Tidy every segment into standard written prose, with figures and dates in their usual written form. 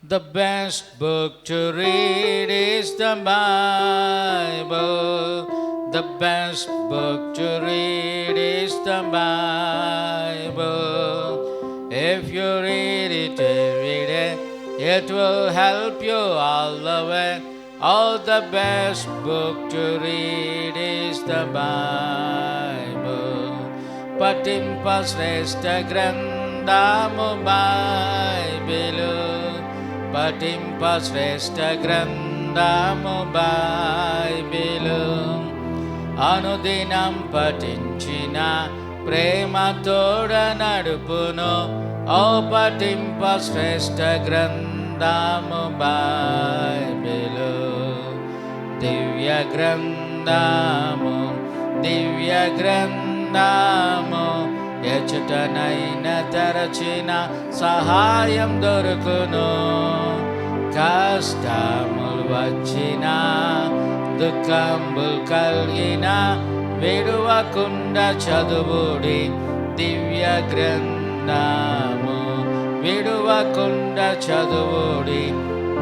The best book to read is the Bible. The best book to read is the Bible. If you read it every day, it will help you all the way. Oh, the best book to read is the Bible. పఠింపశ్రేష్ఠ గ్రంథము Bible, పఠింపశ్రేష్ఠ గ్రంథము Bible. అనుదినం పఠించిన ప్రేమతోడ నడుపును. ఓ పఠింపశ్రేష్ఠ గ్రంథము Bible. దివ్య గ్రంథము, దివ్య గ్రంథము, ఎచుటనైన తరచిన సహాయం దొరుకును. కష్టములు వచ్చిన, దుఃఖంబులు కలిగిన, విడువకుండా చదువుడి దివ్య గ్రంథము. విడువకుండా చదువుడి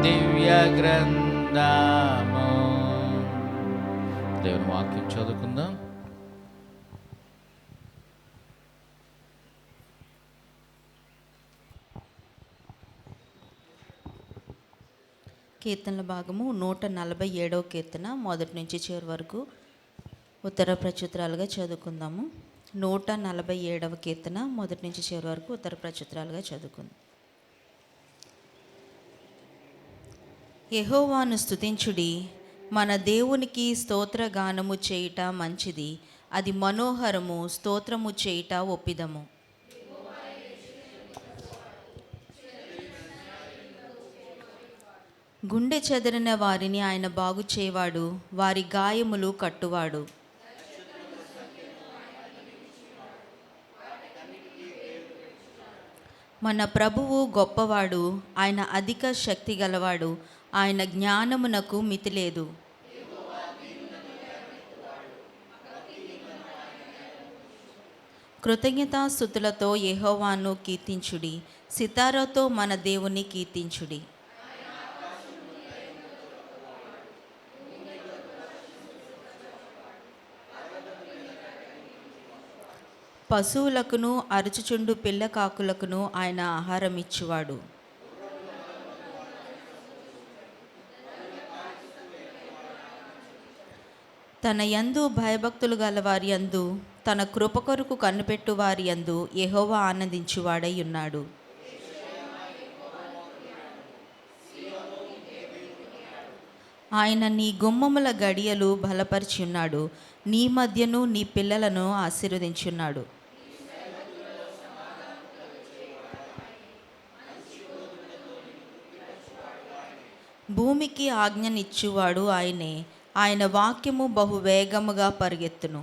దివ్య గ్రంథము. దేవుని వాక్యం చదువుకుందాం. కీర్తనల భాగము 147వ కీర్తన మొదటి నుంచి చివరి వరకు ఉత్తర ప్రచుత్రాలుగా చదువుకుందాము. 147వ కీర్తన మొదటి నుంచి చివరి వరకు ఉత్తర ప్రచుత్రాలుగా చదువుకుందాం. యెహోవాను స్తుతించుడి, మన దేవునికి స్తోత్రగానము చేయుట మంచిది, అది మనోహరము, స్తోత్రము చేయుట ఒప్పిదము. గుండె చెదరిన వారిని ఆయన బాగు చేయవాడు, వారి గాయములు కట్టువాడు. మన ప్రభువు గొప్పవాడు, ఆయన అధిక శక్తి గలవాడు, ఆయన జ్ఞానమునకు మితి లేదు. కృతజ్ఞతాస్తుతులతో యెహోవాను కీర్తించుడి, సితారాతో మన దేవుని కీర్తించుడి. పశువులకును అరుచుచుండు పిల్ల కాకులకును ఆయన ఆహారం ఇచ్చువాడు. తన యందు భయభక్తులు గల వారి యందు, తన కృప కొరకు కన్నుపెట్టు వారి యందు యెహోవా ఆనందించువాడై ఉన్నాడు. ఆయన నీ గుమ్మముల గడియలు బలపరిచి ఉన్నాడు, నీ మధ్యను నీ పిల్లలను ఆశీర్వదించున్నాడు. భూమికి ఆజ్ఞనిచ్చువాడు ఆయనే, ఆయన వాక్యము బహు వేగముగా పరిగెత్తును.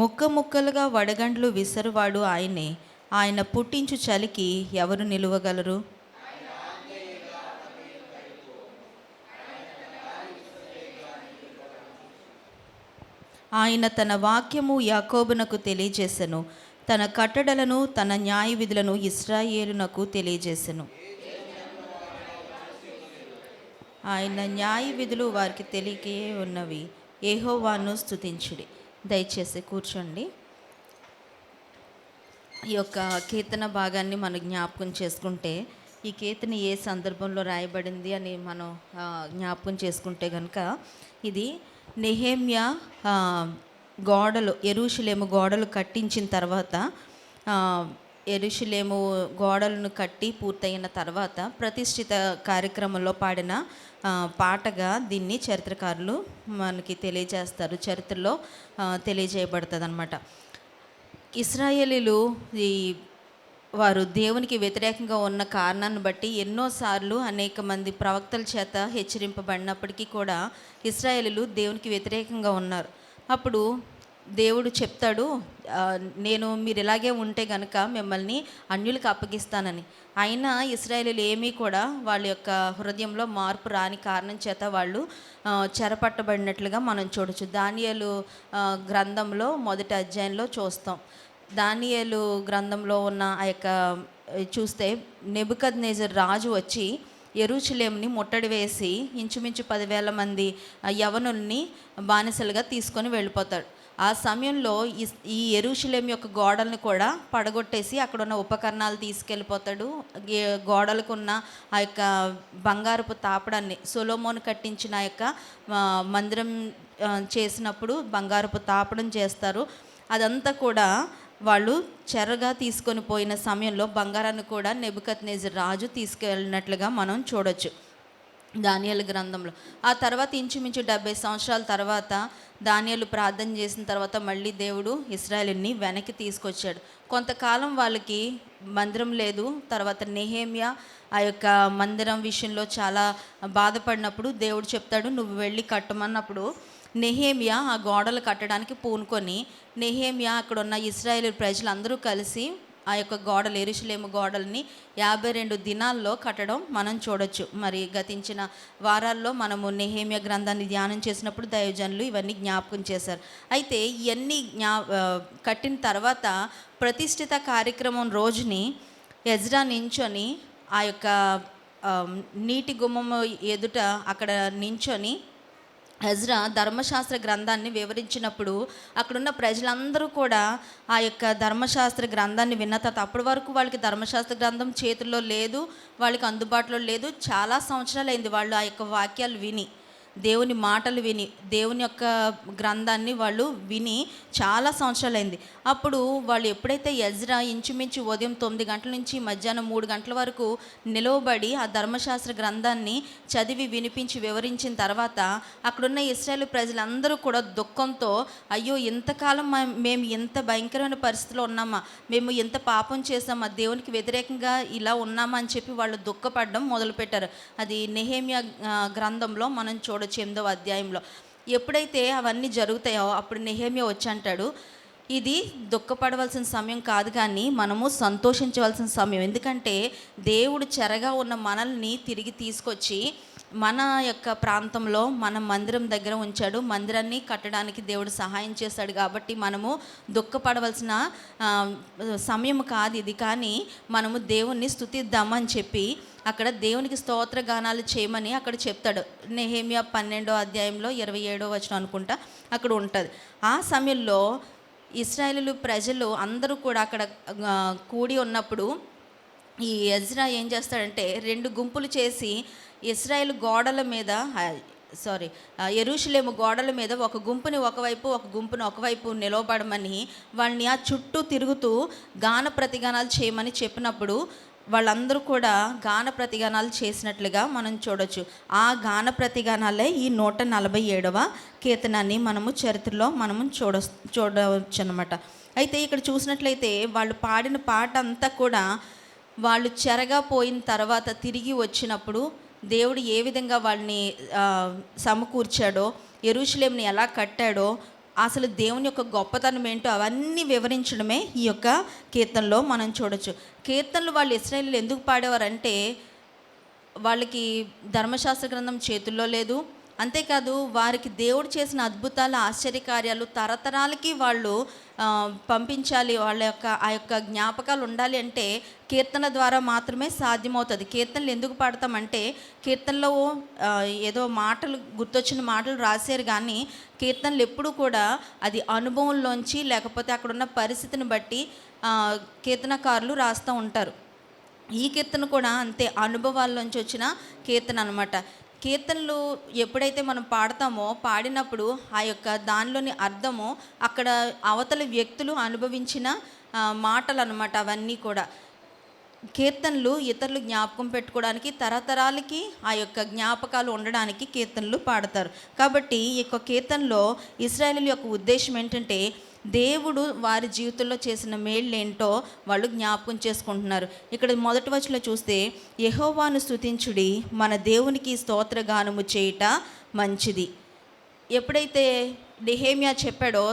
ముక్క ముక్కలుగా వడగండ్లు విసరువాడు ఆయనే, ఆయన పుట్టించు చలికి ఎవరు నిలువగలరు? ఆయన తన వాక్యము యాకోబునకు తెలియజేసెను, తన కట్టడలను తన న్యాయ విధులను ఇశ్రాయేలునకు తెలియజేసెను. ఆయన న్యాయ విధులు వారికి తెలియకే ఉన్నవి. యెహోవాను స్తుతించుడి. దయచేసి కూర్చోండి. ఈ యొక్క కీర్తన భాగాన్ని మనం జ్ఞాపకం చేసుకుంటే, ఈ కీర్తన ఏ సందర్భంలో రాయబడింది అని మనం జ్ఞాపకం చేసుకుంటే కనుక, ఇది నెహెమ్యా గోడలు, యెరూషలేము గోడలు కట్టించిన తర్వాత, యెరూషలేము గోడలను కట్టి పూర్తయిన తర్వాత ప్రతిష్ఠిత కార్యక్రమంలో పాడిన పాటగా దీన్ని చరిత్రకారులు మనకి తెలియజేస్తారు. చరిత్రలో తెలియజేయబడుతుంది అన్నమాట. ఇశ్రాయేలీలు వారు దేవునికి వ్యతిరేకంగా ఉన్న కారణాన్ని బట్టి ఎన్నోసార్లు అనేక మంది ప్రవక్తల చేత హెచ్చరింపబడినప్పటికీ కూడా ఇశ్రాయేలీలు దేవునికి వ్యతిరేకంగా ఉన్నారు. అప్పుడు దేవుడు చెప్తాడు, నేను మీరు ఇలాగే ఉంటే కనుక మిమ్మల్ని అన్యులకు అప్పగిస్తానని. అయినా ఇశ్రాయేలీలు ఏమీ కూడా వాళ్ళ యొక్క హృదయంలో మార్పు రాని కారణం చేత వాళ్ళు చెరపట్టబడినట్లుగా మనం చూడొచ్చు. దానియేలు గ్రంథంలో మొదటి అధ్యాయంలో చూస్తాం. దానియేలు గ్రంథంలో ఉన్న ఆ యొక్క చూస్తే నెబుకద్నెజర్ రాజు వచ్చి యెరూషలేముని ముట్టడి వేసి ఇంచుమించు 10,000 మంది యవనుల్ని బానిసలుగా తీసుకొని వెళ్ళిపోతాడు. ఆ సమయంలో ఈ యెరూషలేం యొక్క గోడలను కూడా పడగొట్టేసి అక్కడ ఉన్న ఉపకరణాలు తీసుకెళ్ళిపోతాడు. గోడలకున్న ఆ యొక్క బంగారపు తాపడాన్ని సొలొమోను కట్టించిన ఆ యొక్క మందిరం చేసినప్పుడు బంగారపు తాపడం చేస్తారు. అదంతా కూడా వాళ్ళు చెరగా తీసుకొని పోయిన సమయంలో బంగారాన్ని కూడా నెబుకద్నెజర్ రాజు తీసుకెళ్ళినట్లుగా మనం చూడొచ్చు దానియేలు గ్రంథంలో. ఆ తర్వాత ఇంచుమించు 70 సంవత్సరాల తర్వాత దానియేలు ప్రార్థన చేసిన తర్వాత మళ్ళీ దేవుడు ఇశ్రాయేలుని వెనక్కి తీసుకొచ్చాడు. కొంతకాలం వాళ్ళకి మందిరం లేదు. తర్వాత నెహెమ్యా ఆ యొక్క మందిరం విషయంలో చాలా బాధపడినప్పుడు దేవుడు చెప్తాడు, నువ్వు వెళ్ళి కట్టమన్నప్పుడు నెహెమ్యా ఆ గోడలు కట్టడానికి పూనుకొని నెహెమ్యా అక్కడ ఉన్న ఇశ్రాయేలు ప్రజలందరూ కలిసి ఆ యొక్క గోడలు యెరూషలేము గోడల్ని 52 దినాల్లో కట్టడం మనం చూడొచ్చు. మరి గతించిన వారాల్లో మనము నెహెమ్యా గ్రంథాన్ని ధ్యానం చేసినప్పుడు దైవజనులు ఇవన్నీ జ్ఞాపకం చేశారు. అయితే ఇవన్నీ కట్టిన తర్వాత ప్రతిష్ఠిత కార్యక్రమం రోజుని ఎజ్రా నించొని ఆ యొక్క నీటి గుమ్మము ఎదుట అక్కడ నించొని ఎజ్రా ధర్మశాస్త్ర గ్రంథాన్ని వివరించినప్పుడు అక్కడున్న ప్రజలందరూ కూడా ఆ యొక్క ధర్మశాస్త్ర గ్రంథాన్ని విన్న తర్వాత అప్పటి వరకు వాళ్ళకి ధర్మశాస్త్ర గ్రంథం చేతుల్లో లేదు, వాళ్ళకి అందుబాటులో లేదు. చాలా సంవత్సరాలు అయింది వాళ్ళు ఆ యొక్క వాక్యాలు విని, దేవుని మాటలు విని, దేవుని యొక్క గ్రంథాన్ని వాళ్ళు విని చాలా సంవత్సరాలైంది. అప్పుడు వాళ్ళు ఎప్పుడైతే ఎజ్రా ఇంచుమించు ఉదయం 9 గంటల నుంచి మధ్యాహ్నం 3 గంటల వరకు నిలవబడి ఆ ధర్మశాస్త్ర గ్రంథాన్ని చదివి వినిపించి వివరించిన తర్వాత అక్కడున్న ఇశ్రాయేలు ప్రజలందరూ కూడా దుఃఖంతో, అయ్యో ఇంతకాలం మేము ఎంత భయంకరమైన పరిస్థితిలో ఉన్నామా, మేము ఎంత పాపం చేసామా, దేవునికి వ్యతిరేకంగా ఇలా ఉన్నామా అని చెప్పి వాళ్ళు దుఃఖపడడం మొదలుపెట్టారు. అది నెహెమ్యా గ్రంథంలో మనం చూడొచ్చు 8వ అధ్యాయంలో. ఎప్పుడైతే అవన్నీ జరుగుతాయో అప్పుడు నెహెమ్యా వచ్చి అంటాడు, ఇది దుఃఖపడవలసిన సమయం కాదు కానీ మనము సంతోషించవలసిన సమయం. ఎందుకంటే దేవుడు చెరగా ఉన్న మనల్ని తిరిగి తీసుకొచ్చి మన యొక్క ప్రాంతంలో మన మందిరం దగ్గర ఉంచాడు. మందిరాన్ని కట్టడానికి దేవుడు సహాయం చేశాడు. కాబట్టి మనము దుఃఖపడవలసిన సమయం కాదు ఇది, కానీ మనము దేవుణ్ణి స్తుతిద్దామని చెప్పి అక్కడ దేవునికి స్తోత్ర గానాలు చేయమని అక్కడ చెప్తాడు. నెహెమ్యా 12వ అధ్యాయంలో 27వ వచనం అనుకుంటా అక్కడ ఉంటుంది. ఆ సమయంలో ఇశ్రాయేలు ప్రజలు అందరూ కూడా అక్కడ కూడి ఉన్నప్పుడు ఈ ఎజ్రా ఏం చేస్తాడంటే 2 గుంపులు చేసి ఇశ్రాయేలు గోడల మీద యెరూషలేము గోడల మీద ఒక గుంపుని ఒకవైపు ఒక గుంపుని ఒకవైపు నిలవబడమని వాళ్ళని ఆ చుట్టూ తిరుగుతూ గాన ప్రతిగానాలు చేయమని చెప్పినప్పుడు వాళ్ళందరూ కూడా గాన ప్రతిగానాలు చేసినట్లుగా మనం చూడొచ్చు. ఆ గాన ప్రతిగానాలే ఈ 147వ కీర్తనాన్ని మనము చరిత్రలో మనము చూడవచ్చు అనమాట. అయితే ఇక్కడ చూసినట్లయితే వాళ్ళు పాడిన పాట అంతా కూడా వాళ్ళు చెరగా పోయిన తర్వాత తిరిగి వచ్చినప్పుడు దేవుడు ఏ విధంగా వాళ్ళని సమకూర్చాడో, యెరూషలేముని ఎలా కట్టాడో, అసలు దేవుని యొక్క గొప్పతనం ఏంటో అవన్నీ వివరించడమే ఈ యొక్క కీర్తనలో మనం చూడొచ్చు. కీర్తనలు వాళ్ళు ఇశ్రాయేలీయులు ఎందుకు పాడేవారంటే వాళ్ళకి ధర్మశాస్త్ర గ్రంథం చేతుల్లో లేదు. అంతేకాదు వారికి దేవుడు చేసిన అద్భుతాలు ఆశ్చర్యకార్యాలు తరతరాలకి వాళ్ళు పంపించాలి, వాళ్ళ యొక్క ఆ యొక్క జ్ఞాపకాలు ఉండాలి అంటే కీర్తన ద్వారా మాత్రమే సాధ్యమవుతుంది. కీర్తనలు ఎందుకు పాడతామంటే కీర్తనలో ఏదో మాటలు గుర్తొచ్చిన మాటలు రాశారు, కానీ కీర్తనలు ఎప్పుడు కూడా అది అనుభవంలోంచి లేకపోతే అక్కడున్న పరిస్థితిని బట్టి కీర్తనకారులు రాస్తూ ఉంటారు. ఈ కీర్తన కూడా అంతే, అనుభవాల్లోంచి వచ్చిన కీర్తన అనమాట. కీర్తనలు ఎప్పుడైతే మనం పాడతామో పాడినప్పుడు ఆ యొక్క దానిలోని అర్థము అక్కడ అవతల వ్యక్తులు అనుభవించిన మాటలు అన్నమాట. అవన్నీ కూడా కీర్తనలు ఇతరులు జ్ఞాపకం పెట్టుకోవడానికి, తరతరాలకి ఆ యొక్క జ్ఞాపకాలు ఉండడానికి కీర్తనలు పాడతారు. కాబట్టి ఈ యొక్క కీర్తనలో ఇశ్రాయేలీయుల యొక్క ఉద్దేశం ఏంటంటే దేవుడు వారి జీవితంలో చేసిన మేళ్ళు ఏంటో వాళ్ళు జ్ఞాపకం చేసుకుంటున్నారు. ఇక్కడ మొదటి వచనంలో చూస్తే యెహోవాను స్తుతించుడి, మన దేవునికి స్తోత్రగానము చేయుట మంచిది. ఎప్పుడైతే నెహెమ్యా చెప్పాడో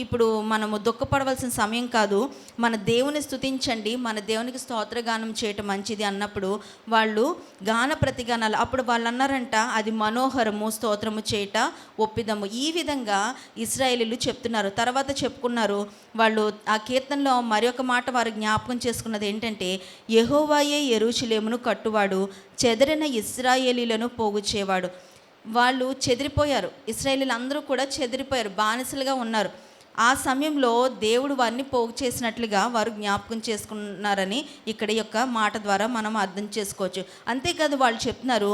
ఇప్పుడు మనము దుఃఖపడవలసిన సమయం కాదు. మన దేవుని స్తుతించండి, మన దేవునికి స్తోత్రగానం చేయటం మంచిది అన్నప్పుడు వాళ్ళు గాన ప్రతిగానాలు, అప్పుడు వాళ్ళు అన్నారంట, అది మనోహరము, స్తోత్రము చేయట ఒప్పిదము. ఈ విధంగా ఇశ్రాయేలీయులు చెప్తున్నారు. తర్వాత చెప్పుకున్నారు వాళ్ళు ఆ కీర్తనలో మరొక మాట వారు జ్ఞాపకం చేసుకున్నది ఏంటంటే, యెహోవాయే యెరూషలేమును కట్టువాడు, చెదరిన ఇశ్రాయేలీయులను పోగుచేవాడు. వాళ్ళు చెదిరిపోయారు, ఇశ్రాయేలీయులు అందరూ కూడా చెదిరిపోయారు, బానిసలుగా ఉన్నారు. ఆ సమయంలో దేవుడు వారిని పోగు చేసినట్లుగా వారు జ్ఞాపకం చేసుకున్నారని ఇక్కడ యొక్క మాట ద్వారా మనం అర్థం చేసుకోవచ్చు. అంతేకాదు వాళ్ళు చెప్తున్నారు,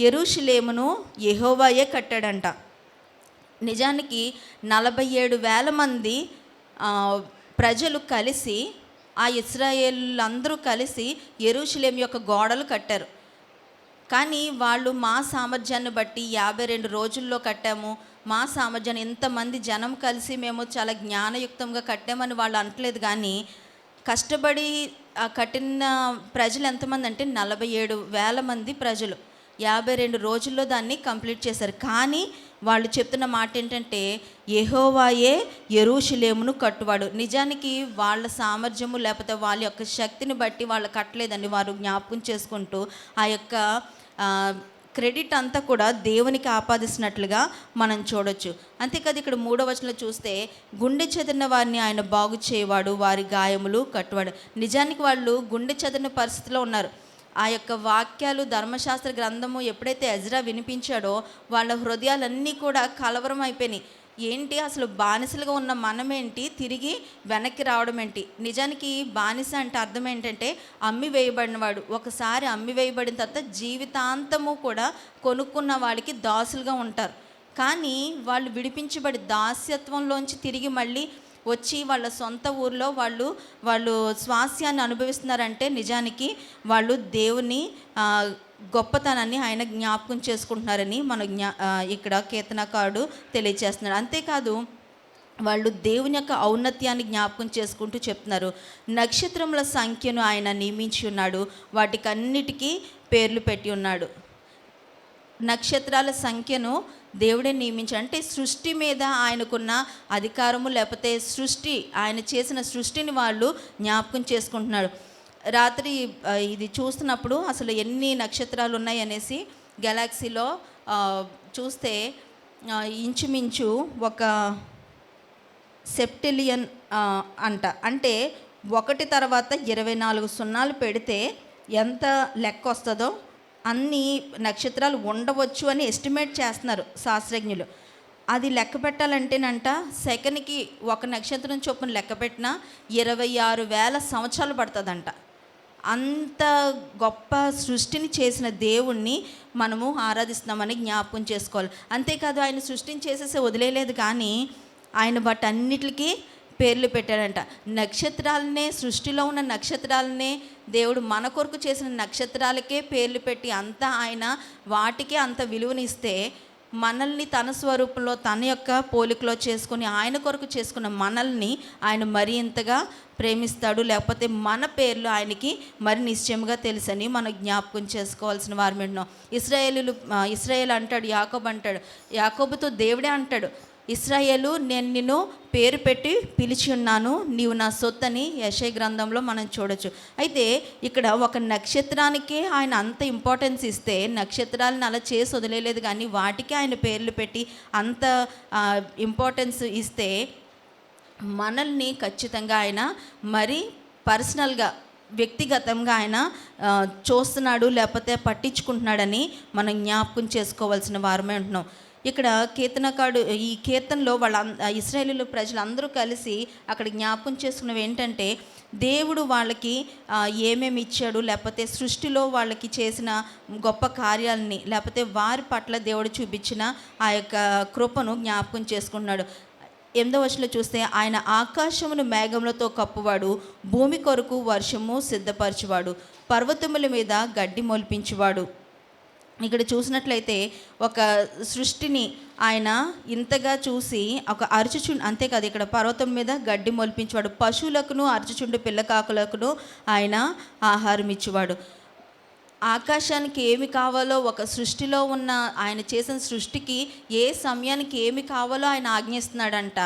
యెరూషలేమును యెహోవాయే కట్టాడంట. నిజానికి 47,000 మంది ప్రజలు కలిసి, ఆ ఇశ్రాయేలులందరూ కలిసి యెరూషలేము యొక్క గోడలు కట్టారు. కానీ వాళ్ళు మా సామర్థ్యాన్ని బట్టి 52 రోజుల్లో కట్టాము, మా సామర్థ్యాన్ని ఇంతమంది జనం కలిసి మేము చాలా జ్ఞానయుక్తంగా కట్టామని వాళ్ళు అంటలేదు. కానీ కష్టపడి కట్టిన ప్రజలు ఎంతమంది అంటే 47,000 మంది ప్రజలు 52 రోజుల్లో దాన్ని కంప్లీట్ చేశారు. కానీ వాళ్ళు చెప్తున్న మాట ఏంటంటే, యెహోవాయే యెరూషలేమును కట్టువాడు. నిజానికి వాళ్ళ సామర్థ్యము లేకపోతే వాళ్ళ యొక్క శక్తిని బట్టి వాళ్ళు కట్టలేదని వారు జ్ఞాపకం చేసుకుంటూ ఆ యొక్క క్రెడిట్ అంతా కూడా దేవునికి ఆపాదిస్తున్నట్లుగా మనం చూడొచ్చు. అంతేకాదు ఇక్కడ 3వ వచనంలో చూస్తే, గుండె చెదిరిన వారిని ఆయన బాగు చేయవాడు, వారి గాయములు కట్టువాడు. నిజానికి వాళ్ళు గుండె చెదిరిన పరిస్థితిలో ఉన్నారు. ఆ యొక్క వాక్యాలు, ధర్మశాస్త్ర గ్రంథము ఎప్పుడైతే ఎజ్రా వినిపించాడో వాళ్ళ హృదయాలన్నీ కూడా కలవరం అయిపోయినాయి. ఏంటి అసలు బానిసలుగా ఉన్న మనమేంటి తిరిగి వెనక్కి రావడం ఏంటి? నిజానికి బానిస అంటే అర్థం ఏంటంటే అమ్మి వేయబడినవాడు. ఒకసారి అమ్మి వేయబడిన తర్వాత జీవితాంతము కూడా కొనుక్కున్న వాడికి దాసులుగా ఉంటారు. కానీ వాళ్ళు విడిపించబడి దాస్యత్వంలోంచి తిరిగి మళ్ళీ వచ్చి వాళ్ళ సొంత ఊర్లో వాళ్ళు స్వాస్యాన్ని అనుభవిస్తున్నారంటే నిజానికి వాళ్ళు దేవుని గొప్పతనాన్ని ఆయన జ్ఞాపకం చేసుకుంటున్నారని మన ఇక్కడ కీర్తనకారుడు తెలియజేస్తున్నాడు. అంతేకాదు వాళ్ళు దేవుని యొక్క ఔన్నత్యాన్ని జ్ఞాపకం చేసుకుంటూ చెప్తున్నారు, నక్షత్రముల సంఖ్యను ఆయన నియమించి ఉన్నాడు, వాటికన్నిటికీ పేర్లు పెట్టి ఉన్నాడు. నక్షత్రాల సంఖ్యను దేవుడే నియమించాడు. అంటే సృష్టి మీద ఆయనకున్న అధికారము, లేకపోతే ఆయన చేసిన సృష్టిని వాళ్ళు జ్ఞాపకం చేసుకుంటున్నాడు. రాత్రి ఇది చూస్తున్నప్పుడు అసలు ఎన్ని నక్షత్రాలు ఉన్నాయి అనేసి గెలాక్సీలో చూస్తే ఇంచుమించు ఒక సెప్టిలియన్ అంటే 1 తర్వాత 24 సున్నాలు పెడితే ఎంత లెక్క వస్తుందో అన్ని నక్షత్రాలు ఉండవచ్చు అని ఎస్టిమేట్ చేస్తున్నారు శాస్త్రజ్ఞులు. అది లెక్క పెట్టాలంటేనంట సెకండ్కి ఒక నక్షత్రం చొప్పున లెక్క పెట్టినా 26,000 సంవత్సరాలు పడుతుందంట. అంత గొప్ప సృష్టిని చేసిన దేవుణ్ణి మనము ఆరాధిస్తున్నామని జ్ఞాపకం చేసుకోవాలి. అంతేకాదు ఆయన సృష్టిని చేసేసి వదిలేలేదు, కానీ ఆయన వాటన్నిటికీ పేర్లు పెట్టాడంట. నక్షత్రాలనే, సృష్టిలో ఉన్న నక్షత్రాలనే దేవుడు మన కొరకు చేసిన నక్షత్రాలకే పేర్లు పెట్టి అంతా ఆయన వాటికే అంత విలువనిస్తే, మనల్ని తన స్వరూపంలో తన యొక్క పోలికలో చేసుకుని ఆయన కొరకు చేసుకున్న మనల్ని ఆయన మరి ఇంతగా ప్రేమిస్తాడు. లేకపోతే మన పేర్లు ఆయనకి మరి నిశ్చయముగా తెలుసని మనం జ్ఞాపకం చేసుకోవాల్సిన వారు వింటున్నాం. ఇశ్రాయేలు అంటాడు, యాకోబు అంటాడు, యాకోబుతో దేవుడే అంటాడు, ఇశ్రాయేలు నేను నిన్ను పేరు పెట్టి పిలిచి ఉన్నాను, నీవు నా సొత్తని యెషయా గ్రంథంలో మనం చూడొచ్చు. అయితే ఇక్కడ ఒక నక్షత్రానికే ఆయన అంత ఇంపార్టెన్స్ ఇస్తే, నక్షత్రాలను అలా చేసి వదిలేదు, కానీ వాటికి ఆయన పేర్లు పెట్టి అంత ఇంపార్టెన్స్ ఇస్తే మనల్ని ఖచ్చితంగా ఆయన మరి పర్సనల్గా, వ్యక్తిగతంగా ఆయన చూస్తున్నాడు, లేకపోతే పట్టించుకుంటున్నాడని మనం జ్ఞాపకం చేసుకోవాల్సిన వారమే ఉంటున్నాం. ఇక్కడ కీర్తనకారుడు ఈ కీర్తనలో ఇశ్రాయేలు ప్రజలందరూ కలిసి అక్కడ జ్ఞాపకం చేసుకున్నవి ఏంటంటే, దేవుడు వాళ్ళకి ఏమేమి ఇచ్చాడు, లేకపోతే సృష్టిలో వాళ్ళకి చేసిన గొప్ప కార్యాలని, లేకపోతే వారి పట్ల దేవుడు చూపించిన ఆ యొక్క కృపను జ్ఞాపకం చేసుకున్నాడు. 8వ వచనంలో చూస్తే, ఆయన ఆకాశమును మేఘములతో కప్పువాడు, భూమి కొరకు వర్షము సిద్ధపరచువాడు, పర్వతముల మీద గడ్డి మొలిపించువాడు. ఇక్కడ చూసినట్లయితే ఒక సృష్టిని ఆయన ఇంతగా చూసి ఒక అరచుచుండు, అంతేకాదు ఇక్కడ పర్వతం మీద గడ్డి మొలిపించేవాడు, పశువులకును అరచుచుండు పిల్లకాకులకును ఆయన ఆహారం ఇచ్చేవాడు. ఆకాశానికి ఏమి కావాలో, ఒక సృష్టిలో ఉన్న ఆయన చేసిన సృష్టికి ఏ సమయానికి ఏమి కావాలో ఆయన ఆజ్ఞిస్తున్నాడంట.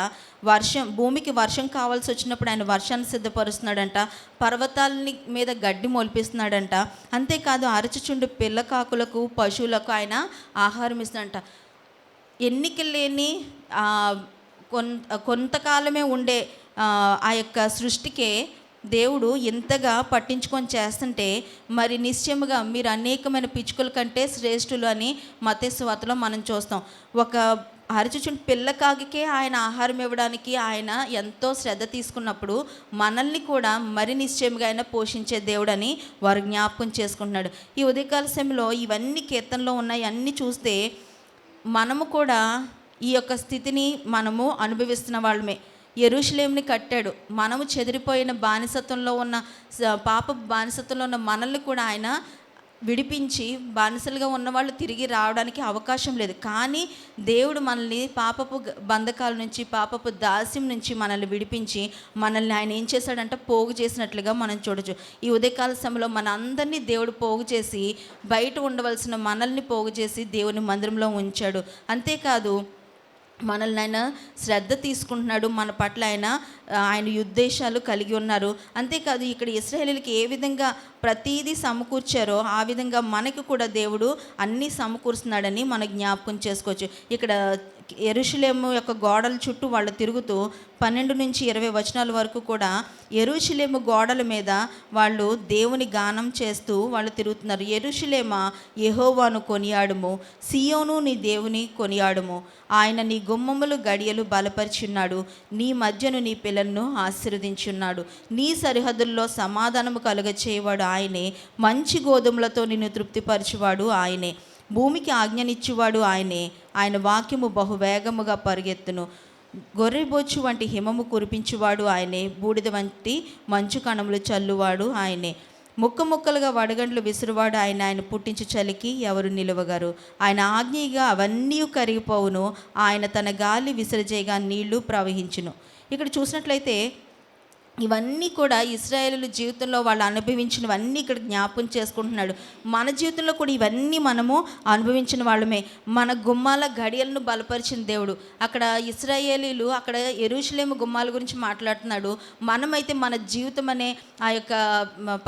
భూమికి వర్షం కావాల్సి వచ్చినప్పుడు ఆయన వర్షాన్ని సిద్ధపరుస్తున్నాడంట. పర్వతాలని మీద గడ్డి మొలిపిస్తున్నాడంట. అంతేకాదు అరచుచుండు పిల్లకాకులకు, పశువులకు ఆయన ఆహారం ఇస్తున్నాడంట. ఎన్నిక లేని కొంతకాలమే ఉండే ఆ యొక్క సృష్టికే దేవుడు ఎంతగా పట్టించుకొని చేస్తుంటే, మరి నిశ్చయముగా మీరు అనేకమైన పిచ్చుకల కంటే శ్రేష్ఠులు అని మత్తయి సువార్తలో మనం చూస్తాం. ఒక అరచుచుంటి పిల్లకాకికే ఆయన ఆహారం ఇవ్వడానికి ఆయన ఎంతో శ్రద్ధ తీసుకున్నప్పుడు మనల్ని కూడా మరి నిశ్చయముగా ఆయన పోషించే దేవుడని వారు జ్ఞాపకం చేసుకుంటున్నాడు. ఈ ఉదయకాల సమయంలో ఇవన్నీ కీర్తనలో ఉన్నాయి అన్నీ చూస్తే మనము కూడా ఈ యొక్క స్థితిని మనము అనుభవిస్తున్న వాళ్ళమే. యెరూషలేముని కట్టాడు. మనము చెదిరిపోయిన బానిసత్వంలో ఉన్న పాప బానిసత్వంలో ఉన్న మనల్ని కూడా ఆయన విడిపించి, బానిసలుగా ఉన్నవాళ్ళు తిరిగి రావడానికి అవకాశం లేదు. కానీ దేవుడు మనల్ని పాపపు బంధకాల నుంచి, పాపపు దాస్యం నుంచి మనల్ని విడిపించి మనల్ని ఆయన ఏం చేశాడంటే పోగు చేసినట్లుగా మనం చూడొచ్చు. ఈ ఉదయకాల సమయంలో మన అందరినీ దేవుడు పోగు చేసి, బయట ఉండవలసిన మనల్ని పోగు చేసి దేవుని మందిరంలో ఉంచాడు. అంతేకాదు మనల్ని ఆయన శ్రద్ధ తీసుకుంటున్నాడు. మన పట్ల ఆయన ఉద్దేశాలు కలిగి ఉన్నారు. అంతేకాదు ఇక్కడ ఇశ్రాయేలీయులకి ఏ విధంగా ప్రతీదీ సమకూర్చారో ఆ విధంగా మనకు కూడా దేవుడు అన్నీ సమకూరుస్తున్నాడని మనం జ్ఞాపకం చేసుకోవచ్చు. ఇక్కడ యెరూషలేము యొక్క గోడల చుట్టూ వాళ్ళు తిరుగుతూ 12 నుంచి 20 వచనాల వరకు కూడా యెరూషలేము గోడల మీద వాళ్ళు దేవుని గానం చేస్తూ వాళ్ళు తిరుగుతున్నారు. యెరూషలేమా, యెహోవాను కొనియాడుము, సియోను నీ దేవుని కొనియాడుము. ఆయన నీ గుమ్మములు గడియలు బలపరిచున్నాడు, నీ మధ్యను నీ పిల్లలను ఆశీర్వదించున్నాడు. నీ సరిహద్దుల్లో సమాధానము కలుగచేయవాడు ఆయనే, మంచి గోధుమలతో నిన్ను తృప్తిపరచువాడు ఆయనే, భూమికి ఆజ్ఞనిచ్చువాడు ఆయనే. ఆయన వాక్యము బహువేగముగా పరిగెత్తును. గొర్రెబొచ్చు వంటి హిమము కురిపించువాడు ఆయనే, బూడిద వంటి మంచు కణములు చల్లువాడు ఆయనే. ముక్క ముక్కలుగా వడగండ్లు విసురువాడు ఆయన. ఆయన పుట్టించు చలికి ఎవరు నిలువగారు. ఆయన ఆజ్ఞగా అవన్నీ కరిగిపోవును. ఆయన తన గాలి విసరజేయగా నీళ్లు ప్రవహించును. ఇక్కడ చూసినట్లయితే ఇవన్నీ కూడా ఇశ్రాయేలు జీవితంలో వాళ్ళు అనుభవించినవన్నీ ఇక్కడ జ్ఞాపకం చేసుకుంటున్నాడు. మన జీవితంలో కూడా ఇవన్నీ మనము అనుభవించిన వాళ్ళమే. మన గుమ్మాల గడియలను బలపరిచిన దేవుడు. అక్కడ ఇశ్రాయేలీలు అక్కడ యెరూషలేము గుమ్మాల గురించి మాట్లాడుతున్నాడు. మనమైతే మన జీవితం అనే ఆ యొక్క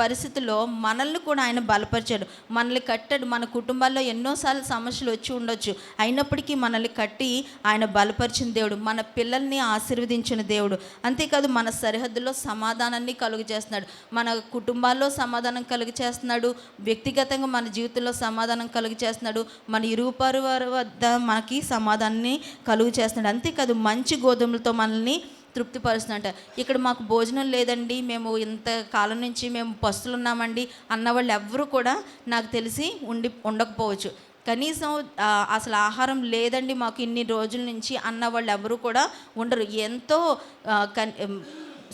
పరిస్థితుల్లో మనల్ని కూడా ఆయన బలపరిచాడు. మనల్ని కట్టాడు. మన కుటుంబాల్లో ఎన్నోసార్లు సమస్యలు వచ్చి ఉండొచ్చు, అయినప్పటికీ మనల్ని కట్టి ఆయన బలపరిచిన దేవుడు. మన పిల్లల్ని ఆశీర్వదించిన దేవుడు. అంతేకాదు మన సరిహద్దులో సమాధానాన్ని కలుగు చేస్తున్నాడు. మన కుటుంబాల్లో సమాధానం కలుగు చేస్తున్నాడు. వ్యక్తిగతంగా మన జీవితంలో సమాధానం కలుగు చేస్తున్నాడు. మన ఇరుపారు వారి వద్ద మనకి సమాధానాన్ని కలుగు చేస్తున్నాడు. అంతేకాదు మంచి గోధుమలతో మనల్ని తృప్తిపరుస్తున్నట్ట. ఇక్కడ మాకు భోజనం లేదండి, మేము ఇంత కాలం నుంచి మేము పస్తులు ఉన్నామండి అన్నవాళ్ళు ఎవ్వరూ కూడా నాకు తెలిసి ఉండకపోవచ్చు. కనీసం అసలు ఆహారం లేదండి మాకు ఇన్ని రోజుల నుంచి అన్న వాళ్ళు ఎవరు కూడా ఉండరు. ఎంతో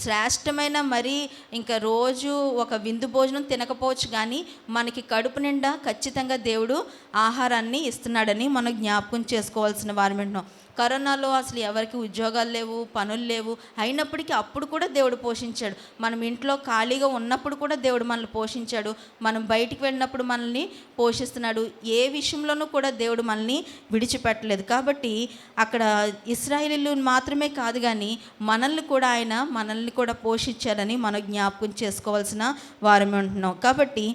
శ్రేష్టమైన మరి ఇంకా రోజు ఒక విందు భోజనం తినకపోవచ్చు, కానీ మనకి కడుపు నిండా ఖచ్చితంగా దేవుడు ఆహారాన్ని ఇస్తున్నాడని మనం జ్ఞాపకం చేసుకోవాల్సిన వారం వింటున్నాం. కరోనాలో అసలు ఎవరికి ఉద్యోగాలు లేవు, పనులు లేవు, అయినప్పటికీ అప్పుడు కూడా దేవుడు పోషించాడు. మనం ఇంట్లో ఖాళీగా ఉన్నప్పుడు కూడా దేవుడు మనల్ని పోషించాడు. మనం బయటికి వెళ్ళినప్పుడు మనల్ని పోషిస్తున్నాడు. ఏ విషయంలోనూ కూడా దేవుడు మనల్ని విడిచిపెట్టలేదు. కాబట్టి అక్కడ ఇశ్రాయేలీయులు మాత్రమే కాదు, కానీ మనల్ని కూడా పోషించాడని మనం జ్ఞాపకం చేసుకోవాల్సిన వారమే ఉంటున్నాం. కాబట్టి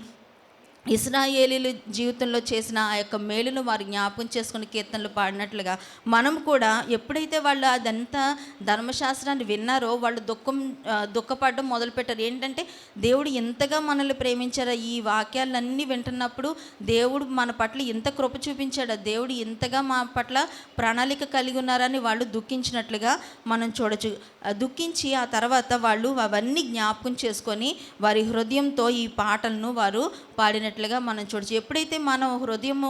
ఇశ్రాయేలీయుల జీవితంలో చేసిన ఆ యొక్క మేలును వారు జ్ఞాపకం చేసుకుని కీర్తనలు పాడినట్లుగా మనం కూడా ఎప్పుడైతే వాళ్ళు అదంతా ధర్మశాస్త్రాన్ని విన్నారో వాళ్ళు దుఃఖపడడం మొదలుపెట్టారు. ఏంటంటే దేవుడు ఎంతగా మనల్ని ప్రేమించారో, ఈ వాక్యాలన్నీ వింటున్నప్పుడు దేవుడు మన పట్ల ఎంత కృప చూపించాడో, దేవుడు ఎంతగా మా పట్ల ప్రణాళిక కలిగి ఉన్నారని వాళ్ళు దుఃఖించినట్లుగా మనం చూడొచ్చు. దుఃఖించి ఆ తర్వాత వాళ్ళు అవన్నీ జ్ఞాపకం చేసుకొని వారి హృదయంతో ఈ పాటలను వారు పాడినట్లుగా మనం చూడొచ్చు. ఎప్పుడైతే మన హృదయము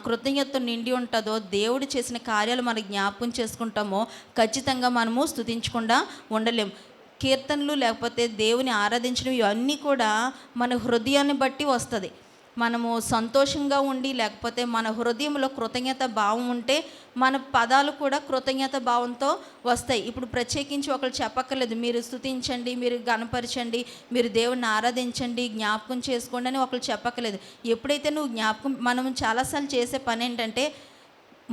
కృతజ్ఞతతో నిండి ఉంటుందో, దేవుడు చేసిన కార్యాలు మనం జ్ఞాపకం చేసుకుంటామో ఖచ్చితంగా మనము స్తుతించకుండా ఉండలేం. కీర్తనలు లేకపోతే దేవుని ఆరాధించడం ఇవన్నీ కూడా మన హృదయాన్ని బట్టి వస్తుంది. మనము సంతోషంగా ఉండి, లేకపోతే మన హృదయంలో కృతజ్ఞత భావం ఉంటే మన పదాలు కూడా కృతజ్ఞత భావంతో వస్తాయి. ఇప్పుడు ప్రత్యేకించి ఒకరు చెప్పక్కర్లేదు, మీరు స్తుతించండి, మీరు గణపరచండి, మీరు దేవుణ్ణి ఆరాధించండి, జ్ఞాపకం చేసుకోండి అని ఒకరు చెప్పక్కర్లేదు. ఎప్పుడైతే నువ్వు జ్ఞాపకం, మనం చాలాసార్లు చేసే పని ఏంటంటే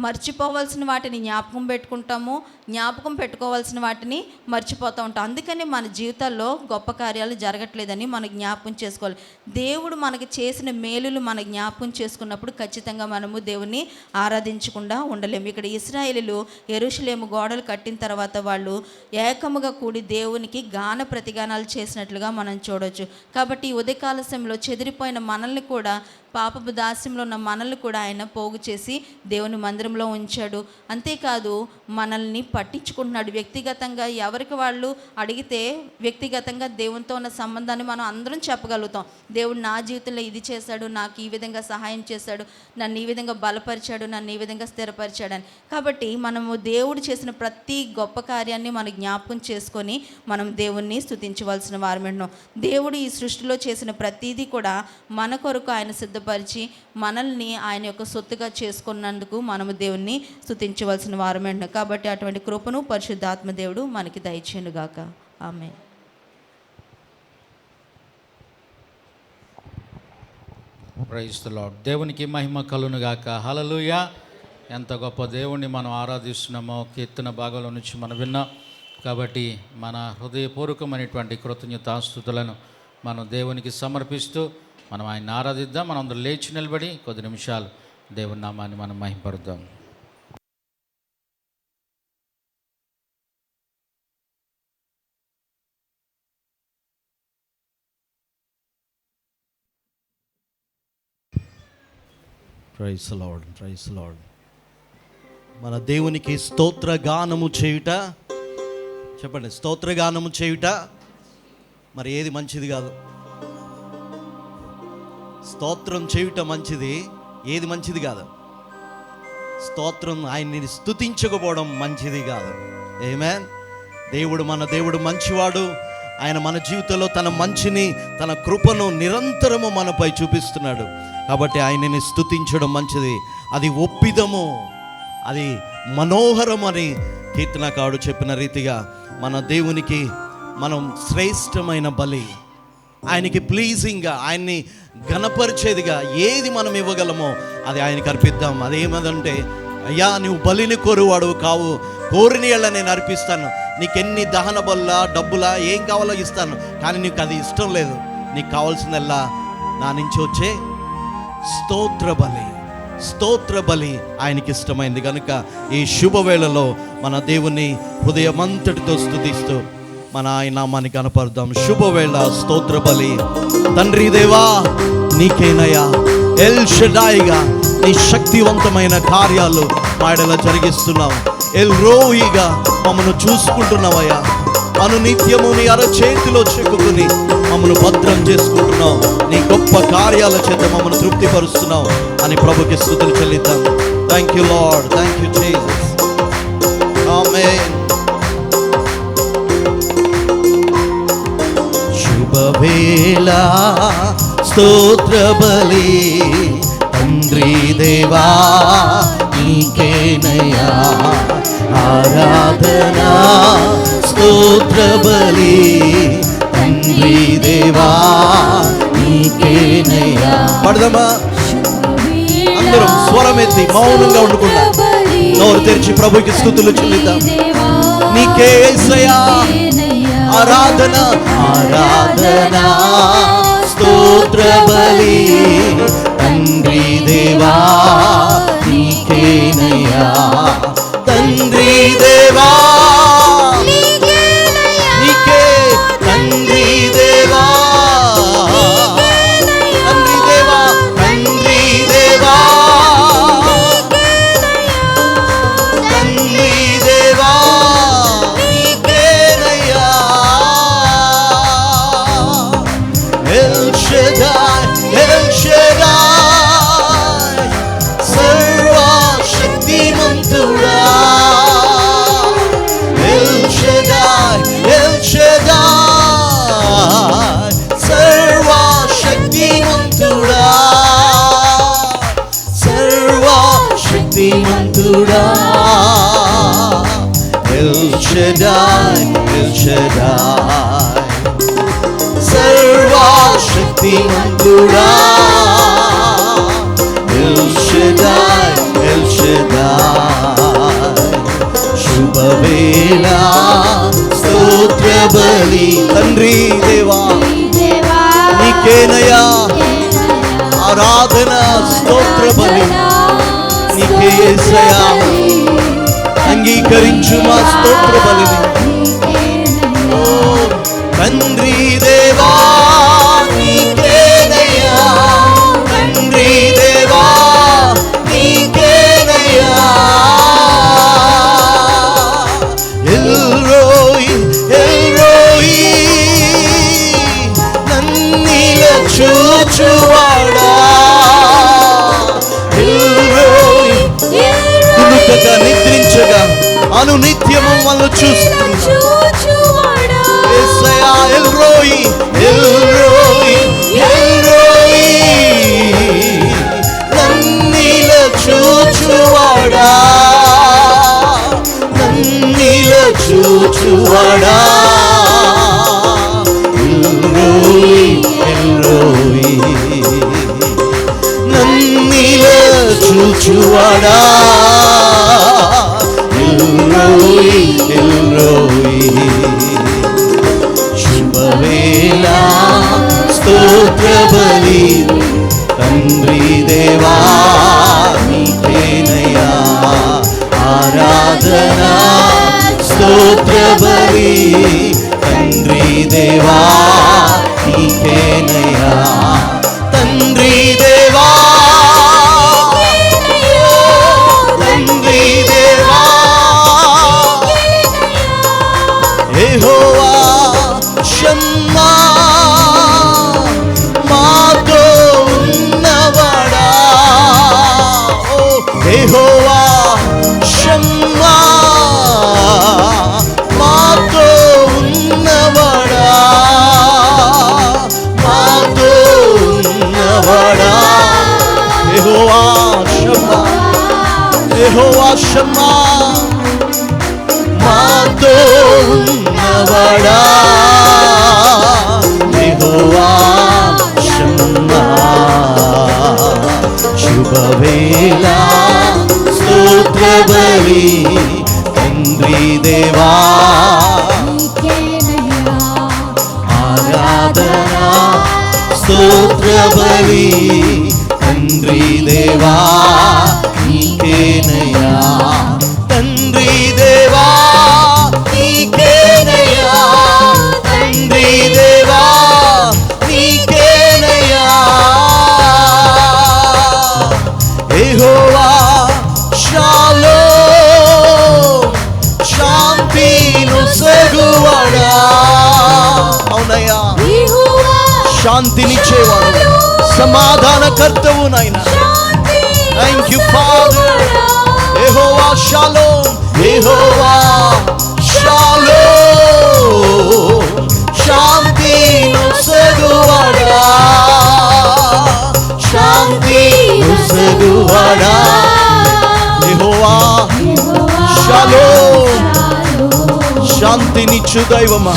మర్చిపోవాల్సిన వాటిని జ్ఞాపకం పెట్టుకుంటాము, జ్ఞాపకం పెట్టుకోవాల్సిన వాటిని మర్చిపోతూ ఉంటాం. అందుకని మన జీవితాల్లో గొప్ప కార్యాలు జరగట్లేదని మనం జ్ఞాపకం చేసుకోవాలి. దేవుడు మనకి చేసిన మేలులు మన జ్ఞాపకం చేసుకున్నప్పుడు ఖచ్చితంగా మనము దేవుణ్ణి ఆరాధించకుండా ఉండలేము. ఇక్కడ ఇశ్రాయేలీయులు యెరూషలేము గోడలు కట్టిన తర్వాత వాళ్ళు ఏకముగా కూడి దేవునికి గాన ప్రతిగానాలు చేసినట్లుగా మనం చూడవచ్చు. కాబట్టి ఈ ఉదయకాల సమయంలో చెదిరిపోయిన మనల్ని కూడా, పాపపు దాస్యంలో ఉన్న మనల్ని కూడా ఆయన పోగు చేసి దేవుని మందిరంలో ఉంచాడు. అంతేకాదు మనల్ని పట్టించుకుంటున్నాడు. వ్యక్తిగతంగా ఎవరికి వాళ్ళు అడిగితే వ్యక్తిగతంగా దేవునితో ఉన్న సంబంధాన్ని మనం అందరం చెప్పగలుగుతాం. దేవుడు నా జీవితంలో ఇది చేశాడు, నాకు ఈ విధంగా సహాయం చేశాడు, నన్ను ఈ విధంగా బలపరిచాడు, నన్ను ఈ విధంగా స్థిరపరిచాడని. కాబట్టి మనము దేవుడు చేసిన ప్రతి గొప్ప కార్యాన్ని మనం జ్ఞాపకం చేసుకొని మనం దేవుణ్ణి స్తుతించవలసిన వారమేంటున్నాం. దేవుడు ఈ సృష్టిలో చేసిన ప్రతిదీ కూడా మన కొరకు ఆయన సిద్ధపరిచి మనల్ని ఆయన యొక్క సొత్తుగా చేసుకున్నందుకు మనము దేవుణ్ణి స్తుతించవలసిన వారమేంటున్నాం. కాబట్టి అటువంటి కృపను పరిశుద్ధాత్మ దేవుడు మనకి దయచేయునుగాక. ఆమేన్. Praise the Lord. దేవునికి మహిమ కలుగునుగాక. హల్లెలూయా. ఎంత గొప్ప దేవుణ్ణి మనం ఆరాధిస్తున్నామో కీర్తన భాగంలో నుంచి మనం విన్నాం. కాబట్టి మన హృదయపూర్వకమైనటువంటి కృతజ్ఞతాస్తుతులను మనం దేవునికి సమర్పిస్తూ మనం ఆయన ఆరాధిద్దాం. మనం అందరూ లేచి నిలబడి కొద్ది నిమిషాలు దేవుని నామాన్ని మనం మహిమపరుద్దాం. Praise Lord, praise Lord. మన దేవునికి స్తోత్రగానము చేయుట, చెప్పండి, స్తోత్రగానము చేయుట మరి ఏది మంచిది కాదు? స్తోత్రం చేయుట మంచిది, ఏది మంచిది కాదు? స్తోత్రం, ఆయన్ని స్తుతించకపోవడం మంచిది కాదు. ఆమేన్. దేవుడు, మన దేవుడు మంచివాడు. ఆయన మన జీవితంలో తన మంచిని, తన కృపను నిరంతరము మనపై చూపిస్తున్నాడు. కాబట్టి ఆయనని స్తుతించడం మంచిది. అది ఒప్పిదము, అది మనోహరం అని కీర్తనకారుడు చెప్పిన రీతిగా మన దేవునికి మనం శ్రేష్టమైన బలి, ఆయనకి ప్లీజింగ్గా, ఆయన్ని ఘనపరిచేదిగా ఏది మనం ఇవ్వగలమో అది ఆయనకి అర్పిద్దాం. అదేమదంటే, అయ్యా నువ్వు బలిని కోరువాడు కావు, కోరిన ఎళ్ళ నేను అర్పిస్తాను, నీకెన్ని దహన బల్ల డబ్బులా ఏం కావాలో ఇస్తాను, కానీ నీకు అది ఇష్టం లేదు, నీకు కావాల్సిందల్లా నా నుంచి వచ్చే స్తోత్ర బలి. స్తోత్ర బలి ఆయనకి ఇష్టమైంది కనుక ఈ శుభవేళలో మన దేవుని హృదయమంతటితో స్తుతిస్తూ మన ఆయన నామాన్ని కనపరుద్దాం. శుభవేళ స్తోత్ర బలి. తండ్రి దేవా నీకేనయ్యా, ఎల్ షడాయిగా నీ శక్తివంతమైన కార్యాలు మాడలా జరిగిస్తున్నావు. ఎల్ రోయిగా మమ్మను చూసుకుంటున్నావయ్యా. అనునిత్యము నీ అరచేతిలో చెక్కుకుని మమ్మను భద్రం చేసుకుంటున్నావు. నీ గొప్ప కార్యాల చేత మమ్మను తృప్తిపరుస్తున్నావు అని ప్రభుకి స్తుతులు చెల్లిద్దాం. Thank you Lord, thank you Jesus. ఆమేన్. శుభవేళ స్తోత్ర బలి, తండ్రి దేవా నీకేనయ్యా ఆరాధనా. స్తోత్ర బలి, తండ్రి దేవా నీకేనయ్యా. పడదామా అందరం స్వరమెత్తి మౌనంగా ఉండకుండా నోరు తెరిచి ప్రభుకి స్తుతులు చెల్లిద్దాం. నీకే యేసయ్యా ఆరాధన, ఆరాధనా. స్తోత్ర బలి, తండ్రి దేవా నీకేనయ్యా. తండ్రి దేవా నీకే, తండ్రి దేవా, తండ్రి దేవా, తండ్రి దేవా, తండ్రి దేవా నీకేనయ్యా. ఎల్ షడాయ్, ఎల్ షడాయ్, సర్వశక్తిమంతుడా. Shaddai, El Shaddai, సర్వశక్తిమంతుడా, El Shaddai, El Shaddai, శుభవేళ స్తోత్ర బలి. తండ్రి దేవా నీకేనయా ఆరాధన స్తోత్ర బలి నీకే యేసయ్యా. అంగీకరించు మా స్తోత్ర బలిని. ఓ తండ్రి దేవా నీకేనయ్యా, తండ్రి దేవా నీకేనయ్యా. ఎల్రోయి ఎల్రోయి నన్నిల చూచువాడా, ఎల్రోయి కునుకగా నిద్రించగా అనునిత్యము మనల్ని చూస్తున్నాడు యేసయ్యా. ఎల్రోయి ఎల్రోయి ఎల్రోయి నన్నిల చూచువాడా, నన్నిల చూచువాడా. ఎల్రోయి ఎల్రోయి నన్నిల చూచువాడా, ఎల్రోయి ఎల్రోయి. శుభవేళ స్తోత్ర బలి తండ్రి దేవా నీకేనయ్యా ఆరాధన స్తోత్ర బలి తండ్రి దేవా నీకేనయ్యా. తండ్రి దేవా తండ్రి దేవా యెహోవా షమ్మా మాతో ఉన్నవాడా, ఓ యెహోవా షమ్మా మాతో ఉన్నవాడా, మాతో ఉన్నవాడా. యెహోవా షమ్మా, యెహోవా షమ్మా మాతో ఉన్నవాడా, యెహోవా షమ్మా. శుభవేళ స్తోత్ర బలి తండ్రి దేవా ఆరాధన స్తోత్ర బలి తండ్రి దేవా నీకేనయ్యా. తండ్రి దేవా నీకేనయ్యా, తండ్రి దేవా నీకేనయ్యా. యెహోవా షాలోమ్ శాంతిను సగువాడా, అవునయ్యా శాంతినిచ్చేవాడు సమాధానకర్తవు నాయనా. Thank you father. యెహోవా షాలోమ్, యెహోవా షాలోమ్ శాంతిను సగువాడా, శాంతిను సగువాడా. యెహోవా షాలోమ్ శాంతినిచ్చు దైవమా,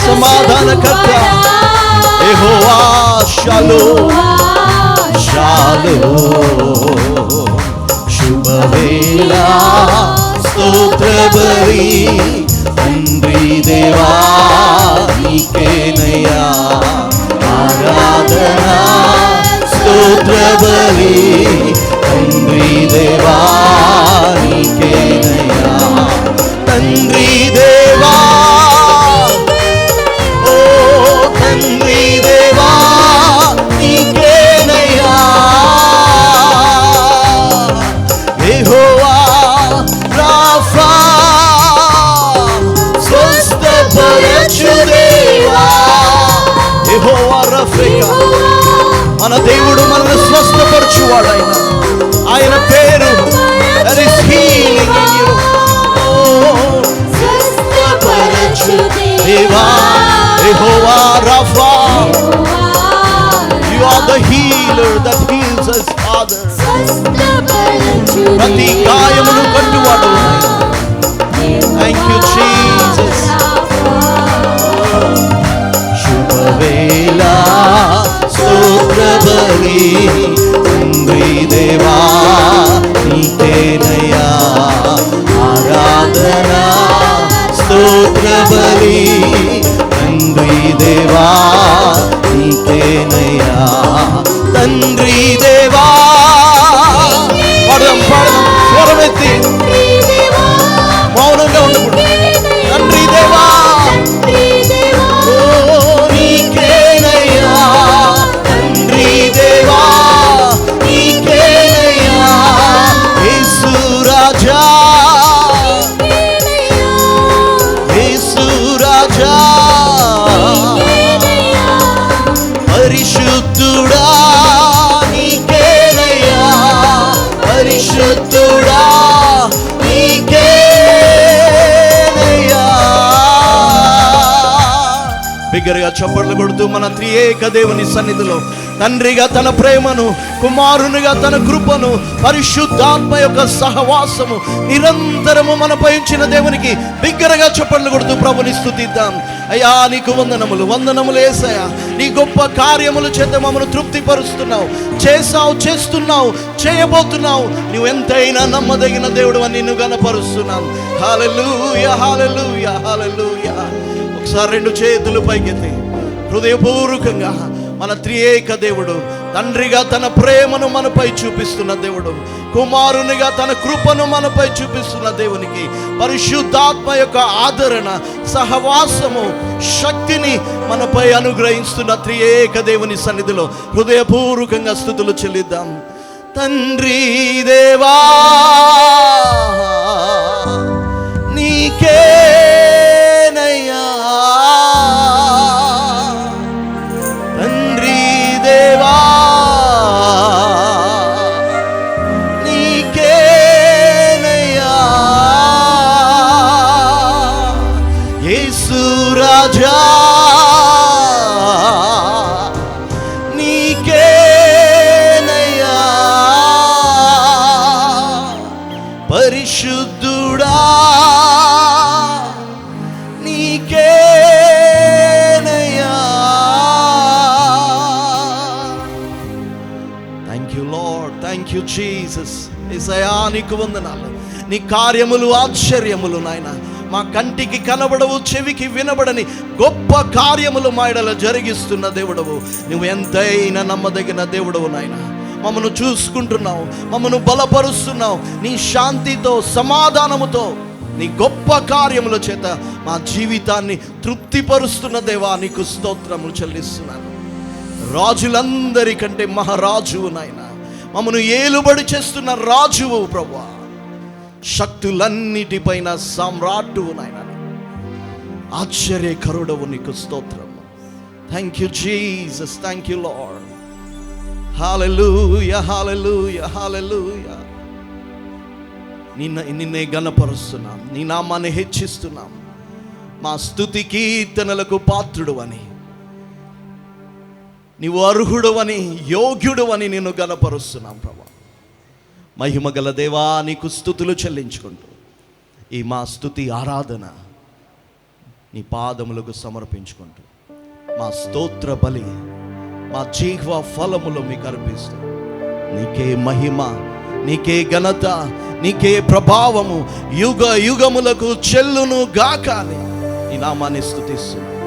సమాధానకర్త. యెహోవా షాలోమ్ షాలోమ్. శుభవేళ స్తోత్ర బలి తండ్రి దేవా నీకేనయ్యా ఆరాధన స్తోత్ర బలి తండ్రి దేవా నీకేనయ్యా. తండ్రి దేవా ఓ తండ్రి దేవా నీకేనయ్యా. యెహోవా రాఫా స్వస్థపరచు దేవా, యెహోవా రఫీకా మన దేవుడు మనల్ని స్వస్థపరచువాడు. ఆయన పేరు that is healing in you. స్వస్థపరచు దేవా యెహోవా Rapha, you are the healer that heals us, Father. ప్రతి గాయమును కట్టువాడు. Thank you Jesus. వేళ స్తోత్ర బలి తండ్రి దేవా నీకేనయ్యా ఆరాధన స్తోత్ర బలి తండ్రి దేవా నీకేనయ్యా తండ్రి దేవా పాడదాం పాడదాం స్వరమెత్తి మౌనంగా ఉండకూడదు తండ్రి దేవా నీకేనయ్యా తండ్రి దేవా నీకేనయ్యా యేసు రాజా యేసు రాజా పరిశుద్ధుడా నీకేనయ్యా పరిశుద్ధుడా నీకేనయ్యా బిగ్గరగా చప్పట్లు కొడుతూ మన త్రియేక దేవుని సన్నిధిలో తండ్రిగా తన ప్రేమను, కుమారునిగా తన కృపను, పరిశుద్ధాత్మ యొక్క సహవాసము నిరంతరము మనపై ఉంచిన దేవునికి బిగ్గరగా చప్పట్లు కొడుతూ ప్రభుని స్తుతిద్దాం. అయ్యా నీకు వందనములు, వందనములు యేసయ్యా. నీ గొప్ప కార్యముల చేత మమ్మను తృప్తిపరుస్తున్నావు, చేసావు, చేస్తున్నావు, చేయబోతున్నావు. నువ్వు ఎంతైనా నమ్మదగిన దేవుడు అని నిన్ను గణపరుస్తున్నాం. హల్లెలూయా, హల్లెలూయా, హల్లెలూయా. ఒకసారి రెండు చేతులు పైకెత్తి హృదయపూర్వకంగా మన త్రియేక దేవుడు తండ్రిగా తన ప్రేమను మనపై చూపిస్తున్న దేవుడు, కుమారునిగా తన కృపను మనపై చూపిస్తున్న దేవునికి పరిశుద్ధాత్మ యొక్క ఆదరణ, సహవాసము, శక్తిని మనపై అనుగ్రహిస్తున్న త్రియేక దేవుని సన్నిధిలో హృదయపూర్వకంగా స్తుతులు చెల్లిద్దాం. తండ్రి దేవా నీకేనయ్యా తండ్రి దేవా నీకేనయ్యా యేసు రాజా నీకేనయ్యా పరిశుద్ధుడా నీకేనయ్యా. Thank you Lord, thank you Jesus. యేసయ్యా నీకు వందనాలు. నీ కార్యములు ఆశ్చర్యములు నాయన, మా కంటికి కనబడవు, చెవికి వినబడని గొప్ప కార్యములు మా యెడల జరిగిస్తున్న దేవుడవు. నువ్వు ఎంతైనా నమ్మదగిన దేవుడవు నాయన. మమ్మను చూసుకుంటున్నావు, మమ్మను బలపరుస్తున్నావు. నీ శాంతితో, సమాధానముతో, నీ గొప్ప కార్యముల చేత మా జీవితాన్ని తృప్తిపరుస్తున్న దేవా నీకు స్తోత్రములు చెల్లిస్తున్నాను. రాజులందరికంటే మహారాజువు నాయన, మమ్మను ఏలుబడి చేస్తున్న రాజువు ప్రభువా, శక్తులన్నిటిపైన సామ్రాట్టువు నాయన, ఆశ్చర్యకరుడవు నీకు స్తోత్రం. Thank you Jesus, thank you Lord. Hallelujah, hallelujah, hallelujah. నిన్నే గణపరుస్తున్నాం, నీ నామాన్ని హెచ్చిస్తున్నాం. మా స్తుతి కీర్తనలకు పాత్రుడు అని, నీవు అర్హుడు అని, యోగ్యుడు అని నిన్ను గణపరుస్తున్నాం ప్రభా. మహిమ గల దేవా నీకు స్తుతులు చెల్లించుకుంటూ ఈ మా స్తుతి ఆరాధన నీ పాదములకు సమర్పించుకుంటూ మా స్తోత్ర బలి, మా జీహ్వ ఫలములు మీకు అర్పిస్తూ నీకే మహిమ, నీకే ఘనత, నీకే ప్రభావము యుగ యుగములకు చెల్లును గాక అని ఈ నామాన్ని స్తుతిస్తున్నాను.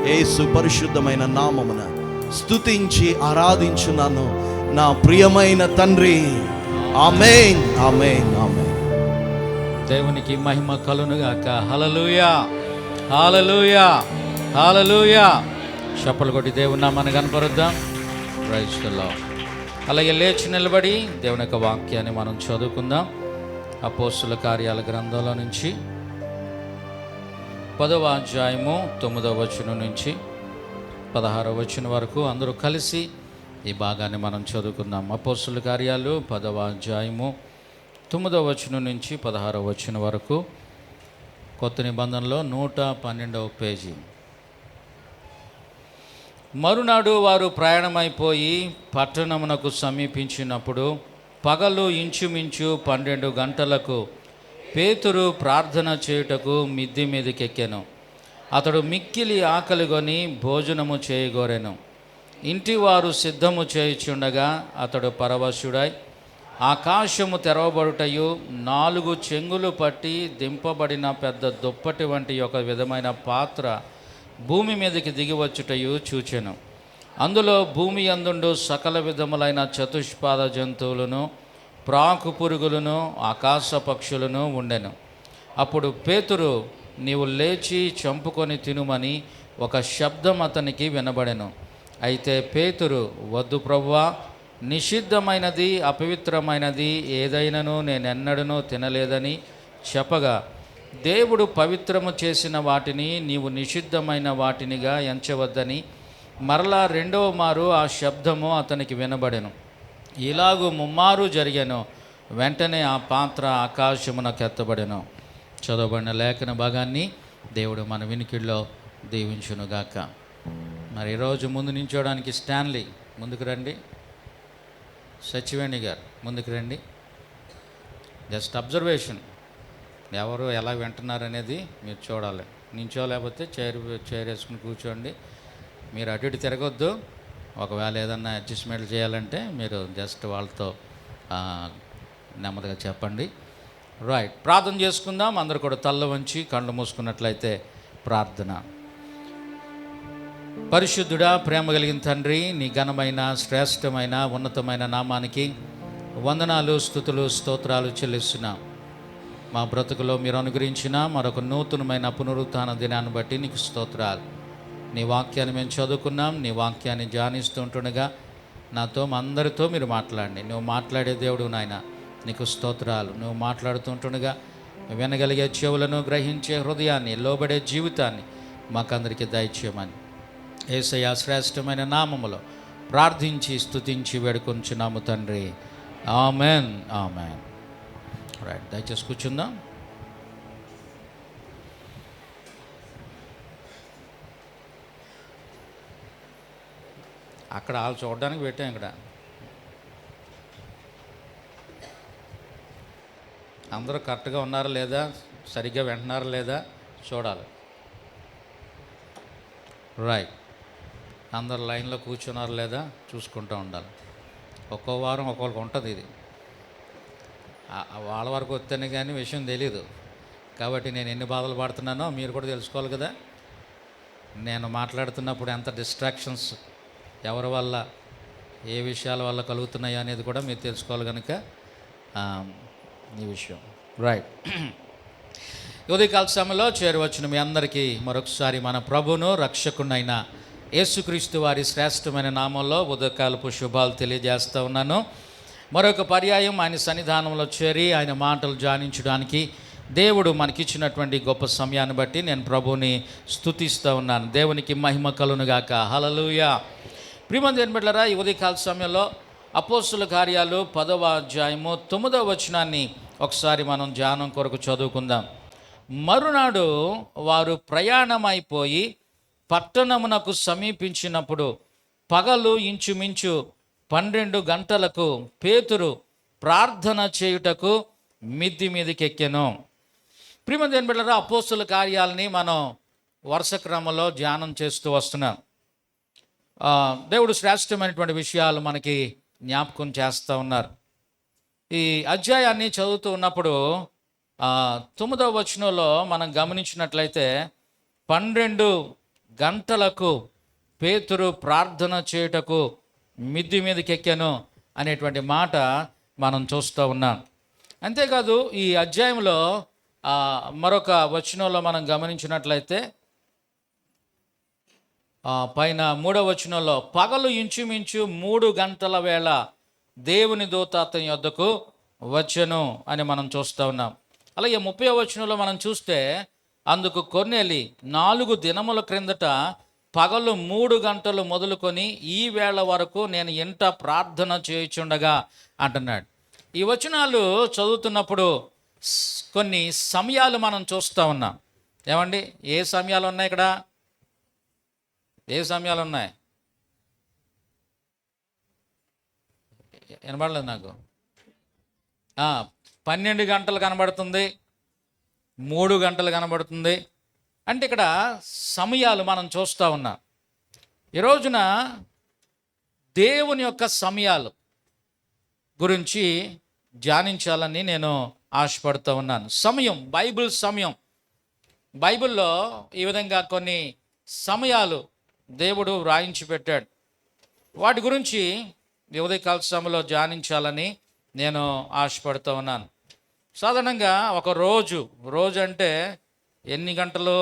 యేసు పరిశుద్ధమైన నామమున స్తుతించి ఆరాధించున్నాను నా ప్రియమైన తండ్రి. ఆమేన్, ఆమేన్, ఆమేన్. దేవునికి మహిమ కలునుగాక. హల్లెలూయా, హల్లెలూయా, హల్లెలూయా. చప్పలు కొట్టి దేవుని నామాన్ని కనపరుద్దాం. Praise the lord. అలాగే లేచి నిలబడి దేవుని యొక్క వాక్యాన్ని మనం చదువుకుందాం. అపోస్తుల కార్యాల గ్రంథంలో నుంచి 10వ అధ్యాయము 9వ వచనం నుంచి 16వ వచనం వరకు అందరూ కలిసి ఈ భాగాన్ని మనం చదువుకుందాం. అపోస్తుల కార్యాలు 10వ అధ్యాయము 9వ వచనం నుంచి 16వ వచనం వరకు, కొత్త నిబంధనలో 112వ పేజీ. మరునాడు వారు ప్రయాణమైపోయి పట్టణమునకు సమీపించినప్పుడు పగలు ఇంచుమించు 12 గంటలకు పేతురు ప్రార్థన చేయుటకు మిద్ది మీదకెక్కెను. అతడు మిక్కిలి ఆకలిగొని భోజనము చేయగోరెను. ఇంటివారు సిద్ధము చేయుచుండగా అతడు పరవశుడై ఆకాశము తెరవబడుటయు 4 చెంగులు పట్టి దింపబడిన పెద్ద దుప్పటి వంటి ఒక విధమైన పాత్ర భూమి మీదకి దిగివచ్చుటయు చూచెను. అందులో భూమి యందుండు సకల విధములైన చతుష్పాద జంతువులను, ప్రాకు పురుగులను, ఆకాశ పక్షులను ఉండెను. అప్పుడు పేతురు, నీవు లేచి చంపుకొని తినుమని ఒక శబ్దం అతనికి వినబడెను. అయితే పేతురు, వద్దు ప్రభువా, నిషిద్ధమైనది అపవిత్రమైనది ఏదైనను నేనెన్నడూ తినలేదని చెప్పగా, దేవుడు పవిత్రము చేసిన వాటిని నీవు నిషిద్ధమైన వాటినిగా ఎంచవద్దని మరలా 2వ మారు ఆ శబ్దము అతనికి వినబడెను. ఇలాగూ 3 మారు జరిగెను. వెంటనే ఆ పాత్ర ఆకాశమునకు ఎత్తబడెను. చదవబడిన లేఖన భాగాన్ని దేవుడు మన వినికిడిలో దీవించునుగాక. మరి ఈరోజు ముందు నించోడానికి స్టాన్లీ ముందుకు రండి, సచివేణి గారు ముందుకు రండి. జస్ట్ అబ్జర్వేషన్, ఎవరు ఎలా వింటున్నారనేది మీరు చూడాలి. నించోలేకపోతే చైర్ వేసుకుని కూర్చోండి. మీరు అటు ఇటు తిరగొద్దు. ఒకవేళ ఏదన్నా అడ్జస్ట్మెంట్లు చేయాలంటే మీరు జస్ట్ వాళ్ళతో నెమ్మదిగా చెప్పండి. రైట్, ప్రార్థన చేసుకుందాం. అందరూ కూడా తల్ల వంచి కళ్ళు మూసుకున్నట్లయితే ప్రార్థన. పరిశుద్ధుడా, ప్రేమ కలిగిన తండ్రి, నీ ఘనమైన శ్రేష్టమైన ఉన్నతమైన నామానికి వందనాలు, స్తుతులు, స్తోత్రాలు చెల్లిస్తున్నాం. మా బ్రతుకులో మీరు అనుగ్రహించిన మరొక నూతనమైన పునరుత్థాన దినాన్ని బట్టి నీకు స్తోత్రాలు. నీ వాక్యాన్ని మేము చదువుకున్నాం. నీ వాక్యాన్ని ధ్యానిస్తూ ఉంటుండగా నాతో మా అందరితో మీరు మాట్లాడండి. నువ్వు మాట్లాడే దేవుడు నాయన, నీకు స్తోత్రాలు. నువ్వు మాట్లాడుతుంటుండగా వినగలిగే చెవులను, గ్రహించే హృదయాన్ని, లోబడే జీవితాన్ని మాకందరికీ దయచేయమని యేసయ్య శ్రేష్టమైన నామములో ప్రార్థించి స్తుతించి వేడుకొంచున్నాము తండ్రి. Amen, amen. రైట్, దయచేసి కూర్చుందాం. అక్కడ వాళ్ళు చూడడానికి పెట్టాం. ఇక్కడ అందరూ కరెక్ట్గా ఉన్నారా లేదా, సరిగ్గా వింటున్నారా లేదా చూడాలి. రైట్, అందరు లైన్లో కూర్చున్నారా లేదా చూసుకుంటూ ఉండాలి. ఒక్కో వారం ఒక్కొక్కరికి ఉంటుంది ఇది. వాళ్ళ వరకు వస్తేనే కానీ విషయం తెలీదు. కాబట్టి నేను ఎన్ని బాధలు పడుతున్నానో మీరు కూడా తెలుసుకోవాలి కదా. నేను మాట్లాడుతున్నప్పుడు ఎంత డిస్ట్రాక్షన్స్ ఎవరి వల్ల, ఏ విషయాల వల్ల కలుగుతున్నాయో అనేది కూడా మీరు తెలుసుకోవాలి కనుక ఈ విషయం. రైట్, ఉదయకాల సమయంలో చేరవచ్చిన మీ అందరికీ మరొకసారి మన ప్రభువును రక్షకునైన యేసుక్రీస్తు వారి శ్రేష్టమైన నామంలో ఉదయకాలపు శుభాలు తెలియజేస్తూ ఉన్నాను. మరొక పర్యాయం ఆయన సన్నిధానంలో చేరి ఆయన మాటలు ధ్యానించడానికి దేవుడు మనకిచ్చినటువంటి గొప్ప సమయాన్ని బట్టి నేను ప్రభువుని స్తుతిస్తూ ఉన్నాను. దేవునికి మహిమ కలుగునుగాక. హల్లెలూయా. ప్రియమైన బిడ్డలారా, ఈ ఉదయకాల సమయంలో అపోస్తుల కార్యాలు 10వ అధ్యాయము 9వ వచనాన్ని ఒకసారి మనం ధ్యానం కొరకు చదువుకుందాం. మరునాడు వారు ప్రయాణమైపోయి పట్టణమునకు సమీపించినప్పుడు పగలు ఇంచుమించు 12 గంటలకు పేతురు ప్రార్థన చేయుటకు మిద్ది మీదకెక్కెను. ప్రియమైన బిడ్డలారా, అపోస్తుల కార్యాలని మనం వరుస క్రమంలో ధ్యానం చేస్తూ వస్తున్నాం. దేవుడు శ్రేష్టమైనటువంటి విషయాలు మనకి జ్ఞాపకం చేస్తూ ఉన్నారు. ఈ అధ్యాయాన్ని చదువుతూ ఉన్నప్పుడు 9వ వచనంలో మనం గమనించినట్లయితే 12 గంటలకు పేతురు ప్రార్థన చేయుటకు మిద్ది మీదకి ఎక్కాను అనేటువంటి మాట మనం చూస్తూ ఉన్నాం. అంతేకాదు ఈ అధ్యాయంలో మరొక వచనంలో మనం గమనించినట్లయితే పైన 3వ వచనంలో పగలు ఇంచుమించు 3 గంటల వేళ దేవుని దూత అతని యొద్దకు వచ్చెను అని మనం చూస్తూ ఉన్నాం. అలాగే 30వ వచనంలో మనం చూస్తే అందుకు కొర్నేలి 4 దినముల క్రిందట పగలు 3 గంటలు మొదలుకొని ఈ వేళ వరకు నేను ఇంట ప్రార్థన చేయుచుండగా అంటున్నాడు. ఈ వచనాలు చదువుతున్నప్పుడు కొన్ని సమయాలు మనం చూస్తూ ఉన్నాం. ఏమండి, ఏ సమయాలు ఉన్నాయి ఇక్కడ? ఏ సమయాలు ఉన్నాయి? వినబడలేదు నాకు. 12 గంటలు కనబడుతుంది, 3 గంటలు కనబడుతుంది, అంటే ఇక్కడ సమయాలు మనం చూస్తూ ఉన్నాం. ఈ రోజున దేవుని యొక్క సమయాలు గురించి ధ్యానించాలని నేను ఆశపడుతూ ఉన్నాను. సమయం, బైబిల్ సమయం, బైబిల్లో ఈ విధంగా కొన్ని సమయాలు దేవుడు వ్రాయించి పెట్టాడు. వాటి గురించి ఉదయకాల సమయంలో ధ్యానించాలని నేను ఆశపడుతూ ఉన్నాను. సాధారణంగా ఒక రోజు అంటే ఎన్ని గంటలు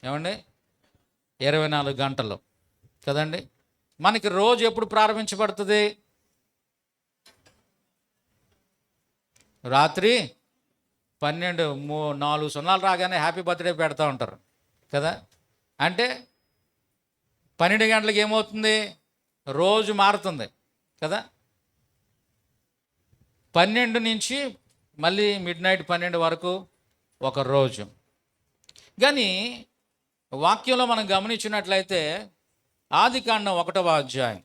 ఏమండి? 24 గంటలు కదండి. మనకి రోజు ఎప్పుడు ప్రారంభించబడుతుంది? రాత్రి 12:04 రాగానే హ్యాపీ బర్త్డే పెడతా ఉంటారు కదా. అంటే 12 గంటలకు ఏమవుతుంది? రోజు మారుతుంది కదా. 12 నుంచి మళ్ళీ మిడ్-నైట్ 12 వరకు ఒక రోజు. కానీ వాక్యంలో మనం గమనించినట్లయితే ఆదికాండం 1వ అధ్యాయం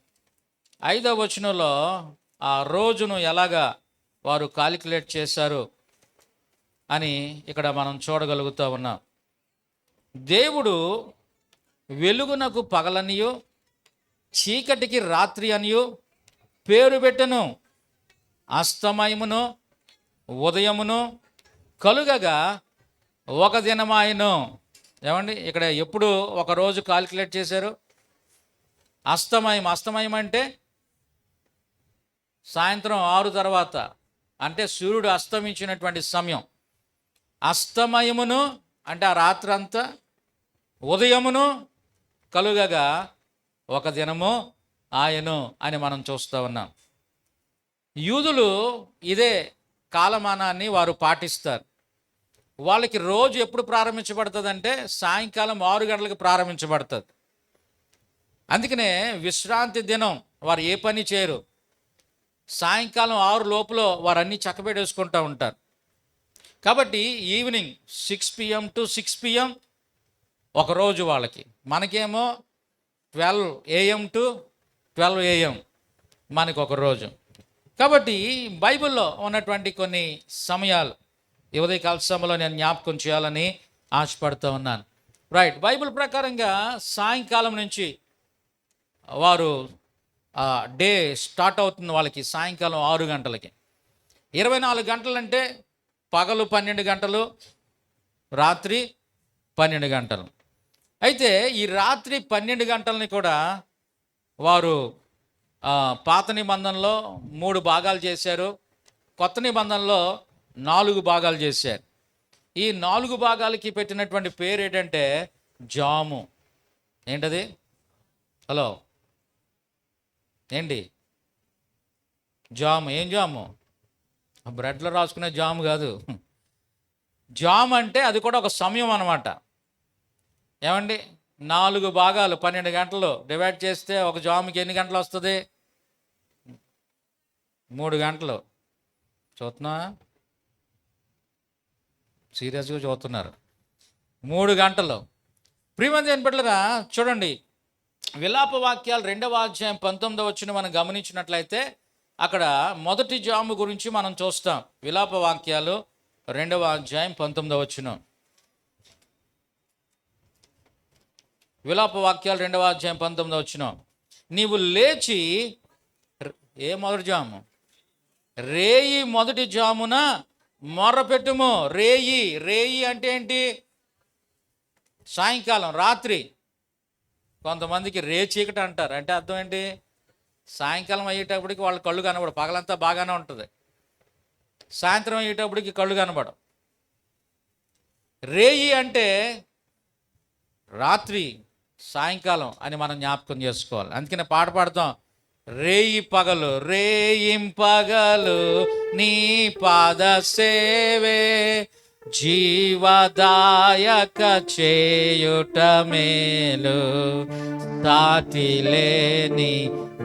5వ వచనంలో ఆ రోజును ఎలాగా వారు కాలిక్యులేట్ చేశారు అని ఇక్కడ మనం చూడగలుగుతూ ఉన్నాం. దేవుడు వెలుగునకు పగలనియు చీకటికి రాత్రి అనియు పేరు పెట్టెను, అస్తమయమును ఉదయమును కలుగగా ఒక దినమాయను. ఏమండి? ఇక్కడ ఎప్పుడు ఒక రోజు కాలిక్యులేట్ చేశారు? అస్తమయం అంటే సాయంత్రం 6 తర్వాత, అంటే సూర్యుడు అస్తమించినటువంటి సమయం. అస్తమయమును అంటే ఆ రాత్రంతా, ఉదయమును కలుగగా ఒక దినము ఆయను అని మనం చూస్తూ ఉన్నాం. యూదులు ఇదే కాలమానాన్ని వారు పాటిస్తారు. వాళ్ళకి రోజు ఎప్పుడు ప్రారంభించబడుతుంది అంటే సాయంకాలం 6 గంటలకు ప్రారంభించబడుతుంది. అందుకనే విశ్రాంతి దినం వారు ఏ పని చేయరు. సాయంకాలం 6 లోపల వారు అన్నీ చక్కబెట్టేసుకుంటూ ఉంటారు. కాబట్టి ఈవినింగ్ 6 PM to 6 PM ఒకరోజు వాళ్ళకి. మనకేమో 12 AM to 12 AM మనకు ఒక రోజు. కాబట్టి బైబిల్లో ఉన్నటువంటి కొన్ని సమయాలు ఈ ఉదయకాల సమయంలో నేను జ్ఞాపకం చేయాలని ఆశపడుతూ ఉన్నాను. రైట్, బైబిల్ ప్రకారంగా సాయంకాలం నుంచి వారు డే స్టార్ట్ అవుతుంది వాళ్ళకి సాయంకాలం 6 గంటలకి. 24 గంటలంటే పగలు 12 గంటలు, రాత్రి 12 గంటలు. అయితే ఈ రాత్రి 12 గంటలని కూడా వారు పాత నిబంధనలో 3 భాగాలు చేశారు, కొత్త నిబంధనలో 4 భాగాలు చేశారు. ఈ 4 భాగాలకి పెట్టినటువంటి పేరు ఏంటంటే జాము. ఏంటది? హలో ఏంటి? జాము. ఏం జాము? బ్రెడ్లో రాసుకునే జాము కాదు. జామ్ అంటే అది కూడా ఒక సమయం అన్నమాట. ఏమండి? 4 భాగాలు 12 గంటలు డివైడ్ చేస్తే ఒక జాముకి ఎన్ని గంటలు వస్తుంది? 3 గంటలు. చూస్తున్నా? సీరియస్గా చూస్తున్నారు. 3 గంటలు. ప్రియమైన దేవుని బిడ్డలారా, చూడండి, విలాప వాక్యాలు 2వ అధ్యాయం 19వ వచనం మనం గమనించినట్లయితే అక్కడ మొదటి జాము గురించి మనం చూస్తాం. విలాప వాక్యాలు 2వ అధ్యాయం 19వ వచనం. విలాప వాక్యాలు 2వ అధ్యాయం 19వ వచనం. నీవు లేచి ఏ మొదటి జాము? రేయి మొదటి జామున మొర్రపెట్టుము. రేయి అంటే ఏంటి? సాయంకాలం, రాత్రి. కొంతమందికి రే చీకటి అంటారు. అంటే అర్థం ఏంటి? సాయంకాలం అయ్యేటప్పటికి వాళ్ళ కళ్ళు కనబడవు. పగలంతా బాగానే ఉంటుంది, సాయంత్రం అయ్యేటప్పటికి కళ్ళు కనబడవు. రేయి అంటే రాత్రి, సాయంకాలం అని మనం జ్ఞాపకం చేసుకోవాలి. అందుకనే పాట పాడతాం, రేయి పగలు రేయింపగలు నీ పాద సేవే జీవదాయక చేయుట మేలు సాటిలేని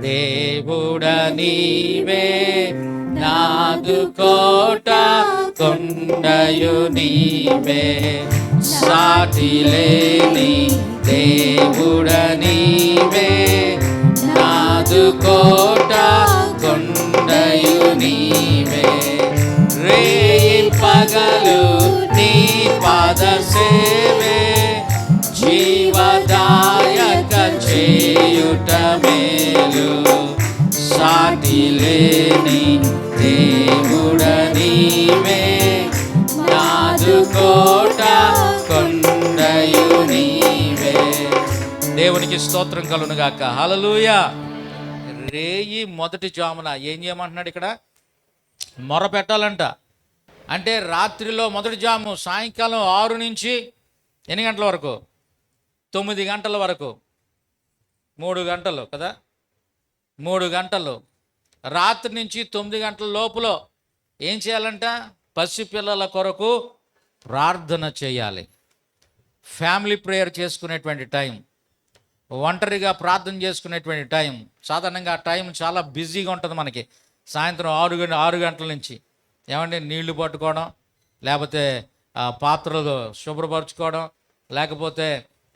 దేవుడ నీవే నాదు కోట కొండయు నీవే సాటిలేని దేవుడ నీవే నాదు కోట కొండయు నీవే రేయి పగలు నీ పాద సేవే జీవదాయక చేయుట మేలు, సాటి లేని దేవుడ నీవే, నాదు కోట కొండయు నీవే. దేవునికి స్తోత్రం కలుగును గాక. హల్లెలూయా. రేయి మొదటి జామున ఏం చేయమంటున్నాడు ఇక్కడ? మొర పెట్టాలంట. అంటే రాత్రిలో మొదటి జాము సాయంకాలం 6 నుంచి ఎన్ని గంటల వరకు? 9 గంటల వరకు. 3 గంటలు కదా, 3 గంటలు. రాత్రి నుంచి 9 గంటల లోపల ఏం చేయాలంట? పసిపిల్లల కొరకు ప్రార్థన చేయాలి. ఫ్యామిలీ ప్రేయర్ చేసుకునేటువంటి టైం, ఒంటరిగా ప్రార్థన చేసుకునేటువంటి టైం. సాధారణంగా ఆ టైం చాలా బిజీగా ఉంటుంది మనకి. సాయంత్రం 6 గంటల నుంచి ఏమంటే నీళ్లు పట్టుకోవడం, లేకపోతే పాత్రలు శుభ్రపరచుకోవడం, లేకపోతే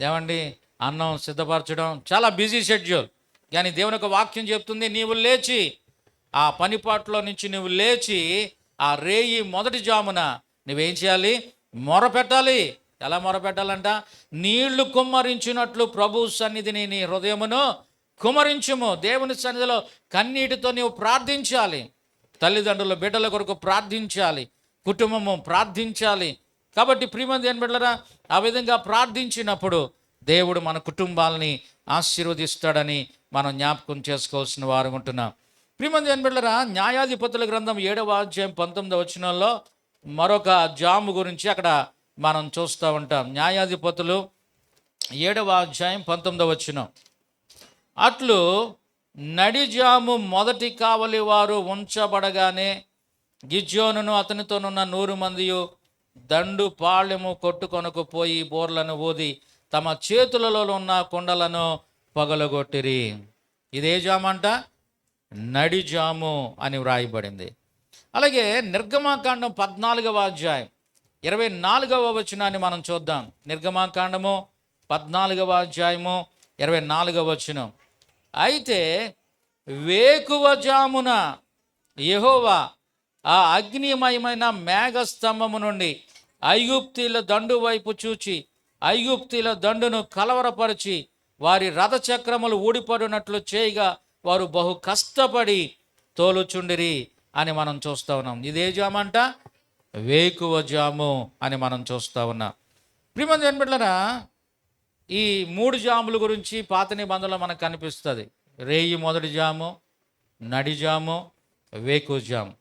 ఏమండి అన్నం సిద్ధపరచడం, చాలా బిజీ షెడ్యూల్. కానీ దేవుని యొక్క వాక్యం చెప్తుంది, నీవు లేచి ఆ పనిపాట్లో నుంచి నువ్వు లేచి ఆ రేయి మొదటి జామున నువ్వేం చేయాలి? మొర పెట్టాలి. ఎలా మొర పెట్టాలంట? నీళ్లు కుమ్మరించినట్లు ప్రభు సన్నిధిని నీ హృదయమును కుమ్మరించుము. దేవుని సన్నిధిలో కన్నీటితో నీవు ప్రార్థించాలి. తల్లిదండ్రుల బిడ్డల కొరకు ప్రార్థించాలి, కుటుంబము ప్రార్థించాలి. కాబట్టి ప్రియమంది ఏం బిడ్డలారా, ఆ విధంగా ప్రార్థించినప్పుడు దేవుడు మన కుటుంబాలని ఆశీర్వదిస్తాడని మనం జ్ఞాపకం చేసుకోవాల్సిన వారు ఉంటున్నాం. ప్రియమంది ఏం బిడ్డలారా, న్యాయాధిపతుల గ్రంథం 7వ అధ్యాయం 19వ వచనంలో మరొక జాము గురించి అక్కడ మనం చూస్తూ ఉంటాం. న్యాయాధిపతులు 7వ అధ్యాయం 19వ వచనం. అట్లు నడిజాము మొదటి కావలి వారు ఉంచబడగానే గిద్యోనును అతనితోనున్న 100 మందియు దండు పాళ్యము కొట్టుకొనకు పోయి బోర్లను ఊది తమ చేతులలో ఉన్న కుండలను పగలగొట్టిరి. ఇదే జాము అంట? నడిజాము అని వ్రాయబడింది. అలాగే నిర్గమాకాండం 14వ అధ్యాయం 24వ వచనాన్ని మనం చూద్దాం. నిర్గమాకాండము 14వ అధ్యాయము 24వ వచనం. అయితే వేకువ జామున యెహోవా ఆ అగ్నిమయమైన మేఘస్తంభము నుండి ఐగుప్తీల దండు వైపు చూచి ఐగుప్తీల దండును కలవరపరిచి వారి రథచక్రములు ఊడిపడినట్లు చేయగా వారు బహు కష్టపడి తోలుచుండిరి అని మనం చూస్తూ ఉన్నాం. ఇదే జాము అంట? వేకువ జాము అని మనం చూస్తూ ఉన్నాం. ప్రియమంది ఏం బిడ్డలారా, ఈ 3 జాముల గురించి పాత నిబంధనలో మనకు కనిపిస్తుంది. రేయి మొదటి జాము, నడి జాము, వేకువ జాము.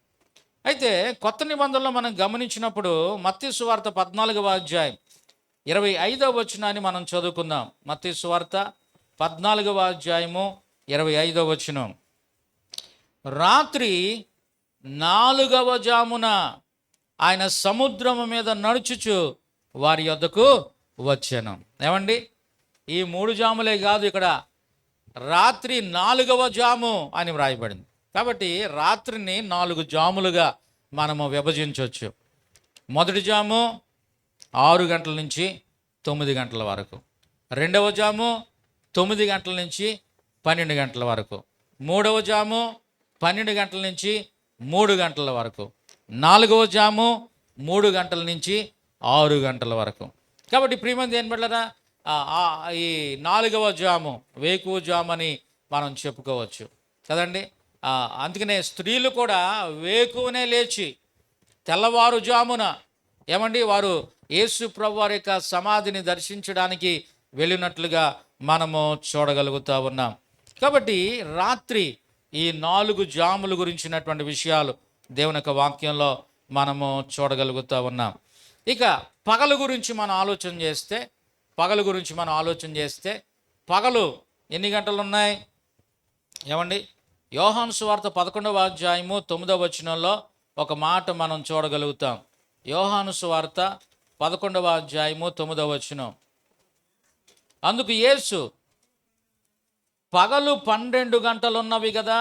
అయితే కొత్త నిబంధనలో మనం గమనించినప్పుడు మత్తయి సువార్త 14వ అధ్యాయం 25వ వచనాన్ని మనం చదువుకుందాం. మత్తయి సువార్త 14వ అధ్యాయము 25వ వచనం. రాత్రి 4వ జామున ఆయన సముద్రము మీద నడుచుచు వారి యొద్దకు వచ్చాను. ఏమండి, ఈ 3 జాములే కాదు, ఇక్కడ రాత్రి 4వ జాము అని వ్రాయబడింది. కాబట్టి రాత్రిని 4 జాములుగా మనము విభజించవచ్చు. మొదటి జాము 6 గంటల నుంచి 9 గంటల వరకు. రెండవ జాము 9 గంటల నుంచి 12 గంటల వరకు. మూడవ జాము 12 గంటల నుంచి 3 గంటల వరకు. 4వ జాము 3 గంటల నుంచి 6 గంటల వరకు. కాబట్టి ప్రియమంది ఏం బిడ్డలారా, ఈ 4వ జాము వేకువ జాము అని మనం చెప్పుకోవచ్చు కదండి. అందుకనే స్త్రీలు కూడా వేకువనే లేచి తెల్లవారుజామున ఏమండి వారు యేసు ప్రభు వారి యొక్క సమాధిని దర్శించడానికి వెళ్ళినట్లుగా మనము చూడగలుగుతూ ఉన్నాం. కాబట్టి రాత్రి ఈ 4 జాముల గురించినటువంటి విషయాలు దేవుని యొక్క వాక్యంలో మనము చూడగలుగుతూ ఉన్నాం. ఇక పగలు గురించి మనం ఆలోచన చేస్తే పగలు ఎన్ని గంటలు ఉన్నాయి? ఏమండి, యోహాను సువార్త 11వ అధ్యాయము 9వ వచనంలో ఒక మాట మనం చూడగలుగుతాం. యోహాను సువార్త 11వ అధ్యాయము 9వ వచనం. అందుకు యేసు, పగలు 12 గంటలున్నవి కదా,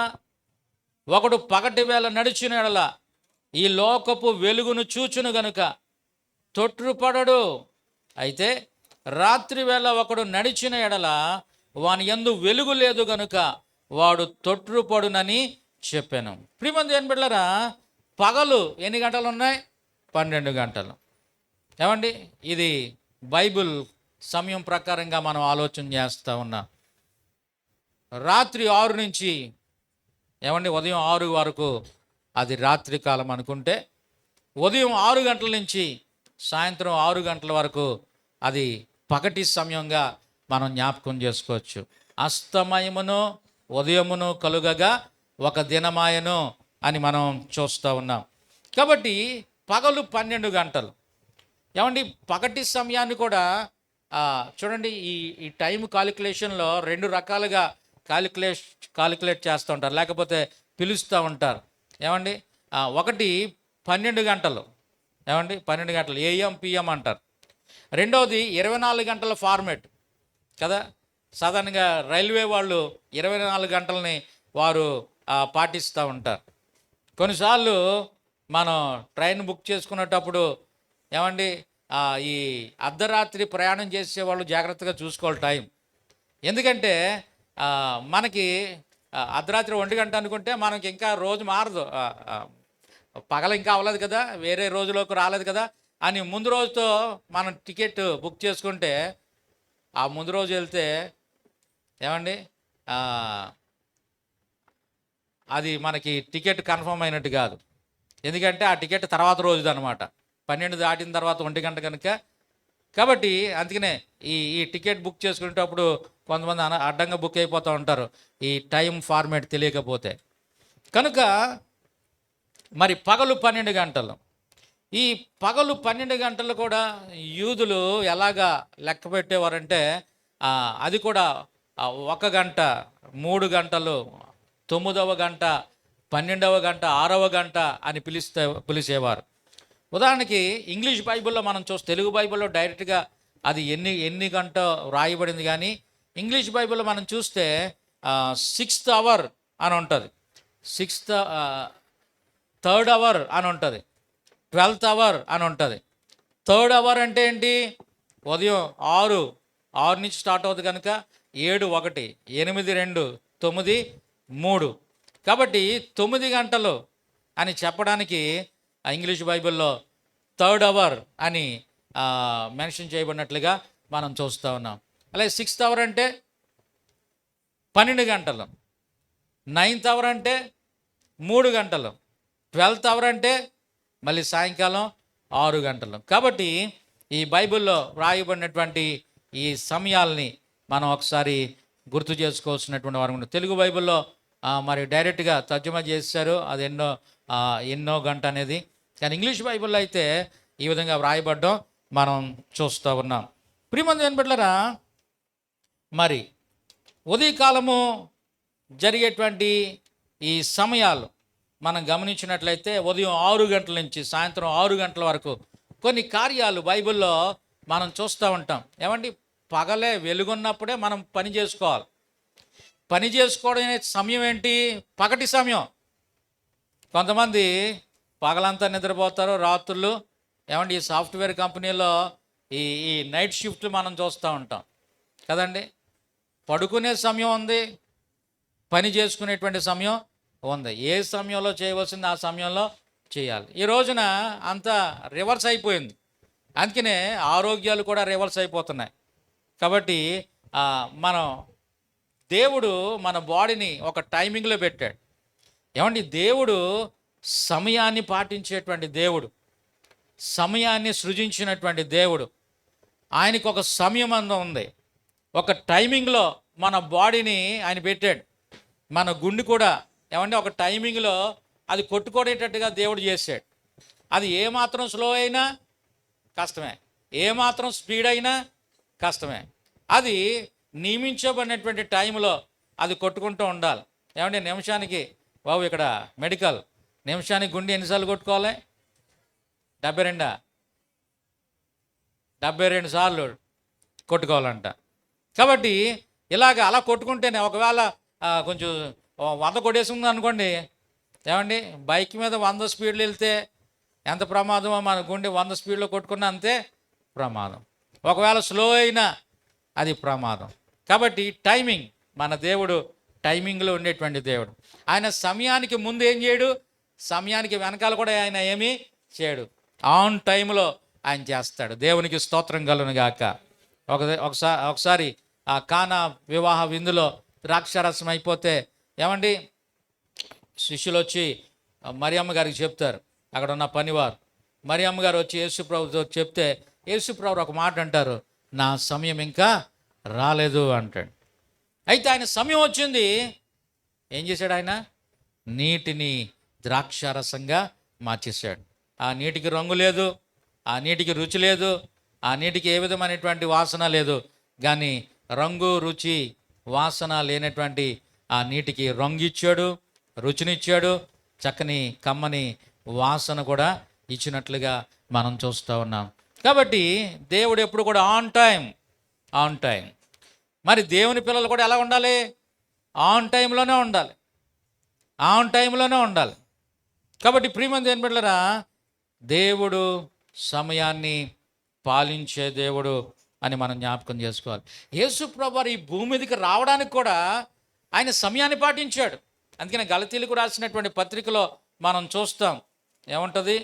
ఒకడు పగటి వేళ నడిచిన ఎడల ఈ లోకపు వెలుగును చూచును గనుక తొట్రుపడడు. అయితే రాత్రి వేళ ఒకడు నడిచిన ఎడల వాని యందు వెలుగు లేదు గనుక వాడు తొట్రుపడునని చెప్పాను. ప్రియమంది ఏం బిడ్డలారా, పగలు ఎన్ని గంటలు ఉన్నాయి? 12 గంటలు. ఏమండి, ఇది బైబిల్ సమయం ప్రకారంగా మనం ఆలోచన చేస్తూ ఉన్నాం. రాత్రి 6 నుంచి ఏమండి ఉదయం 6 వరకు అది రాత్రి కాలం అనుకుంటే, ఉదయం 6 గంటల నుంచి సాయంత్రం 6 గంటల వరకు అది పగటి సమయంగా మనం జ్ఞాపకం చేసుకోవచ్చు. అస్తమయమును ఉదయమును కలుగగా ఒక దినమాయను అని మనం చూస్తూ ఉన్నాం. కాబట్టి పగలు 12 గంటలు. ఏమండి, పగటి సమయాన్ని కూడా చూడండి, ఈ టైం కాలిక్యులేషన్లో 2 రకాలుగా కాలిక్యులేట్ చేస్తూ ఉంటారు, లేకపోతే పిలుస్తూ ఉంటారు. ఏమండి, ఒకటి 12 గంటలు, ఏమండి 12 గంటలు ఏఎం పిఎం అంటారు. రెండవది 24 గంటల ఫార్మేట్ కదా. సాధారణంగా రైల్వే వాళ్ళు 24 గంటలని వారు పాటిస్తూ ఉంటారు. కొన్నిసార్లు మనం ట్రైన్ బుక్ చేసుకునేటప్పుడు ఏమండి ఈ అర్ధరాత్రి ప్రయాణం చేసేవాళ్ళు జాగ్రత్తగా చూసుకోవాలి టైం. ఎందుకంటే మనకి అర్ధరాత్రి 1 గంట అనుకుంటే మనకి ఇంకా రోజు మారదు, పగల ఇంకా అవ్వలేదు కదా, వేరే రోజులోకి రాలేదు కదా అని ముందు రోజుతో మనం టికెట్ బుక్ చేసుకుంటే ఆ ముందు రోజు వెళ్తే ఏమండి అది మనకి టికెట్ కన్ఫర్మ్ అయినట్టు కాదు. ఎందుకంటే ఆ టికెట్ తర్వాత రోజుది అనమాట, 12 దాటిన తర్వాత 1 గంట కనుక. కాబట్టి అందుకనే ఈ టికెట్ బుక్ చేసుకునేటప్పుడు కొంతమంది అడ్డంగా బుక్ అయిపోతూ ఉంటారు, ఈ టైం ఫార్మేట్ తెలియకపోతే. కనుక మరి పగలు 12 గంటలు, ఈ పగలు 12 గంటలు కూడా యూదులు ఎలాగా లెక్క పెట్టేవారంటే అది కూడా 1 గంట, 3 గంటలు, 9వ గంట, 12వ గంట, 6వ గంట అని పిలిచేవారు. ఉదాహరణకి ఇంగ్లీష్ బైబిల్లో మనం చూస్తే, తెలుగు బైబిల్లో డైరెక్ట్గా అది ఎన్ని గంట రాయబడింది, కానీ ఇంగ్లీష్ బైబిల్లో మనం చూస్తే 6th అవర్ అని ఉంటుంది, 3rd అవర్ అని ఉంటుంది, 12th అవర్ అని ఉంటుంది. 3rd అవర్ అంటే ఏంటి? ఉదయం 6 నుంచి స్టార్ట్ అవుతుంది కనుక 7, 1, 8, 2, 9, 3. కాబట్టి 9 గంటలు అని చెప్పడానికి ఇంగ్లీష్ బైబిల్లో 3rd అవర్ అని మెన్షన్ చేయబడినట్లుగా మనం చూస్తూ ఉన్నాం. అలాగే 6th అవర్ అంటే 12 గంటలు, 9th అవర్ అంటే 3 గంటలు, 12th అవర్ అంటే మళ్ళీ సాయంకాలం 6 గంటలు. కాబట్టి ఈ బైబిల్లో రాయబడినటువంటి ఈ సమయాల్ని మనం ఒకసారి గుర్తు చేసుకోవాల్సినటువంటి వారు. తెలుగు బైబిల్లో మరి డైరెక్ట్గా తర్జుమా చేశారు, అది ఎన్నో గంట అనేది. కానీ ఇంగ్లీష్ బైబిల్లో అయితే ఈ విధంగా వ్రాయబడ్డం మనం చూస్తూ ఉన్నాం. ప్రియమంది వినబడ్లరా, మరి ఉదయకాలము జరిగేటువంటి ఈ సమయాలు మనం గమనించినట్లయితే ఉదయం 6 గంటల నుంచి సాయంత్రం 6 గంటల వరకు కొన్ని కార్యాలు బైబిల్లో మనం చూస్తూ ఉంటాం. ఏమండి, పగలే వెలుగున్నప్పుడే మనం పని చేసుకోవాలి. పని చేసుకోవడం అనే సమయం ఏంటి? పగటి సమయం. కొంతమంది పగలంతా నిద్రపోతారు, రాత్రులు ఏమండి ఈ సాఫ్ట్వేర్ కంపెనీలో ఈ నైట్ షిఫ్ట్లు మనం చూస్తూ ఉంటాం కదండి. పడుకునే సమయం ఉంది, పని చేసుకునేటువంటి సమయం ఉంది. ఏ సమయంలో చేయవలసింది ఆ సమయంలో చేయాలి. ఈ రోజున అంతా రివర్స్ అయిపోయింది, అందుకనే ఆరోగ్యాలు కూడా రివర్స్ అయిపోతున్నాయి. కాబట్టి మనం దేవుడు మన బాడీని ఒక టైమింగ్లో పెట్టాడు. ఏమండి, దేవుడు సమయాన్ని పాటించేటువంటి దేవుడు, సమయాన్ని సృజించినటువంటి దేవుడు. ఆయనకు ఒక సమయం ఉంది, ఒక టైమింగ్లో మన బాడీని ఆయన పెట్టాడు. మన గుండె కూడా ఏమంటే ఒక టైమింగ్లో అది కొట్టుకోడేటట్టుగా దేవుడు చేశాడు. అది ఏమాత్రం స్లో అయినా కష్టమే, ఏమాత్రం స్పీడ్ అయినా కష్టమే. అది నియమించబడినటువంటి టైంలో అది కొట్టుకుంటూ ఉండాలి. ఏమంటే నిమిషానికి బాబు ఇక్కడ మెడికల్ నిమిషానికి గుండె ఎన్నిసార్లు కొట్టుకోవాలి? 72 సార్లు కొట్టుకోవాలంట. కాబట్టి అలా కొట్టుకుంటేనే, ఒకవేళ కొంచెం 100 కొట్టేసింది అనుకోండి, ఏమండి బైక్ మీద 100 స్పీడ్లు వెళ్తే ఎంత ప్రమాదమో, మన గుండె 100 స్పీడ్లో కొట్టుకున్నా అంతే ప్రమాదం. ఒకవేళ స్లో అయినా అది ప్రమాదం. కాబట్టి టైమింగ్, మన దేవుడు టైమింగ్లో ఉండేటువంటి దేవుడు. ఆయన సమయానికి ముందు ఏం చేయడు, సమయానికి వెనకాల కూడా ఆయన ఏమీ చేయడు. ఆన్ టైంలో ఆయన చేస్తాడు. దేవునికి స్తోత్రం కలుగును గాక. ఒకసారి ఆ కానా వివాహ విందులో ద్రాక్షారసం అయిపోతే ఏమండి శిష్యులు వచ్చి మరియమ్మ గారికి చెప్తారు, అక్కడ ఉన్న పనివారు. మరియమ్మ గారు వచ్చి యేసుప్రభుతో చెప్తే యేసుప్రభు ఒక మాట అంటారు, నా సమయం ఇంకా రాలేదు అంటాడు. అయితే ఆయన సమయం వచ్చింది, ఏం చేశాడు ఆయన? నీటిని ద్రాక్షారసంగా మార్చేశాడు. ఆ నీటికి రంగు లేదు, ఆ నీటికి రుచి లేదు, ఆ నీటికి ఏ విధమైనటువంటి వాసన లేదు. కానీ రంగు రుచి వాసన లేనటువంటి ఆ నీటికి రంగు ఇచ్చాడు, రుచినిచ్చాడు, చక్కని కమ్మని వాసన కూడా ఇచ్చినట్లుగా మనం చూస్తూ ఉన్నాం. కాబట్టి దేవుడు ఎప్పుడు కూడా ఆన్ టైం. మరి దేవుని పిల్లలు కూడా ఎలా ఉండాలి? ఆన్ టైంలోనే ఉండాలి. కాబట్టి ప్రియమైన దేవుని బిడ్డలారా, దేవుడు సమయాన్ని పాలించే దేవుడు అని మనం జ్ఞాపకం చేసుకోవాలి. యేసు ప్రభువు ఈ భూమి మీదకి రావడానికి కూడా ఆయన సమయాన్ని పాటించాడు. అందుకని గలతీలకు రాసినటువంటి పత్రికలో మనం చూస్తాం, ఏముంటుంది?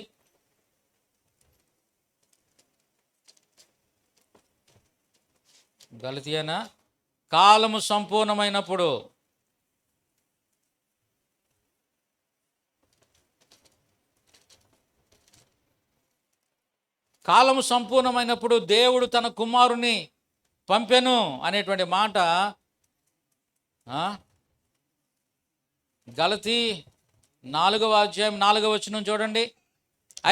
గలతీయనా, కాలము సంపూర్ణమైనప్పుడు దేవుడు తన కుమారుని పంపెను అనేటువంటి మాట గలతీ 4వ అధ్యాయం 4వ వచనం చూడండి.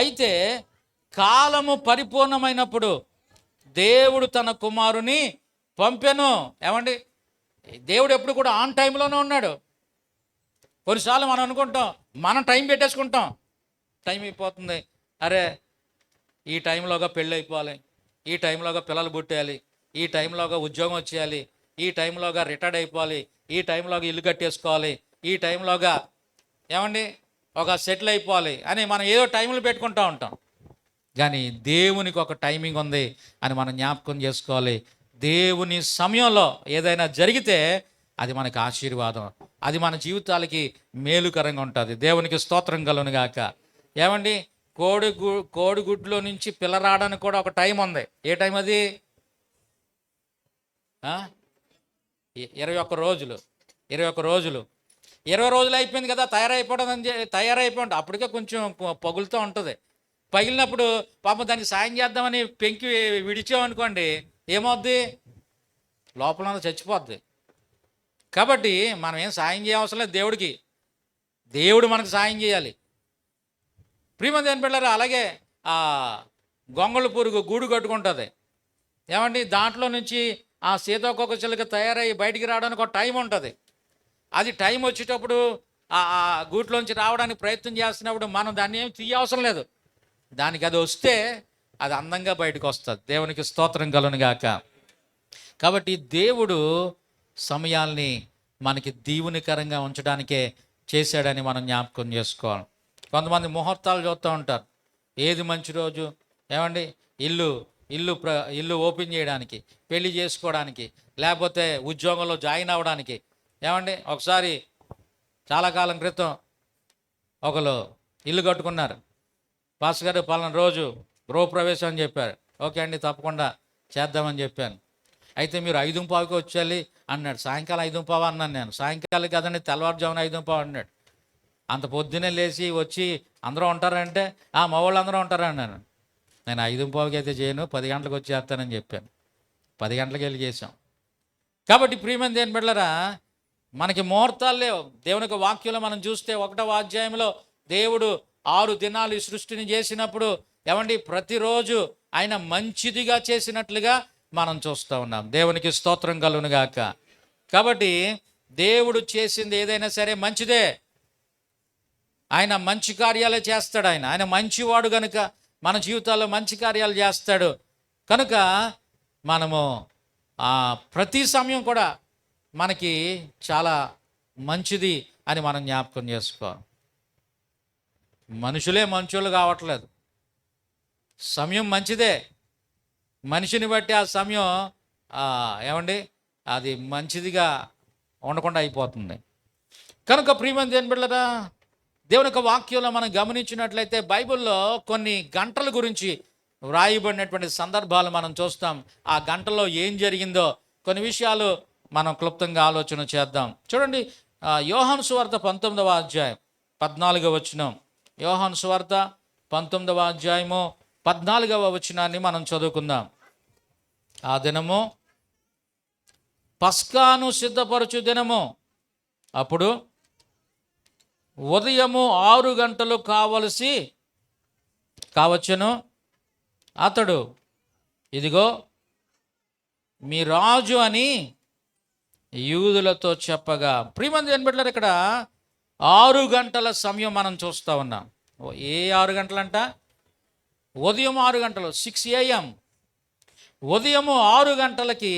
అయితే కాలము పరిపూర్ణమైనప్పుడు దేవుడు తన కుమారుని పంపెను. ఏమండి, దేవుడు ఎప్పుడు కూడా ఆన్ టైంలోనే ఉన్నాడు. కొన్నిసార్లు మనం అనుకుంటాం, మనం టైం పెట్టేసుకుంటాం, టైం అయిపోతుంది, అరే ఈ టైంలోగా పెళ్ళి అయిపోవాలి, ఈ టైంలోగా పిల్లలు పుట్టేయాలి, ఈ టైంలోగా ఉద్యోగం వచ్చేయాలి, ఈ టైంలోగా రిటైర్డ్ అయిపోవాలి, ఈ టైంలోగా ఇల్లు కట్టేసుకోవాలి, ఈ టైంలోగా ఏమండి ఒక సెటిల్ అయిపోవాలి అని మనం ఏదో టైంలు పెట్టుకుంటూ ఉంటాం. కానీ దేవునికి ఒక టైమింగ్ ఉంది అని మనం జ్ఞాపకం చేసుకోవాలి. దేవుని సమయంలో ఏదైనా జరిగితే అది మనకి ఆశీర్వాదం, అది మన జీవితాలకి మేలుకరంగా ఉంటుంది. దేవునికి స్తోత్రం కలుగును గాక. ఏమండి, కోడిగుడ్లో నుంచి పిల్ల రావడానికి కూడా ఒక టైం ఉంది. ఏ టైం అది? 21 రోజులు. 20 రోజులు అయిపోయింది కదా, తయారైపోయింది. అప్పటికే కొంచెం పగులుతూ ఉంటుంది. పగిలినప్పుడు పాపం దానికి సాయం చేద్దామని పెంకి విడిచామనుకోండి, ఏమవుద్ది? లోపల చచ్చిపోద్ది. కాబట్టి మనం ఏం సాయం చేయవసరం లేదు దేవుడికి, దేవుడు మనకు సాయం చేయాలి. ప్రియమైన దేవుని బిడ్డలారా, అలాగే ఆ గొంగళి పురుగు గూడు కట్టుకుంటుంది. ఏమండి, దాంట్లో నుంచి ఆ సీతాకోకచిలుక తయారై బయటికి రావడానికి ఒక టైం ఉంటుంది. అది టైం వచ్చేటప్పుడు ఆ గూట్లోంచి రావడానికి ప్రయత్నం చేస్తున్నప్పుడు మనం దాన్ని ఏమి తీయవసరం లేదు, దానికి అది వస్తే అది అందంగా బయటకు వస్తుంది. దేవునికి స్తోత్రం కలుగును గాక. కాబట్టి దేవుడు సమయాల్ని మనకి దీవునికరంగా ఉంచడానికే చేశాడని మనం జ్ఞాపకం చేసుకోవాలి. కొంతమంది ముహూర్తాలు చూస్తూ ఉంటారు, ఏది మంచి రోజు, ఏమండి ఇల్లు ఓపెన్ చేయడానికి, పెళ్లి చేసుకోవడానికి, లేకపోతే ఉద్యోగంలో జాయిన్ అవ్వడానికి. ఏమండి, ఒకసారి చాలా కాలం క్రితం ఒకరు ఇల్లు కట్టుకున్నారు. పాస్టర్ గారు పలానా రోజు గృహప్రవేశం అని చెప్పారు. ఓకే అండి, తప్పకుండా చేద్దామని చెప్పాను. అయితే మీరు 5:15కి వచ్చేయాలి అన్నాడు. సాయంకాలం 5:15 అన్నాను నేను. సాయంకాలం కదండి, తెల్లవారుజామున 5:15 అన్నాడు. అంత పొద్దున్నే లేచి వచ్చి అందరూ ఉంటారంటే మా వాళ్ళు అందరూ ఉంటారన్నాను. నేను 5:15కి అయితే చేయను, 10 గంటలకు వచ్చి చేస్తానని చెప్పాను. 10 గంటలకు వెళ్ళి చేసాం. కాబట్టి ప్రియమైన దేవుని బిడ్డలారా, మనకి ముహూర్తాలు లేవు. దేవుని యొక్క వాక్యంలో మనం చూస్తే 1వ అధ్యాయంలో దేవుడు 6 దినాలు ఈ సృష్టిని చేసినప్పుడు ఏమండి ప్రతిరోజు ఆయన మంచిదిగా చేసినట్లుగా మనం చూస్తూ ఉన్నాం. దేవునికి స్తోత్రం కలుగును గాక. కాబట్టి దేవుడు చేసింది ఏదైనా సరే మంచిదే. ఆయన మంచి కార్యాలే చేస్తాడు. ఆయన మంచివాడు కనుక మన జీవితాల్లో మంచి కార్యాలు చేస్తాడు. కనుక మనము ప్రతి సమయం కూడా మనకి చాలా మంచిది అని మనం జ్ఞాపకం చేసుకోవాలి. మనుషులే మంచోళ్ళు కావట్లేదు, సమయం మంచిదే. మనిషిని బట్టి ఆ సమయం ఏమండి అది మంచిదిగా ఉండకుండా అయిపోతుంది. కనుక ప్రియమైన దేవుని బిడ్డలారా, దేవుని యొక్క వాక్యంలో మనం గమనించినట్లయితే బైబిల్లో కొన్ని గంటల గురించి వ్రాయబడినటువంటి సందర్భాలు మనం చూస్తాం. ఆ గంటలో ఏం జరిగిందో కొన్ని విషయాలు మనం క్లుప్తంగా ఆలోచన చేద్దాం. చూడండి, యోహాను సువార్త 19వ అధ్యాయం 14వ వచనం. యోహాను సువార్త 19వ అధ్యాయము 14వ వచనాన్ని మనం చదువుకుందాం. ఆ దినము పస్కాను సిద్ధపరచు దినము. అప్పుడు ఉదయము 6 గంటలు కావచ్చును. అతడు, ఇదిగో మీ రాజు అని యూదులతో చెప్పగా. ప్రియమంది ఏం పెట్టారు ఇక్కడ 6 గంటల సమయం మనం చూస్తూ ఉన్నాం. ఏ 6 గంటలంట? ఉదయం 6 గంటలు, 6 AM. ఉదయము 6 గంటలకి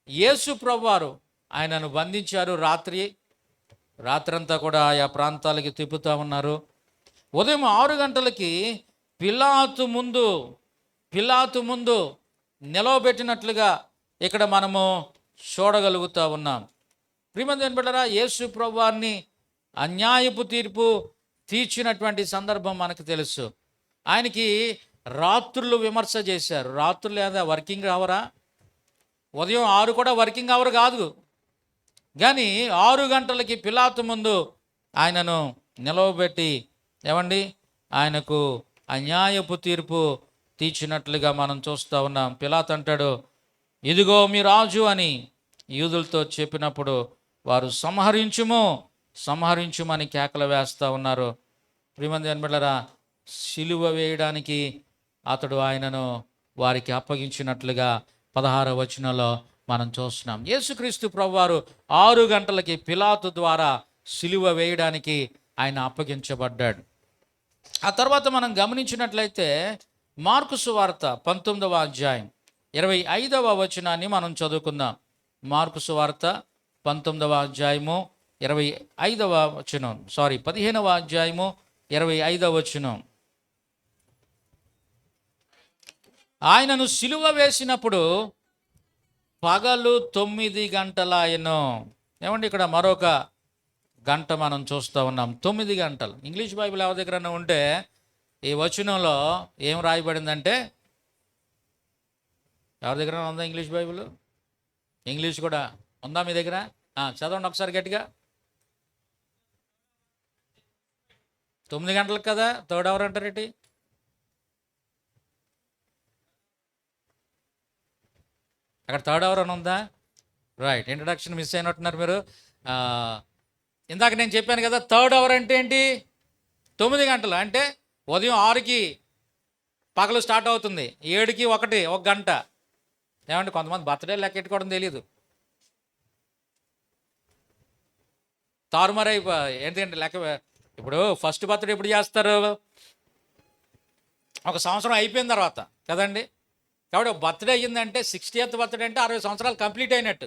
యేసు ప్రభువారు ఆయనను బంధించారు. రాత్రంతా కూడా ఆయా ప్రాంతాలకి తిప్పుతూ ఉన్నారు. ఉదయం 6 గంటలకి పిలాతు ముందు నిలవబెట్టినట్లుగా ఇక్కడ మనము చూడగలుగుతూ ఉన్నాం. ప్రియమంది ఏం బిడ్డలారా, యేసు ప్రభువారిని అన్యాయపు తీర్పు తీర్చినటువంటి సందర్భం మనకు తెలుసు. ఆయనకి రాత్రులు విమర్శ చేశారు. రాత్రులు లేదా వర్కింగ్ అవరా? ఉదయం 6 కూడా వర్కింగ్ అవర్ కాదు, కానీ 6 గంటలకి పిలాతు ముందు ఆయనను నిలవబెట్టి ఆయనకు అన్యాయపు తీర్పు తీర్చినట్లుగా మనం చూస్తూ ఉన్నాం. పిలాతు అంటాడు, ఇదిగో మీ రాజు అని యూదులతో చెప్పినప్పుడు వారు సంహరించుమని కేకలు వేస్తూ ఉన్నారు. ప్రియమంది బిడ్డలారా, సిలువ వేయడానికి అతడు ఆయనను వారికి అప్పగించినట్లుగా 16వ వచనంలో మనం చూస్తున్నాం. యేసుక్రీస్తు ప్రభువారు 6 గంటలకి పిలాతు ద్వారా సిలువ వేయడానికి ఆయన అప్పగించబడ్డాడు. ఆ తర్వాత మనం గమనించినట్లయితే మార్కు సువార్త 19వ అధ్యాయం 25వ వచనాన్ని మనం చదువుకుందాం. మార్కు సువార్త 19వ అధ్యాయము 25వ వచనం, 15వ అధ్యాయము 25వ వచనం. ఆయనను సిలువ వేసినప్పుడు పగలు 9 గంటలాయెను. ఇక్కడ మరొక గంట మనం చూస్తూ ఉన్నాం, 9 గంటలు. ఇంగ్లీష్ బైబిల్ ఎవరి దగ్గర ఉంటే ఈ వచనంలో ఏం రాయబడిందంటే, ఎవరి దగ్గర ఉందా ఇంగ్లీష్ బైబిల్? ఇంగ్లీష్ కూడా ఉందా మీ దగ్గర? చదవండి ఒకసారి గట్టిగా. 9 గంటలకు కదా థర్డ్ అవర్ అంటారేంటి? అక్కడ థర్డ్ అవర్ అని ఉందా? రైట్, ఇంట్రడక్షన్ మిస్ అయినట్టున్నారు మీరు. ఇందాక నేను చెప్పాను కదా, థర్డ్ అవర్ అంటే ఏంటి? 9 గంటలు అంటే ఉదయం 6కి పగలు స్టార్ట్ అవుతుంది, 7కి 1 గంట. కొంతమంది బర్త్డే లెక్క పెట్టుకోవడం తెలియదు, తారుమారై. ఎందుకంటే లెక్క ఇప్పుడు ఫస్ట్ బర్త్డే ఎప్పుడు చేస్తారు? 1 సంవత్సరం అయిపోయిన తర్వాత కదండి. కాబట్టి బర్త్డే అయ్యిందంటే 60th బర్త్డే అంటే 60 సంవత్సరాలు కంప్లీట్ అయినట్టు.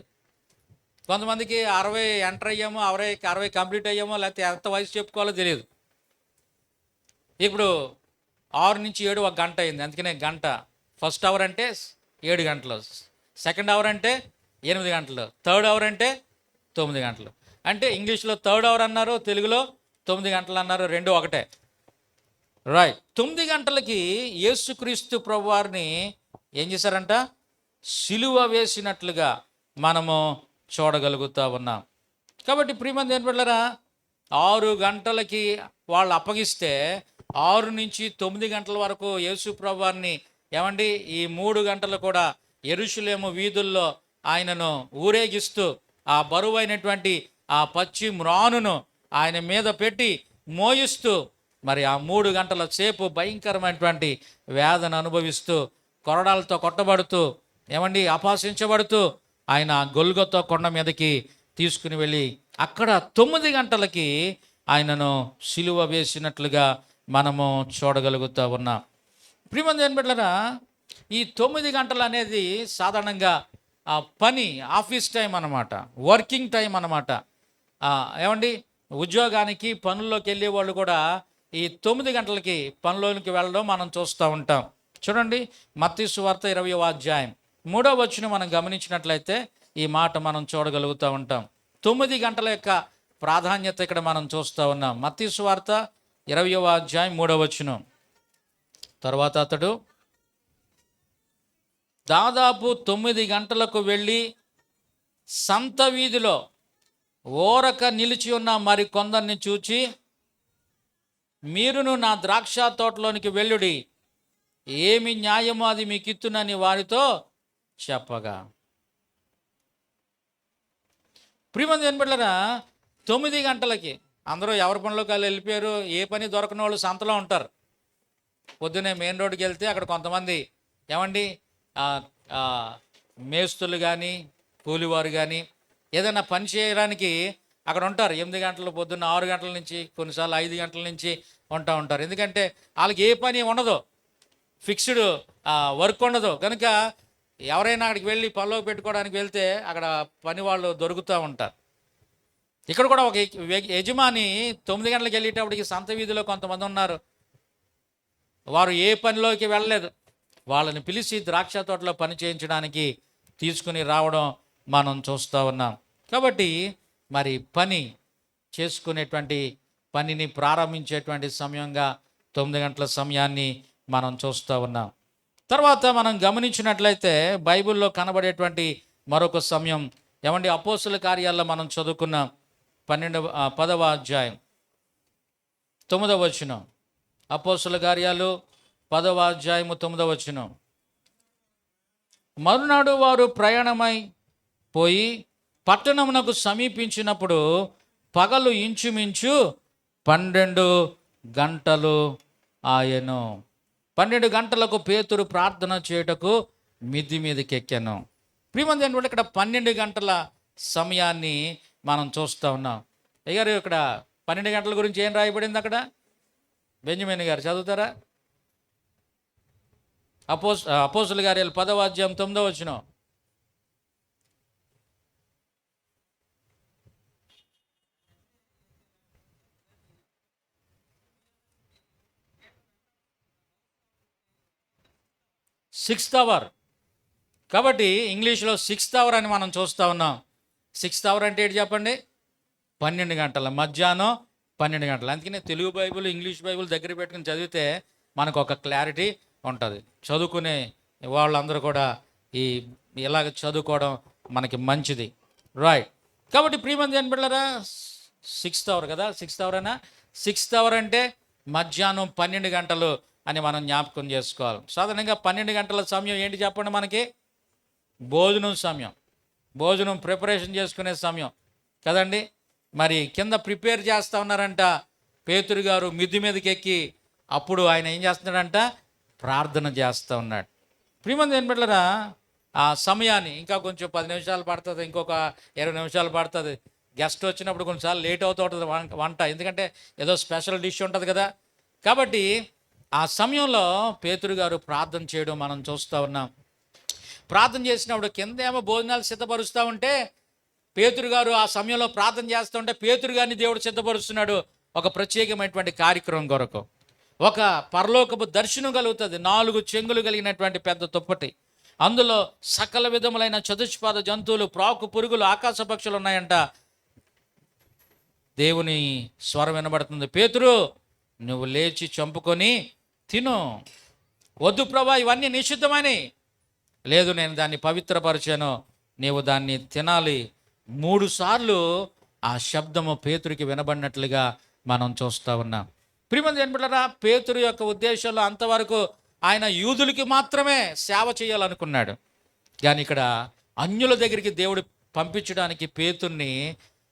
కొంతమందికి 60 ఎంటర్ అయ్యామో, 60 కంప్లీట్ అయ్యామో, లేకపోతే ఎంత వయసు చెప్పుకోవాలో తెలియదు. ఇప్పుడు 6 నుంచి 7 1 గంట అయింది, అందుకనే గంట. ఫస్ట్ అవర్ అంటే 7 గంటలు, సెకండ్ అవర్ అంటే 8 గంటలు, థర్డ్ అవర్ అంటే 9 గంటలు. అంటే ఇంగ్లీష్లో థర్డ్ అవర్ అన్నారు, తెలుగులో 9 గంటలు అన్నారు, రెండు ఒకటే. రైట్, 9 గంటలకి యేసుక్రీస్తు ప్రభువారిని ఏం చేశారంట? సిలువ వేసినట్లుగా మనము చూడగలుగుతూ ఉన్నాం. కాబట్టి ప్రియమంది ఏం బిడ్డలారా, 6 గంటలకి వాళ్ళు అప్పగిస్తే 6 నుంచి 9 గంటల వరకు యేసు ప్రభువారిని ఈ 3 గంటలు కూడా యెరూషలేము వీధుల్లో ఆయనను ఊరేగిస్తూ ఆ బరువైనటువంటి ఆ పచ్చి మ్రానును ఆయన మీద పెట్టి మోయిస్తూ మరి ఆ 3 గంటల సేపు భయంకరమైనటువంటి వేదన అనుభవిస్తూ, కొరడాలతో కొట్టబడుతూ, అపహసించబడుతూ ఆయన గొల్గొతా కొండ మీదకి తీసుకుని వెళ్ళి అక్కడ 9 గంటలకి ఆయనను సిలువ వేసినట్లుగా మనము చూడగలుగుతూ ఉన్నాం. ప్రియమంది ఏం బిడ్డలారా, ఈ 9 గంటలు అనేది సాధారణంగా ఆ పని, ఆఫీస్ టైం అన్నమాట, వర్కింగ్ టైం అన్నమాట. ఉద్యోగానికి పనుల్లోకి వెళ్ళే వాళ్ళు కూడా ఈ 9 గంటలకి పనిలోనికి వెళ్ళడం మనం చూస్తూ ఉంటాం. చూడండి, మత్తయి సువార్త 20వ అధ్యాయం 3వ వచనం మనం గమనించినట్లయితే ఈ మాట మనం చూడగలుగుతూ ఉంటాం. 9 గంటల యొక్క ప్రాధాన్యత ఇక్కడ మనం చూస్తూ ఉన్నాం. మత్తయి సువార్త 20వ అధ్యాయం 3వ వచనం. తర్వాత అతడు దాదాపు 9 గంటలకు వెళ్ళి సంత వీధిలో ఓరక నిలిచి ఉన్న మరి కొందరిని చూచి, మీరును నా ద్రాక్ష తోటలోనికి వెళ్ళుడి, ఏమి న్యాయమో అది మీకు ఇత్తునని వారితో చెప్పగా. ప్రియమంది వినబడలరా, 9 గంటలకి అందరూ ఎవరి పనిలోకి వాళ్ళు వెళ్ళిపోయారు. ఏ పని దొరకని వాళ్ళు సంతలో ఉంటారు. పొద్దున్నే మెయిన్ రోడ్డుకి వెళ్తే అక్కడ కొంతమంది ఏమండి మేస్తులు కానీ కూలివారు కానీ ఏదైనా పని చేయడానికి అక్కడ ఉంటారు. 8 గంటలు, పొద్దున్న 6 గంటల నుంచి, కొన్నిసార్లు 5 గంటల నుంచి ఉంటారు. ఎందుకంటే వాళ్ళకి ఏ పని ఉండదు, ఫిక్స్డ్ వర్క్ ఉండదు కనుక ఎవరైనా అక్కడికి వెళ్ళి పనిలో పెట్టుకోవడానికి వెళ్తే అక్కడ పని వాళ్ళు దొరుకుతూ ఉంటారు. ఇక్కడ కూడా ఒక యజమాని 9 గంటలకు వెళ్ళేటప్పటికి సంత వీధిలో కొంతమంది ఉన్నారు. వారు ఏ పనిలోకి వెళ్ళలేదు. వాళ్ళని పిలిచి ద్రాక్ష తోటలో పని చేయించడానికి తీసుకుని రావడం మనం చూస్తూ ఉన్నాం. కాబట్టి మరి పని చేసుకునేటువంటి పనిని ప్రారంభించేటువంటి సమయంగా 9 గంటల సమయాన్ని మనం చూస్తూ ఉన్నాం. తర్వాత మనం గమనించినట్లయితే బైబిల్లో కనబడేటువంటి మరొక సమయం ఏమండి, అపోస్తుల కార్యాల్లో మనం చదువుకున్న 10వ అధ్యాయం 9వ వచనం. అపోస్తుల కార్యాలు 10వ అధ్యాయము 9వ వచనం. మరునాడు వారు ప్రయాణమై పోయి పట్టణమునకు సమీపించినప్పుడు పగలు ఇంచుమించు 12 గంటలు ఆయను. 12 గంటలకు పేతురు ప్రార్థన చేయుటకు మిద్ది మీదకి ఎక్కాను. ప్రియమంది ఏంటంటే ఇక్కడ 12 గంటల సమయాన్ని మనం చూస్తూ ఉన్నాం. అయ్యారు ఇక్కడ 12 గంటల గురించి ఏం రాయబడింది అక్కడ? బెంజమిన్ గారు చదువుతారా? అపోస్తుల కార్యాలు 10వ అధ్యాయం 9వ వచనం. Sixth hour. కాబట్టి ఇంగ్లీష్లో 6th అవర్ అని మనం చూస్తూ ఉన్నాం. 6th అవర్ అంటే ఏంటి చెప్పండి? 12 గంటల, మధ్యాహ్నం 12 గంటలు. అందుకనే తెలుగు బైబిల్, ఇంగ్లీష్ బైబిల్ దగ్గర పెట్టుకుని చదివితే మనకు ఒక క్లారిటీ ఉంటుంది. చదువుకునే వాళ్ళందరూ కూడా ఇలాగ చదువుకోవడం మనకి మంచిది, రైట్? కాబట్టి ప్రియమంది ఏం బిడ్డలారా, 6th అవర్ కదా, 6th అవర్ అయినా 6th అవర్ అంటే మధ్యాహ్నం 12 గంటలు అని మనం జ్ఞాపకం చేసుకోవాలి. సాధారణంగా 12 గంటల సమయం ఏంటి చెప్పండి? మనకి భోజనం సమయం, భోజనం ప్రిపరేషన్ చేసుకునే సమయం కదండి. మరి కింద ప్రిపేర్ చేస్తూ ఉన్నారంట పేతురు గారు మిద్ది మీదకి ఎక్కి. అప్పుడు ఆయన ఏం చేస్తున్నాడంట? ప్రార్థన చేస్తూ ఉన్నాడు. ప్రియమంది ఏం బిడ్డలారా, ఆ సమయాన్ని ఇంకా కొంచెం 10 నిమిషాలు పడుతుంది, ఇంకొక 20 నిమిషాలు పడుతుంది. గెస్ట్ వచ్చినప్పుడు కొన్నిసార్లు లేట్ అవుతూ ఉంటుంది వంట, ఎందుకంటే ఏదో స్పెషల్ డిష్ ఉంటుంది కదా. కాబట్టి ఆ సమయంలో పేతురు గారు ప్రార్థన చేయడం మనం చూస్తూ ఉన్నాం. ప్రార్థన చేసినప్పుడు కింద ఏమో భోజనాలు సిద్ధపరుస్తూ ఉంటే పేతురు గారు ఆ సమయంలో ప్రార్థన చేస్తూ ఉంటే పేతురు గారిని దేవుడు సిద్ధపరుస్తున్నాడు ఒక ప్రత్యేకమైనటువంటి కార్యక్రమం కొరకు. ఒక పరలోకపు దర్శనం కలుగుతుంది. 4 చెంగులు కలిగినటువంటి పెద్ద దుప్పటి, అందులో సకల విధములైన చతుష్పాద జంతువులు, ప్రాకు పురుగులు, ఆకాశ పక్షులు ఉన్నాయంట. దేవుని స్వరం వినబడుతుంది, పేతురు నువ్వు లేచి చంపుకొని తిను. వద్దు ప్రభా, ఇవన్నీ నిషిద్ధమని. లేదు, నేను దాన్ని పవిత్రపరిచాను, నీవు దాన్ని తినాలి. 3 సార్లు ఆ శబ్దము పేతురికి వినబడినట్లుగా మనం చూస్తూ ఉన్నాం. ప్రియమంది ఏంటంటారా, పేతురు యొక్క ఉద్దేశంలో అంతవరకు ఆయన యూదులకి మాత్రమే సేవ చేయాలనుకున్నాడు. కానీ ఇక్కడ అన్యుల దగ్గరికి దేవుడు పంపించడానికి పేతుర్ని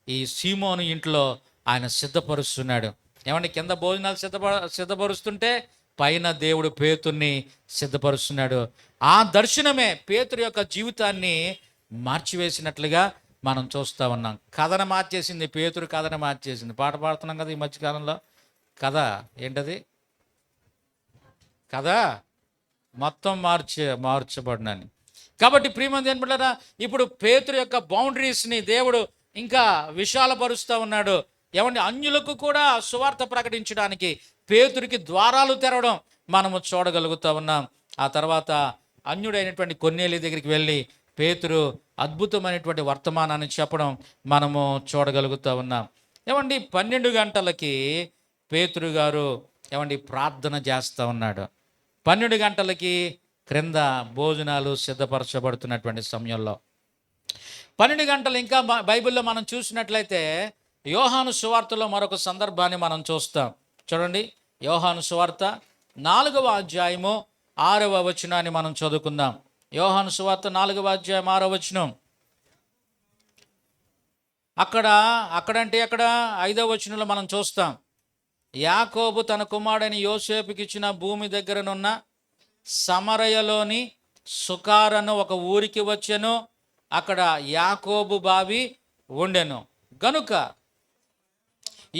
ఈ సీమోను ఇంట్లో ఆయన సిద్ధపరుస్తున్నాడు. ఏమంటే కింద భోజనాలు సిద్ధపరుస్తుంటే పైన దేవుడు పేతుర్ని సిద్ధపరుస్తున్నాడు. ఆ దర్శనమే పేతురు యొక్క జీవితాన్ని మార్చివేసినట్లుగా మనం చూస్తూ ఉన్నాం. కథను మార్చేసింది పేతురు, కథను మార్చేసింది. పాట పాడుతున్నాం కదా ఈ మధ్యకాలంలో. కథ ఏంటది? కథ మొత్తం మార్చబడినని. కాబట్టి ప్రియమంది ఏంటంటారా, ఇప్పుడు పేతురు యొక్క బౌండరీస్ని దేవుడు ఇంకా విశాలపరుస్తూ ఉన్నాడు. ఏమంటే అన్యులకు కూడా సువార్త ప్రకటించడానికి పేతురికి ద్వారాలు తెరవడం మనము చూడగలుగుతూ ఉన్నాం. ఆ తర్వాత అన్యుడైనటువంటి కొర్నేలి దగ్గరికి వెళ్ళి పేతురు అద్భుతమైనటువంటి వర్తమానాన్ని చెప్పడం మనము చూడగలుగుతూ ఉన్నాం. ఏమండి 12 గంటలకి పేతురు గారు ఏమండి ప్రార్థన చేస్తూ ఉన్నాడు. 12 గంటలకి క్రింద భోజనాలు సిద్ధపరచబడుతున్నటువంటి సమయంలో 12 గంటలు ఇంకా బైబిల్లో మనం చూసినట్లయితే యోహాను సువార్తలో మరొక సందర్భాన్ని మనం చూస్తాం. చూడండి, యోహాను సువార్త 4వ అధ్యాయము 6వ వచనాన్ని మనం చదువుకుందాం. యోహాను సువార్త 4వ అధ్యాయం 6వ వచనం. అక్కడంటే అక్కడ 5వ వచనంలో మనం చూస్తాం. యాకోబు తన కుమారుడైన యోసేపుకి ఇచ్చిన భూమి దగ్గరనున్న సమరయలోని సుకారను ఒక ఊరికి వచ్చెను. అక్కడ యాకోబు బావి ఉండెను. గనుక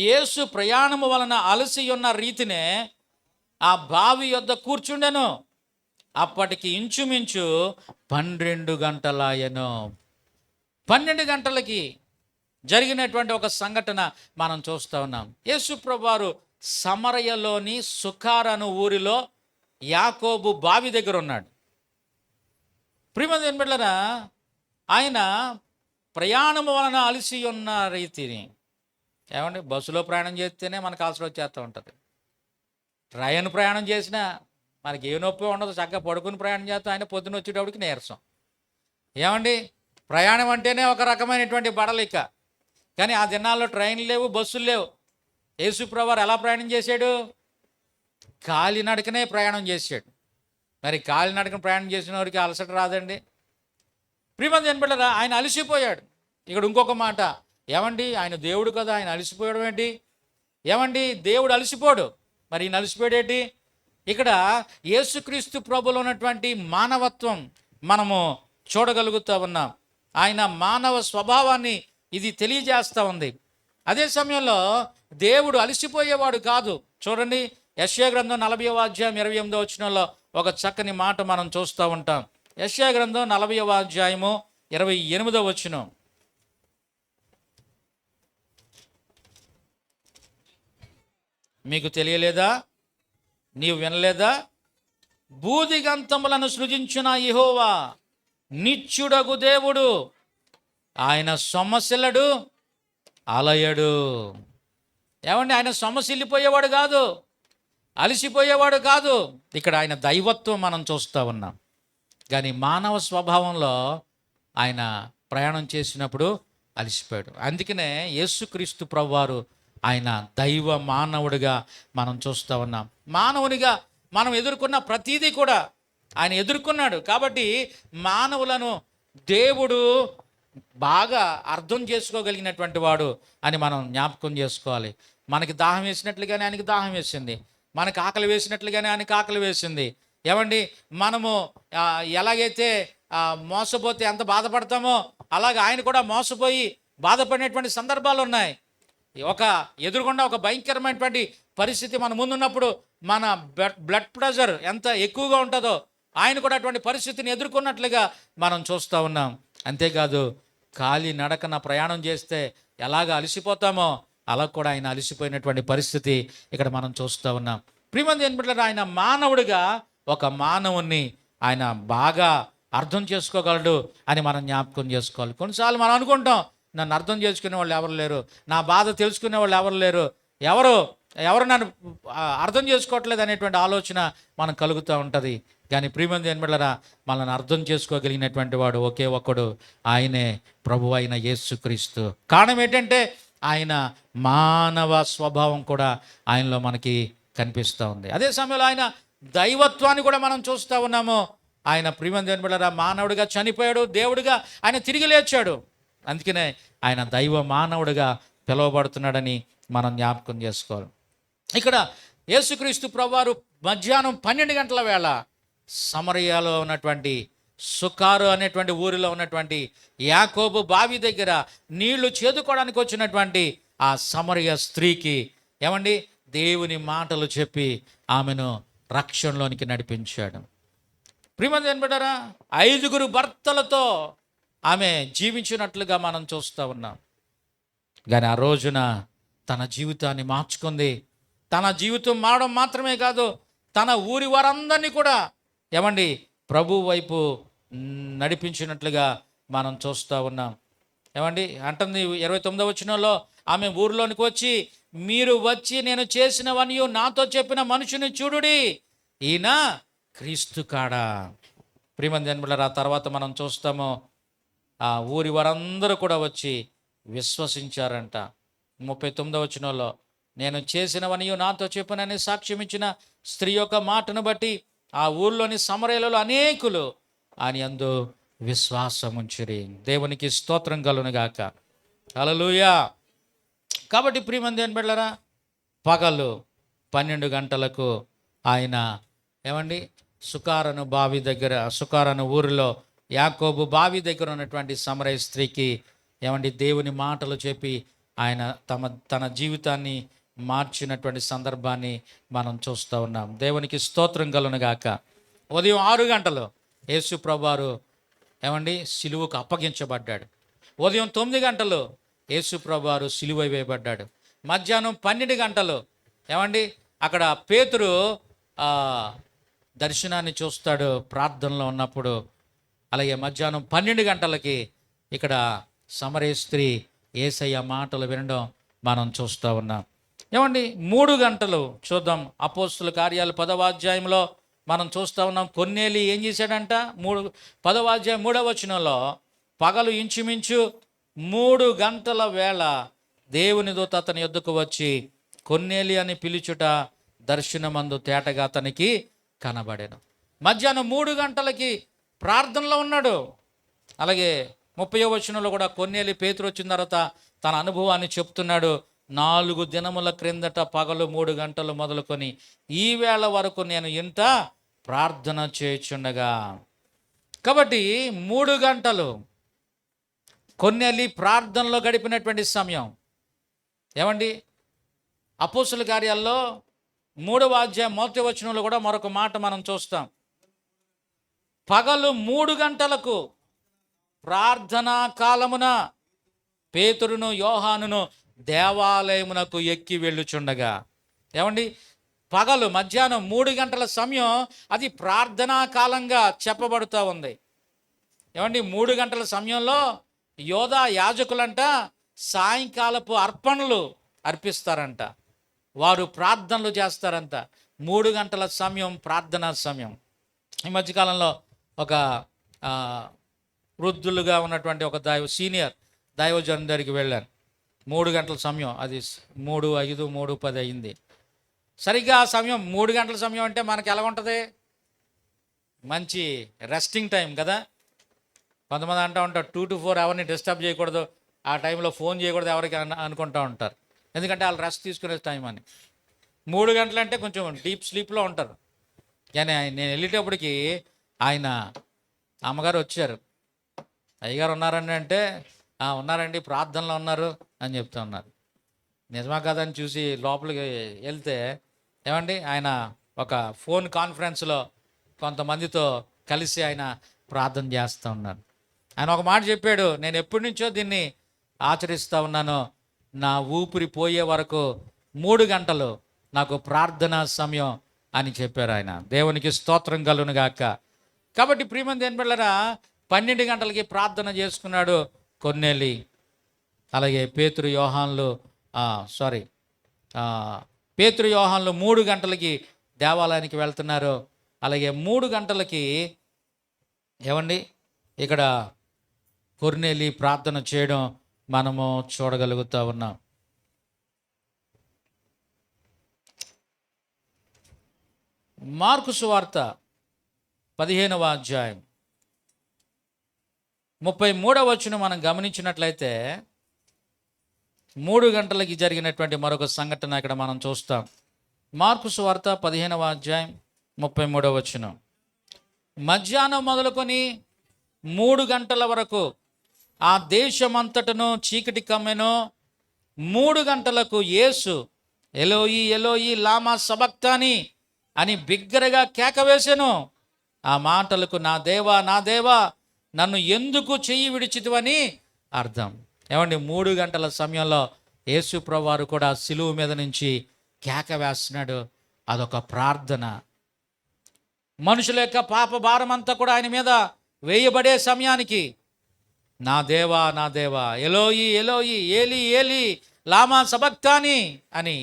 యేసు ప్రయాణము వలన అలసి ఉన్న రీతినే ఆ బావి యొద్ద కూర్చుండెను. అప్పటికి ఇంచుమించు 12 గంటలాయెను. 12 గంటలకి జరిగినటువంటి ఒక సంఘటన మనం చూస్తూ ఉన్నాం. యేసు ప్రభువారు సమరయలోని సుకారను ఊరిలో యాకోబు బావి దగ్గర ఉన్నాడు. ప్రియమైన బిడ్డలారా, ఆయన ప్రయాణము వలన అలసి ఉన్న రీతిని, ఏమండి, బస్సులో ప్రయాణం చేస్తేనే మనకు అలసట వచ్చేస్తూ ఉంటుంది. ట్రైన్ ప్రయాణం చేసినా మనకి ఏ నొప్పి ఉండదు, చక్కగా పడుకుని ప్రయాణం చేస్తాం. ఆయన పొద్దున వచ్చేటప్పటికి నీరసం. ఏమండి, ప్రయాణం అంటేనే ఒక రకమైనటువంటి బడలిక. కానీ ఆ దినాల్లో ట్రైన్లు లేవు, బస్సులు లేవు. యేసు ప్రభువారు ఎలా ప్రయాణం చేశాడు? కాలినడకనే ప్రయాణం చేశాడు. మరి కాలినడకన ప్రయాణం చేసిన వారికి అలసట రాదండి? ప్రియమైన బిడ్డలారా, ఆయన అలసిపోయాడు. ఇక్కడ ఇంకొక మాట, ఏమండి, ఆయన దేవుడు కదా, ఆయన అలసిపోయడం ఏంటి? ఏమండి, దేవుడు అలసిపోడు, మరి ఈయన అలసిపోయాడేంటి? ఇక్కడ యేసుక్రీస్తు ప్రభులో ఉన్నటువంటి మానవత్వం మనము చూడగలుగుతూ ఉన్నాం. ఆయన మానవ స్వభావాన్ని ఇది తెలియజేస్తూ ఉంది. అదే సమయంలో దేవుడు అలసిపోయేవాడు కాదు. చూడండి, యెషయా గ్రంథం 40వ అధ్యాయం 28వ వచనంలో ఒక చక్కని మాట మనం చూస్తూ ఉంటాం. యెషయా గ్రంథం 40వ అధ్యాయము 28వ వచనం. మీకు తెలియలేదా? నీవు వినలేదా? భూదిగంతములను సృజించిన యెహోవా నిత్యుడగు దేవుడు, ఆయన సొమ్మసిల్లడు, అలయడు. ఏమండి, ఆయన సొమ్మసిల్లిపోయేవాడు కాదు, అలసిపోయేవాడు కాదు. ఇక్కడ ఆయన దైవత్వం మనం చూస్తూ ఉన్నాం. కానీ మానవ స్వభావంలో ఆయన ప్రయాణం చేసినప్పుడు అలసిపోయాడు. అందుకనే యేసుక్రీస్తు ప్రభువారు ఆయన దైవ మానవుడిగా మనం చూస్తూ ఉన్నాం. మానవునిగా మనం ఎదుర్కొన్న ప్రతీదీ కూడా ఆయన ఎదుర్కొన్నాడు. కాబట్టి మానవులను దేవుడు బాగా అర్థం చేసుకోగలిగినటువంటి వాడు అని మనం జ్ఞాపకం చేసుకోవాలి. మనకి దాహం వేసినట్లుగానే ఆయనకి దాహం వేసింది, మనకు ఆకలి వేసినట్లుగానే ఆయనకి ఆకలి వేసింది. ఏమండి, మనము ఎలాగైతే మోసపోతే ఎంత బాధపడతామో అలాగే ఆయన కూడా మోసపోయి బాధపడినటువంటి సందర్భాలు ఉన్నాయి. ఎదురుకుండా ఒక భయంకరమైనటువంటి పరిస్థితి మన ముందున్నప్పుడు మన బ్లడ్ ప్రెషర్ ఎంత ఎక్కువగా ఉంటుందో ఆయన కూడా అటువంటి పరిస్థితిని ఎదుర్కొన్నట్లుగా మనం చూస్తూ ఉన్నాం. అంతేకాదు, కాలి నడకన ప్రయాణం చేస్తే ఎలాగ అలసిపోతామో అలా కూడా ఆయన అలసిపోయినటువంటి పరిస్థితి ఇక్కడ మనం చూస్తూ ఉన్నాం. ప్రియమైన బిడ్డలారా, ఆయన మానవుడిగా ఒక మానవుణ్ణి ఆయన బాగా అర్థం చేసుకోగలడు అని మనం జ్ఞాపకం చేసుకోవాలి. కొన్నిసార్లు మనం అనుకుంటాం, నన్ను అర్థం చేసుకునే వాళ్ళు ఎవరు లేరు, నా బాధ తెలుసుకునే వాళ్ళు ఎవరు లేరు, ఎవరు నన్ను అర్థం చేసుకోవట్లేదు అనేటువంటి ఆలోచన మనం కలుగుతూ ఉంటుంది. కానీ ప్రియమైన బిడ్డలారా, మనల్ని అర్థం చేసుకోగలిగినటువంటి వాడు ఒకే ఒక్కడు, ఆయనే ప్రభు అయిన యేసుక్రీస్తు. కారణం ఏంటంటే ఆయన మానవ స్వభావం కూడా ఆయనలో మనకి కనిపిస్తూ ఉంది. అదే సమయంలో ఆయన దైవత్వాన్ని కూడా మనం చూస్తూ ఉన్నాము. ఆయన ప్రియమైన బిడ్డలారా మానవుడిగా చనిపోయాడు, దేవుడిగా ఆయన తిరిగి లేచాడు. అందుకనే ఆయన దైవ మానవుడిగా పిలువబడుతున్నాడని మనం జ్ఞాపకం చేసుకోవాలి. ఇక్కడ యేసుక్రీస్తు ప్రభువారు మధ్యాహ్నం 12 గంటల వేళ సమరయాలో ఉన్నటువంటి సుకారు అనేటువంటి ఊరిలో ఉన్నటువంటి యాకోబు బావి దగ్గర నీళ్లు చేదుకోవడానికి వచ్చినటువంటి ఆ సమరయ స్త్రీకి ఏమండి దేవుని మాటలు చెప్పి ఆమెను రక్షణలోనికి నడిపించాడు. ప్రియమైన బిడ్డలారా, 5 భర్తలతో ఆమె జీవించినట్లుగా మనం చూస్తూ ఉన్నాం. కానీ ఆ రోజున తన జీవితాన్ని మార్చుకుంది. తన జీవితం మారడం మాత్రమే కాదు, తన ఊరి వారందరినీ కూడా ఏమండి ప్రభు వైపు నడిపించినట్లుగా మనం చూస్తూ ఉన్నాం. ఏమండి అంటుంది 29వ వచనంలో, ఆమె ఊరిలోనికి వచ్చి, మీరు వచ్చి నేను చేసినవన్నీ నాతో చెప్పిన మనుషుని చూడుడి, ఈయన క్రీస్తు కాడా. ప్రియమైన జన్మల తర్వాత మనం చూస్తాము, ఆ ఊరి వారందరూ కూడా వచ్చి విశ్వసించారంట. 39వ వచనంలో, నేను చేసినవనియు నాతో చెప్పునని సాక్ష్యం ఇచ్చిన స్త్రీ యొక్క మాటను బట్టి ఆ ఊర్లోని సమరయులలో అనేకులు ఆయన యందు విశ్వాసముంచిరి. దేవునికి స్తోత్రం కలుగును గాక. హల్లెలూయా. కాబట్టి ప్రియమైన దేవుని బిడ్డలారా, పగలు 12 గంటలకు ఆయన సుకారను బావి దగ్గర, సుకారను ఊరిలో యాకోబు బావి దగ్గర ఉన్నటువంటి సమరయ స్త్రీకి దేవుని మాటలు చెప్పి ఆయన తన జీవితాన్ని మార్చినటువంటి సందర్భాన్ని మనం చూస్తూ ఉన్నాం. దేవునికి స్తోత్రం కలుగును గాక. ఉదయం 6 గంటలు యేసు ప్రభువారు సిలువకు అప్పగించబడ్డాడు. ఉదయం 9 గంటలు యేసు ప్రభువారు సిలువ వేయబడ్డాడు. మధ్యాహ్నం 12 గంటలు అక్కడ పేతురు దర్శనాన్ని చూస్తాడు ప్రార్థనలో ఉన్నప్పుడు. అలాగే మధ్యాహ్నం 12 గంటలకి ఇక్కడ సమరయ స్త్రీ యేసయ్య మాటలు వినడం మనం చూస్తూ ఉన్నాం. 3 గంటలు చూద్దాం. అపోస్తుల కార్యాలు 10వ అధ్యాయంలో మనం చూస్తూ ఉన్నాం. కొర్నేలి ఏం చేశాడంట? 10వ అధ్యాయం 3వ వచనంలో, పగలు ఇంచుమించు 3 గంటల వేళ దేవుని దూత అతని యొద్దకు వచ్చి కొర్నేలి అని పిలుచుట దర్శనమందు తేటగా అతనికి కనబడెను. మధ్యాహ్నం 3 గంటలకి ప్రార్థనలో ఉన్నాడు. అలాగే 30వ వచనంలో కూడా కొర్నేలి పేతురు వచ్చిన తర్వాత తన అనుభవాన్ని చెప్తున్నాడు. 4 దినముల క్రిందట పగలు 3 గంటలు మొదలుకొని ఈ వేళ వరకు నేను ఇంట ప్రార్థన చేయుచుండగా. కాబట్టి 3 గంటలు కొర్నేలి ప్రార్థనలో గడిపినటువంటి సమయం. అపోస్తుల కార్యాల్లో 3వ అధ్యాయం 1వ వచనంలో కూడా మరొక మాట మనం చూస్తాం. పగలు 3 గంటలకు ప్రార్థనా కాలమున పేతురును యోహానును దేవాలయమునకు ఎక్కి వెళ్ళుచుండగా. పగలు మధ్యాహ్నం 3 గంటల సమయం అది ప్రార్థనా కాలంగా చెప్పబడుతూ ఉంది. 3 గంటల సమయంలో యోధా యాజకులంట సాయంకాలపు అర్పణలు అర్పిస్తారంట, వారు ప్రార్థనలు చేస్తారంట. 3 గంటల సమయం ప్రార్థనా సమయం. ఈ మధ్యకాలంలో ఒక వృద్ధులుగా ఉన్నటువంటి ఒక సీనియర్ దైవజన్ దగ్గరికి వెళ్ళాను. 3 గంటల సమయం, అది 3:05, 3:10 అయింది. సరిగ్గా ఆ సమయం 3 గంటల సమయం అంటే మనకి ఎలా ఉంటుంది? మంచి రెస్టింగ్ టైం కదా. కొంతమంది అంటూ ఉంటారు 2 to 4 ఎవరిని డిస్టర్బ్ చేయకూడదు, ఆ టైంలో ఫోన్ చేయకూడదు ఎవరికి అనుకుంటూ ఉంటారు. ఎందుకంటే వాళ్ళు రెస్ట్ తీసుకునే టైం అని. 3 గంటలు అంటే కొంచెం డీప్ స్లీప్లో ఉంటారు. కానీ నేను వెళ్ళేటప్పటికి ఆయన అమ్మగారు వచ్చారు. అయ్యగారు ఉన్నారండి అంటే, ఉన్నారండి ప్రార్థనలో ఉన్నారు అని చెప్తూ ఉన్నారు. నిజమా కదని చూసి లోపలికి వెళ్తే ఆయన ఒక ఫోన్ కాన్ఫరెన్స్లో కొంతమందితో కలిసి ఆయన ప్రార్థన చేస్తూ ఉన్నారు. ఆయన ఒక మాట చెప్పాడు, నేను ఎప్పటి నుంచో దీన్ని ఆచరిస్తూ ఉన్నాను, నా ఊపిరి పోయే వరకు 3 గంటలు నాకు ప్రార్థనా సమయం అని చెప్పారు ఆయన. దేవునికి స్తోత్రం కలుగును గాక. కాబట్టి ప్రియమైన దేవుని బిడ్డలారా, 12 గంటలకి ప్రార్థన చేసుకున్నాడు కొర్నేలి. అలాగే పేతురు యోహాన్లు 3 గంటలకి దేవాలయానికి వెళ్తున్నారు. అలాగే 3 గంటలకి ఇక్కడ కొర్నేలి ప్రార్థన చేయడం మనము చూడగలుగుతూ ఉన్నాం. మార్కు సువార్త 15వ అధ్యాయం 33వ వచనం మనం గమనించినట్లయితే 3 గంటలకి జరిగినటువంటి మరొక సంఘటన ఇక్కడ మనం చూస్తాం. మార్కు సువార్త 15వ అధ్యాయం 33వ వచనం, మధ్యాహ్నం మొదలుకొని 3 గంటల వరకు ఆ దేశమంతటను చీకటి కమ్మెను. 3 గంటలకు యేసు ఎలోయి ఎలోయి లామా సబక్తాని అని బిగ్గరగా కేక వేసెను. ఆ మాటలకు నా దేవా నా దేవా నన్ను ఎందుకు చెయ్యి విడిచితివని అర్థం. 3 గంటల సమయంలో యేసు ప్రభువారు కూడా సిలువ మీద నుంచి కేక వేస్తున్నాడు. అదొక ప్రార్థన. మనుషుల యొక్క పాప భారం అంతా కూడా ఆయన మీద వేయబడే సమయానికి నా దేవా నా దేవా ఎలోయి ఎలోయి ఏలి ఏలి లామా సబక్తాని అని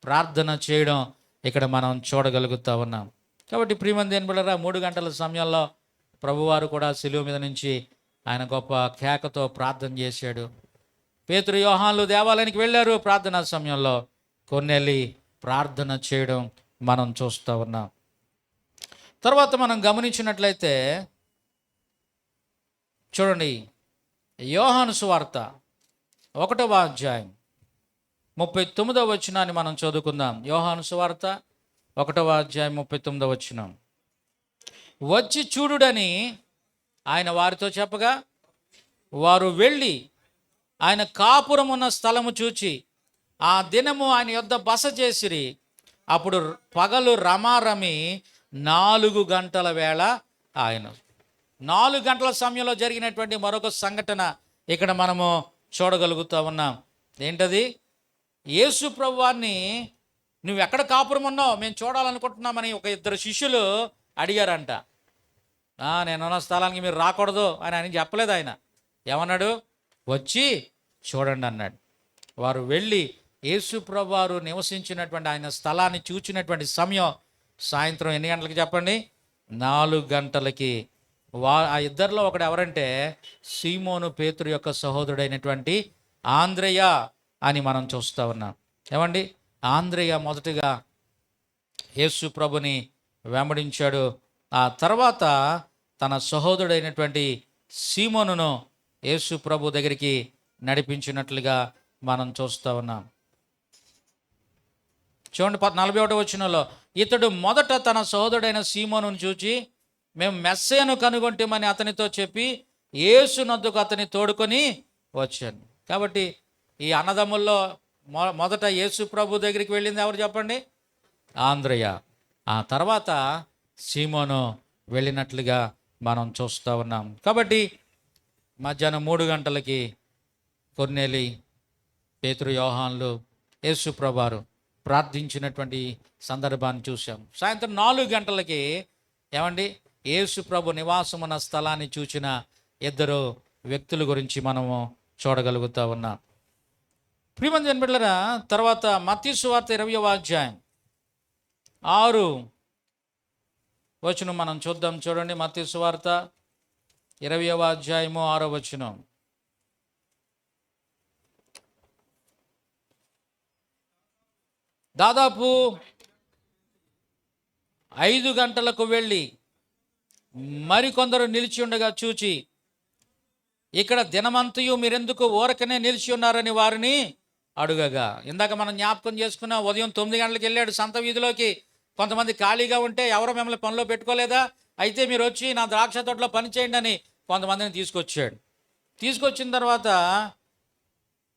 ప్రార్థన చేయడం ఇక్కడ మనం చూడగలుగుతా ఉన్నాం. కాబట్టి ప్రియమంది దేని బిడ్డలారా 3 గంటల సమయంలో ప్రభువారు కూడా శిలువ మీద నుంచి ఆయన గొప్ప కేకతో ప్రార్థన చేశాడు. పేతురు యోహాన్లు దేవాలయానికి వెళ్ళారు. ప్రార్థనా సమయంలో కొన్నెల్లి ప్రార్థన చేయడం మనం చూస్తూ ఉన్నాం. తర్వాత మనం గమనించినట్లయితే చూడండి, యోహాను సువార్త 1వ అధ్యాయం 39వ వచనాన్ని మనం చదువుకుందాం. యోహాను సువార్త 1వ అధ్యాయం 39వ వచనం. వచ్చి చూడుడని ఆయన వారితో చెప్పగా వారు వెళ్ళి ఆయన కాపురం ఉన్న స్థలము చూచి ఆ దినము ఆయన యొద్ద బస చేసిరి. అప్పుడు పగలు రమారమి 4 గంటల వేళ ఆయన. 4 గంటల సమయంలో జరిగినటువంటి మరొక సంఘటన ఇక్కడ మనము చూడగలుగుతూ ఉన్నాం. ఏంటది? యేసు ప్రభువాన్ని నువ్వు ఎక్కడ కాపురం ఉన్నావు, మేము చూడాలనుకుంటున్నామని ఒక 2 శిష్యులు అడిగారంట. నేనున్న స్థలానికి మీరు రాకూడదు అని ఆయన చెప్పలేదు. ఆయన ఏమన్నాడు? వచ్చి చూడండి అన్నాడు. వారు వెళ్ళి యేసు ప్రభువారు నివసించినటువంటి ఆయన స్థలాన్ని చూచినటువంటి సమయం సాయంత్రం ఎన్ని గంటలకి చెప్పండి? 4 గంటలకి. ఆ ఇద్దరిలో ఒకడు ఎవరంటే సీమోను పేతురు యొక్క సహోదరుడైనటువంటి ఆంద్రేయ అని మనం చూస్తూ ఉన్నాం. ఏమండి, ఆంద్రేయ మొదటిగా యేసు ప్రభుని వెంబడించాడు. ఆ తర్వాత తన సహోదరుడైనటువంటి సీమోనును యేసు ప్రభు దగ్గరికి నడిపించినట్లుగా మనం చూస్తూ ఉన్నాం. చూడండి 41వ వచనంలో, ఇతడు మొదట తన సహోదరుడైన సీమోనును చూచి మేము మెస్సయ్యను కనుగొంటామని అతనితో చెప్పి యేసు నొద్దకు అతని తోడుకొని వచ్చాను. కాబట్టి ఈ అన్నదమ్ముల్లో మొదట యేసు ప్రభు దగ్గరికి వెళ్ళింది ఎవరు చెప్పండి? ఆంద్రేయ. ఆ తర్వాత సీమోను వెళ్ళినట్లుగా మనం చూస్తూ ఉన్నాం. కాబట్టి మధ్యాహ్నం 3 గంటలకి కొర్నేలి, పేతురు, యోహాన్లు యేసు ప్రభువారు ప్రార్థించినటువంటి సందర్భాన్ని చూసాం. సాయంత్రం 4 గంటలకి ఏమండి యేసు ప్రభు నివాసం ఉన్న స్థలాన్ని చూచిన 2 వ్యక్తుల గురించి మనము చూడగలుగుతూ ఉన్నాం. ప్రియమంది బిడ్డలారా, తర్వాత మత్తయి సువార్త 20వ అధ్యాయం 6 వచనం మనం చూద్దాం. చూడండి, మత్తయి సువార్త 20వ అధ్యాయము 6వ వచనం. దాదాపు 5 గంటలకు వెళ్ళి మరికొందరు నిలిచి ఉండగా చూచి ఇక్కడ దినమంతయు మీరెందుకు ఊరకనే నిలిచి ఉన్నారని వారిని అడుగగా. ఇందాక మనం జ్ఞాపకం చేసుకున్న ఉదయం 9 గంటలకు వెళ్ళాడు సంత వీధిలోకి. కొంతమంది ఖాళీగా ఉంటే ఎవరో మిమ్మల్ని పనిలో పెట్టుకోలేదా, అయితే మీరు వచ్చి నా ద్రాక్ష తోటలో పని చేయండి అని కొంతమందిని తీసుకొచ్చాడు. తీసుకొచ్చిన తర్వాత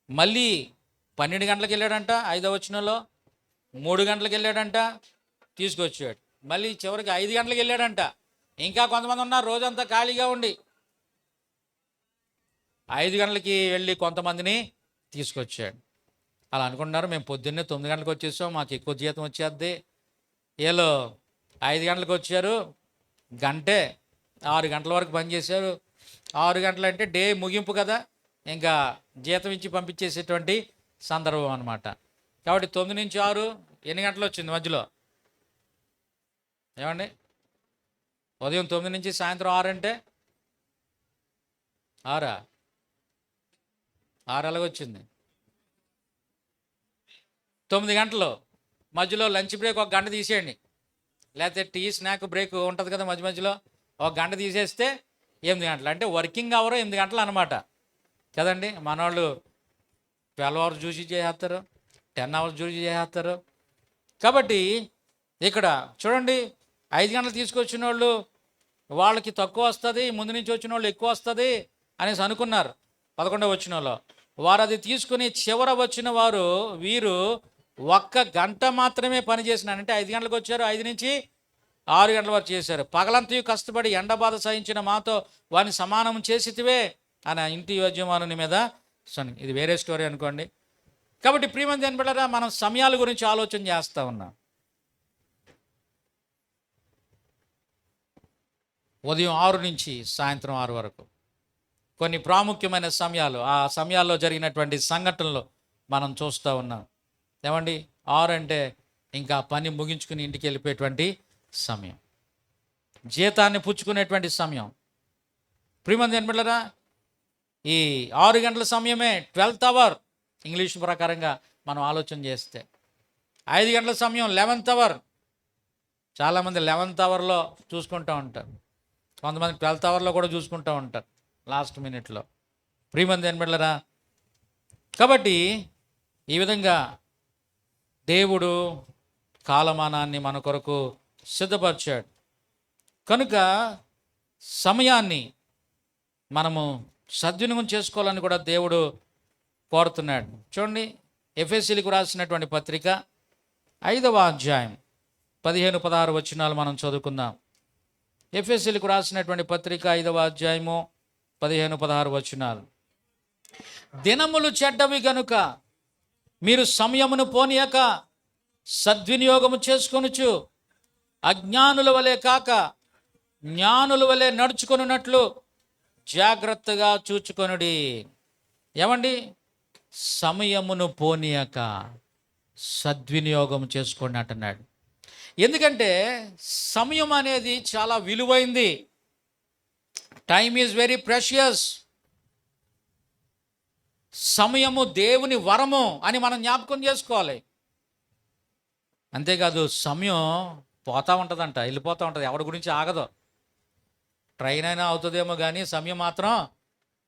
మళ్ళీ 12 గంటలకు వెళ్ళాడంట 5వ వచనంలో, 3 గంటలకు వెళ్ళాడంట, తీసుకొచ్చాడు. మళ్ళీ చివరికి 5 గంటలకు వెళ్ళాడంట. ఇంకా కొంతమంది ఉన్నారు రోజంతా ఖాళీగా ఉండి. 5 గంటలకి వెళ్ళి కొంతమందిని తీసుకొచ్చాడు. అలా అనుకుంటున్నారు, మేము పొద్దున్నే 9 గంటలకు వచ్చేసాం, మాకు ఎక్కువ జీతం వచ్చేద్ది. వీళ్ళు 5 గంటలకు వచ్చారు, గంటే 6 గంటల వరకు పనిచేశారు. 6 గంటలు అంటే డే ముగింపు కదా, ఇంకా జీతం ఇచ్చి పంపించేసేటువంటి సందర్భం అనమాట. కాబట్టి 9 నుంచి 6 ఎన్ని గంటలు వచ్చింది మధ్యలో? ఏమండి, ఉదయం 9 నుంచి సాయంత్రం 6 అంటే 6 ఎలాగొచ్చింది? 9 గంటలు. మధ్యలో లంచ్ బ్రేక్ 1 గంట తీసేయండి, లేకపోతే టీ స్నాక్ బ్రేక్ ఉంటుంది కదా మధ్య మధ్యలో, 1 గంట తీసేస్తే 8 గంటలు. అంటే వర్కింగ్ అవర్ 8 గంటలు అనమాట కదండి. మనవాళ్ళు 12 అవర్స్ చూసి చేసేస్తారు, 10 అవర్స్ చూసి చేసేస్తారు. కాబట్టి ఇక్కడ చూడండి, 5 గంటలు తీసుకొచ్చిన వాళ్ళు వాళ్ళకి తక్కువ వస్తుంది, ముందు నుంచి వచ్చిన వాళ్ళు ఎక్కువ వస్తుంది అనేసి అనుకున్నారు. 11వ వచనంలో వారు అది తీసుకుని చివర వచ్చిన వారు వీరు 1 గంట మాత్రమే పని చేసినారు. అంటే 5 గంటలకు వచ్చారు, 5 నుంచి 6 గంటల వరకు చేశారు. పగలంతయు కష్టపడి ఎండబాధ సహించిన మాతో వారిని సమానం చేసితివే అని ఇంటి యజమానుని మీద. ఇది వేరే స్టోరీ అనుకోండి. కాబట్టి ప్రియమంది బిడ్డలారా, మనం సమయాల గురించి ఆలోచన చేస్తూ ఉన్నాం. ఉదయం 6 నుంచి సాయంత్రం 6 వరకు కొన్ని ప్రాముఖ్యమైన సమయాలు, ఆ సమయాల్లో జరిగినటువంటి సంఘటనలు మనం చూస్తూ ఉన్నాం. ఏమండి, 6 అంటే ఇంకా పని ముగించుకుని ఇంటికి వెళ్ళిపోయేటువంటి సమయం, జీతాన్ని పుచ్చుకునేటువంటి సమయం. ప్రియమంది ఏర్పడరా, ఈ 6 గంటల సమయమే 12th అవర్ ఇంగ్లీష్ ప్రకారంగా మనం ఆలోచన చేస్తే. 5 గంటల సమయం 11th అవర్. చాలామంది 11th అవర్లో చూసుకుంటూ ఉంటారు, కొంతమంది 12th అవర్లో కూడా చూసుకుంటూ ఉంటారు లాస్ట్ మినిట్లో. ప్రియమంది ఏర్పడరా, కాబట్టి ఈ విధంగా దేవుడు కాలమానాన్ని మన కొరకు సిద్ధపరిచాడు. కనుక సమయాన్ని మనము సద్వినియోగం చేసుకోవాలని కూడా దేవుడు కోరుతున్నాడు. చూడండి, ఎఫెసీయులకు రాసినటువంటి పత్రిక 5వ అధ్యాయం 15-16 వచనాలు మనం చదువుకుందాం. ఎఫెసీయులకు రాసినటువంటి పత్రిక 5వ అధ్యాయము 15-16 వచనాలు. దినములు చెడ్డవి గనుక మీరు సమయమును పోనీయక సద్వినియోగము చేసుకొనుచు అజ్ఞానుల వలె కాక జ్ఞానుల వలె నడుచుకొనున్నట్లు జాగ్రత్తగా చూచుకొనుడి. ఏమండి, సమయమును పోనీయక సద్వినియోగం చేసుకోండి అంటున్నాడు. ఎందుకంటే సమయం అనేది చాలా విలువైంది. Time is very precious. సమయము దేవుని వరము అని మనం జ్ఞాపకం చేసుకోవాలి. అంతేకాదు, సమయం పోతూ ఉంటుందంట, వెళ్ళిపోతూ ఉంటుంది, ఎవరి గురించి ఆగదు. ట్రైన్ అయినా అవుతుందేమో కానీ సమయం మాత్రం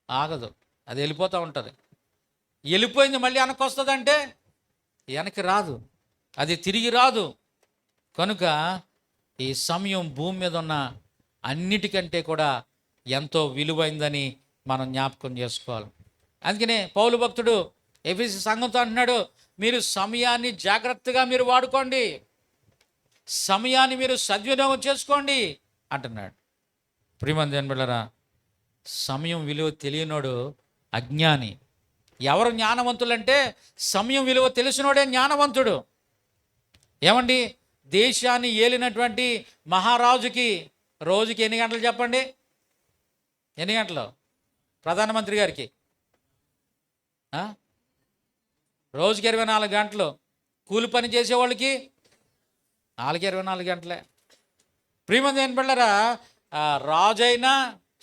ఆగదు, అది వెళ్ళిపోతూ ఉంటుంది. వెళ్ళిపోయింది మళ్ళీ వెనక్కి వస్తుందంటే వెనక్కి రాదు, అది తిరిగి రాదు. కనుక ఈ సమయం భూమి మీద ఉన్న అన్నిటికంటే కూడా ఎంతో విలువైందని మనం జ్ఞాపకం చేసుకోవాలి. అందుకనే పౌలు భక్తుడు ఎఫెసీ సంఘంతో అంటున్నాడు, మీరు సమయాన్ని జాగ్రత్తగా మీరు వాడుకోండి, సమయాన్ని మీరు సద్వినియోగం చేసుకోండి అంటున్నాడు. ప్రియమంది బిడ్డలారా, సమయం విలువ తెలియనోడు అజ్ఞాని. ఎవరు జ్ఞానవంతులంటే సమయం విలువ తెలిసినోడే జ్ఞానవంతుడు. ఏమండి, దేశాన్ని ఏలినటువంటి మహారాజుకి రోజుకి ఎన్ని గంటలు చెప్పండి? ఎన్ని గంటలు? ప్రధానమంత్రి గారికి రోజుకి 24 గంటలు. కూలి పని చేసేవాళ్ళకి 24 గంటలే. ప్రియమంది ఏం బిడ్డలారా, రాజైనా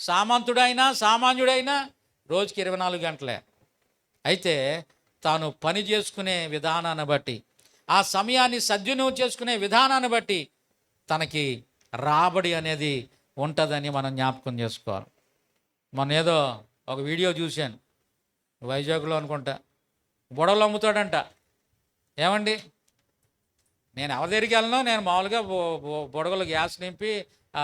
సామంతుడైనా సామాన్యుడైనా రోజుకి 24 గంటలే. అయితే తాను పని చేసుకునే విధానాన్ని బట్టి, ఆ సమయాన్ని సద్వినియోగం చేసుకునే విధానాన్ని బట్టి తనకి రాబడి అనేది ఉంటుందని మనం జ్ఞాపకం చేసుకోవాలి. మొన్న ఏదో ఒక వీడియో చూశాను, వైజాగ్లో అనుకుంటా, బుడలు అమ్ముతాడంట. ఏమండి, నేను ఎవరి దగ్గరికి వెళ్ళను, నేను మామూలుగా బుడగలు గ్యాస్ నింపి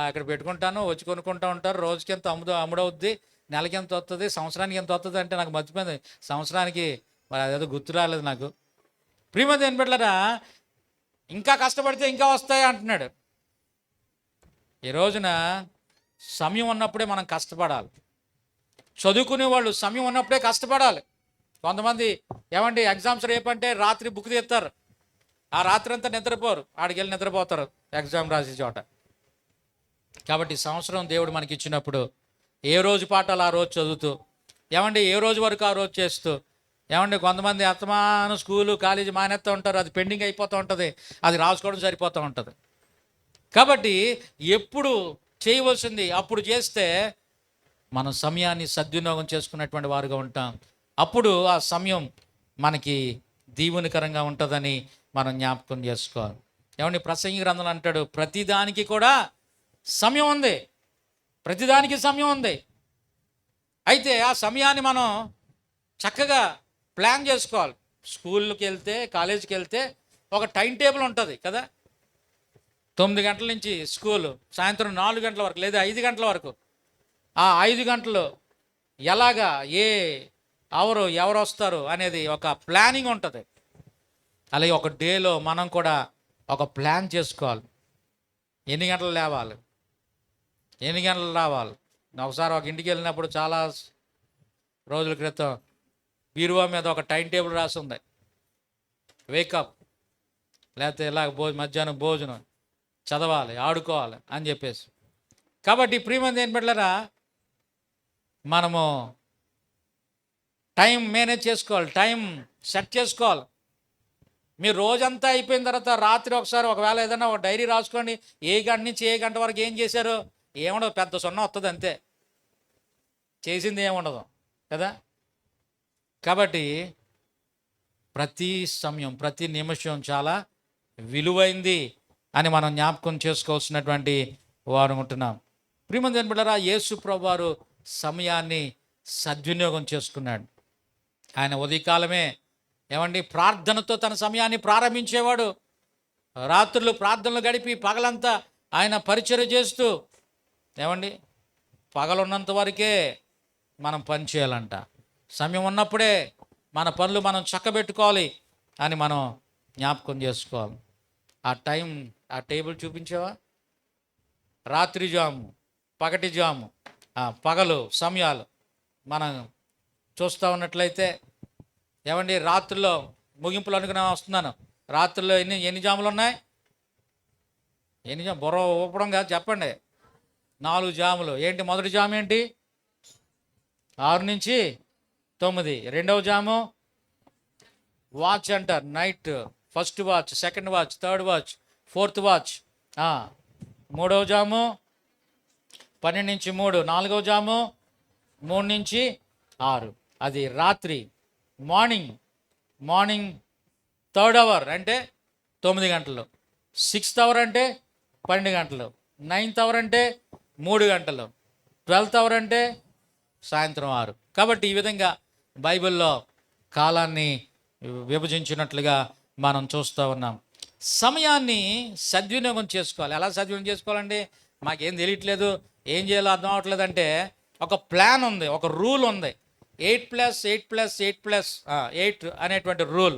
ఇక్కడ పెట్టుకుంటాను, వచ్చి కొనుక్కుంటూ ఉంటారు. రోజుకి ఎంత అమ్ముడవుద్ది, నెలకి ఎంత వస్తుంది, సంవత్సరానికి ఎంత వస్తుంది అంటే నాకు మర్చిపోయింది. సంవత్సరానికి మరి అదేదో గుర్తు రాలేదు నాకు. ప్రియమంది ఏం బిడ్డలారా, ఇంకా కష్టపడితే ఇంకా వస్తాయి అంటున్నాడు. ఈ రోజున సమయం ఉన్నప్పుడే మనం కష్టపడాలి. చదువుకునే వాళ్ళు సమయం ఉన్నప్పుడే కష్టపడాలి. కొంతమంది ఏమండి, ఎగ్జామ్స్ రేపంటే రాత్రి బుక్ తీస్తారు, ఆ రాత్రి అంతా నిద్రపోరు, ఆడికి వెళ్ళి నిద్రపోతారు ఎగ్జామ్ రాసే చోట. కాబట్టి సంవత్సరం దేవుడు మనకి ఇచ్చినప్పుడు ఏ రోజు పాఠాలు ఆ రోజు చదువుతూ, ఏమండి ఏ రోజు వరకు ఆ రోజు చేస్తూ, ఏమండి కొంతమంది అత్తమాను స్కూలు కాలేజీ మానేస్తూ ఉంటారు, అది పెండింగ్ అయిపోతూ ఉంటుంది, అది రాసుకోవడం సరిపోతూ ఉంటుంది. కాబట్టి ఎప్పుడు చేయవలసింది అప్పుడు చేస్తే మనం సమయాన్ని సద్వినియోగం చేసుకున్నటువంటి వారుగా ఉంటాం. అప్పుడు ఆ సమయం మనకి దీవెనకరంగా ఉంటుందని మనం జ్ఞాపకం చేసుకోవాలి. ఏమండి, ప్రసంగి గ్రంథంలో అంటాడు, ప్రతిదానికి కూడా సమయం ఉంది, ప్రతిదానికి సమయం ఉంది. అయితే ఆ సమయాన్ని మనం చక్కగా ప్లాన్ చేసుకోవాలి. స్కూల్కి వెళ్తే, కాలేజీకి వెళ్తే ఒక టైం టేబుల్ ఉంటుంది కదా. 9 గంటల నుంచి స్కూలు, సాయంత్రం 4 గంటల వరకు లేదా 5 గంటల వరకు. ఆ 5 గంటలు ఎలాగా, ఏ ఎవరు వస్తారు అనేది ఒక ప్లానింగ్ ఉంటుంది. అలాగే ఒక డేలో మనం కూడా ఒక ప్లాన్ చేసుకోవాలి. ఎన్ని గంటలు లేవాలి, ఎన్ని గంటలు రావాలి. ఒకసారి ఒక ఇంటికి వెళ్ళినప్పుడు చాలా రోజుల క్రితం బీరువా మీద ఒక టైం టేబుల్ రాసి ఉంది, వేకప్, లేకపోతే ఇలా మధ్యాహ్నం భోజనం, చదవాలి, ఆడుకోవాలి అని చెప్పేసి. కాబట్టి ప్రియమంది ఏం బిడ్డలారా, మనము టైం మేనేజ్ చేసుకోవాలి, టైం సెట్ చేసుకోవాలి. మీరు రోజంతా అయిపోయిన తర్వాత రాత్రి ఒకసారి ఒకవేళ ఏదైనా ఒక డైరీ రాసుకోండి, ఏ గంట నుంచి ఏ గంట వరకు ఏం చేశారు, ఏముండదు, పెద్ద సున్నా వస్తుంది అంతే, చేసింది ఏముండదు కదా. కాబట్టి ప్రతి సమయం ప్రతి నిమిషం చాలా విలువైంది అని మనం జ్ఞాపకం చేసుకోవాల్సినటువంటి వారు ఉంటున్నాం. ప్రియమైన బిడ్డలారా, యేసు ప్రభువారు సమయాన్ని సద్వినియోగం చేసుకున్నాడు. ఆయన ఉదయకాలమే ఏమండి ప్రార్థనతో తన సమయాన్ని ప్రారంభించేవాడు. రాత్రులు ప్రార్థనలు గడిపి పగలంతా ఆయన పరిచర్య చేస్తూ, ఏమండి పగలున్నంత వరకే మనం పని చేయాలంట, సమయం ఉన్నప్పుడే మన పనులు మనం చక్కబెట్టుకోవాలి అని మనం జ్ఞాపకం చేసుకోవాలి. ఆ టేబుల్ చూపించావా? రాత్రి జాము, పగటి జాము, పగలు సమయాలు మనం చూస్తూ ఉన్నట్లయితే, ఏమండి రాత్రుల్లో ముగింపులు అనుకుని వస్తున్నాను, రాత్రుల్లో ఎన్ని జాములు ఉన్నాయి? బుర్ర ఊపడం కాదు, చెప్పండి. 4 జాములు. ఏంటి మొదటి జాము ఏంటి? 6 నుంచి 9. రెండవ జాము వాచ్ అంటారు, night. First watch, second watch, third watch, fourth watch. మూడవ జాము 12 నుంచి 3. నాలుగవ జాము 3 నుంచి 6. అది రాత్రి. మార్నింగ్ థర్డ్ అవర్ అంటే 9 గంటలు, 6th అవర్ అంటే 12 గంటలు, 9th అవర్ అంటే 3 గంటలు, 12th అవర్ అంటే సాయంత్రం 6. కాబట్టి ఈ విధంగా బైబిల్లో కాలాన్ని విభజించినట్లుగా మనం చూస్తూ ఉన్నాం. సమయాన్ని సద్వినియోగం చేసుకోవాలి. ఎలా సద్వినియోగం చేసుకోవాలండి? మాకేం తెలియట్లేదు, ఏం చేయాలో అర్థం అవ్వట్లేదు అంటే ఒక ప్లాన్ ఉంది, ఒక రూల్ ఉంది. 8+8+8+8 అనేటువంటి రూల్.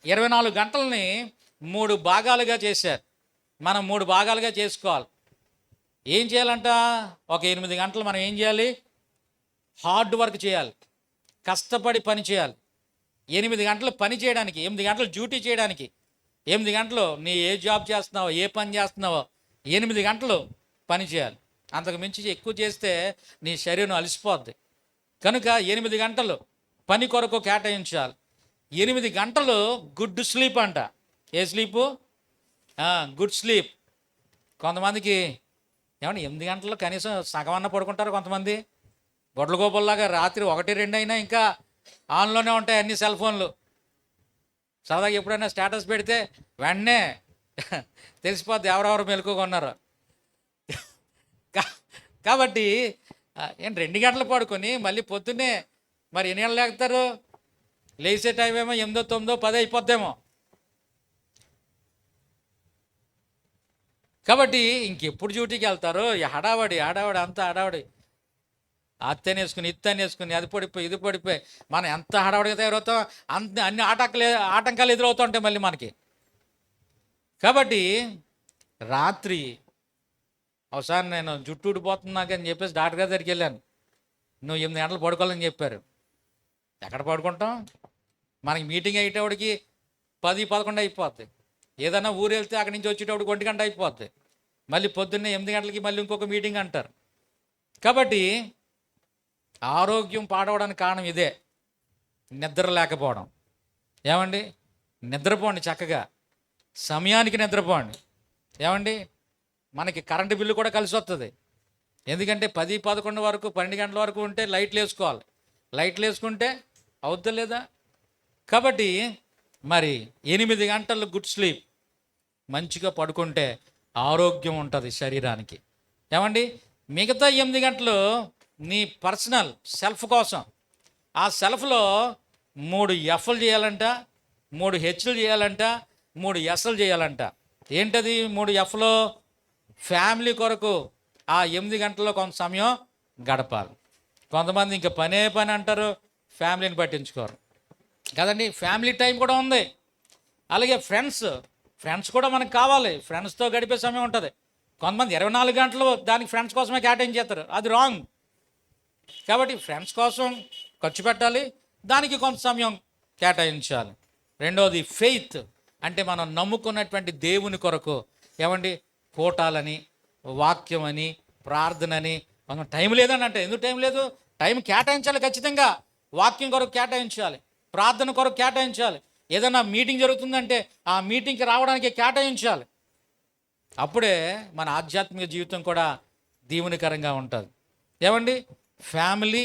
24 గంటలని 3 భాగాలుగా చేశారు. మనం 3 భాగాలుగా చేసుకోవాలి. ఏం చేయాలంట? ఒక 8 గంటలు మనం ఏం చేయాలి? హార్డ్ వర్క్ చేయాలి, కష్టపడి పని చేయాలి. 8 గంటలు పని చేయడానికి, 8 గంటలు డ్యూటీ చేయడానికి, 8 గంటలు నీ ఏ జాబ్ చేస్తున్నావో, ఏ పని చేస్తున్నావో 8 గంటలు పని చేయాలి. అంతకు మించి ఎక్కువ చేస్తే నీ శరీరం అలసిపోద్ది. కనుక 8 గంటలు పని కొరకు కేటాయించాలి. 8 గంటలు గుడ్ స్లీప్ అంట. ఏ స్లీపు? Good sleep. కొంతమందికి ఏమన్నా 8 గంటలు కనీసం సగం అన్న పడుకుంటారు. కొంతమంది గొడ్ల గోపల్లాగా రాత్రి 1, 2 అయినా ఇంకా ఆన్లోనే ఉంటాయి అన్ని సెల్ ఫోన్లు. సరదాగా ఎప్పుడైనా స్టేటస్ పెడితే వెంటనే తెలిసిపోద్ది ఎవరెవరు మెలకుగా ఉన్నారు. కాబట్టి 2 గంటలు పడుకొని మళ్ళీ పొద్దున్నే మరి ఎన్ని గంటలు లేగుతారు? లేచే టైం ఏమో 8, 9, 10 అయిపోద్దేమో. కాబట్టి ఇంకెప్పుడు డ్యూటీకి వెళ్తారు? హడావడి అంతా హడావడి. అత్తని వేసుకుని ఇత్తని వేసుకుని అది పడిపోయి ఇది పడిపోయి మనం ఎంత హడావడిగా తయారవుతాం, అన్ని ఆటంకాలు ఎదురవుతూ ఉంటాయి మళ్ళీ మనకి. కాబట్టి రాత్రి ఒకసారి నేను జుట్టు ఊడిపోతున్నాక అని చెప్పేసి డాక్టర్ గారి దగ్గరికి వెళ్ళాను. నువ్వు 8 గంటలు పడుకోవాలని చెప్పారు. ఎక్కడ పడుకుంటాం? మనకి మీటింగ్ అయ్యేటప్పటికి 10, 11 అయిపోద్ది. ఏదైనా ఊరు వెళ్తే అక్కడి నుంచి వచ్చేటప్పుడు 1 గంట అయిపోద్ది. మళ్ళీ పొద్దున్నే 8 గంటలకి మళ్ళీ ఇంకొక మీటింగ్ అంటారు. కాబట్టి ఆరోగ్యం పాడవడానికి కారణం ఇదే, నిద్ర లేకపోవడం. ఏమండి? నిద్రపోండి, చక్కగా సమయానికి నిద్రపోండి. ఏమండి? మనకి కరెంటు బిల్లు కూడా కలిసి వస్తుంది. ఎందుకంటే 10, 11 వరకు 12 గంటల వరకు ఉంటే లైట్లు వేసుకోవాలి. లైట్లు వేసుకుంటే అవుద్దా లేదా? కాబట్టి మరి 8 గంటలు గుడ్ స్లీప్, మంచిగా పడుకుంటే ఆరోగ్యం ఉంటుంది శరీరానికి. ఏమండి? మిగతా 8 గంటలు నీ పర్సనల్ సెల్ఫ్ కోసం. ఆ సెల్ఫ్లో 3 ఎఫ్లు చేయాలంట, 3 హెచ్లు చేయాలంట, 3 ఎస్లు చేయాలంట. ఏంటది 3 ఎఫ్లో? ఫ్యామిలీ కొరకు ఆ 8 గంటల్లో కొంత సమయం గడపాలి. కొంతమంది ఇంకా పని అంటారు, ఫ్యామిలీని పట్టించుకోరు కదండి. ఫ్యామిలీ టైం కూడా ఉంది. అలాగే ఫ్రెండ్స్ కూడా మనకు కావాలి. ఫ్రెండ్స్తో గడిపే సమయం ఉంటుంది. కొంతమంది 24 గంటలు దానికి ఫ్రెండ్స్ కోసమే కేటాయించేస్తారు. అది రాంగ్. కాబట్టి ఫ్రెండ్స్ కోసం ఖర్చు పెట్టాలి, దానికి కొంత సమయం కేటాయించాలి. రెండవది ఫెయిత్, అంటే మనం నమ్ముకున్నటువంటి దేవుని కొరకు ఏమండి కూటాలని, వాక్యం అని, ప్రార్థనని. మనం టైం లేదని అంటే ఎందుకు టైం లేదు? టైం కేటాయించాలి ఖచ్చితంగా. వాక్యం కొరకు కేటాయించాలి, ప్రార్థన కొరకు కేటాయించాలి, ఏదైనా మీటింగ్ జరుగుతుందంటే ఆ మీటింగ్కి రావడానికి కేటాయించాలి. అప్పుడే మన ఆధ్యాత్మిక జీవితం కూడా దీవెనకరంగా ఉంటుంది. ఏమండి, ఫ్యామిలీ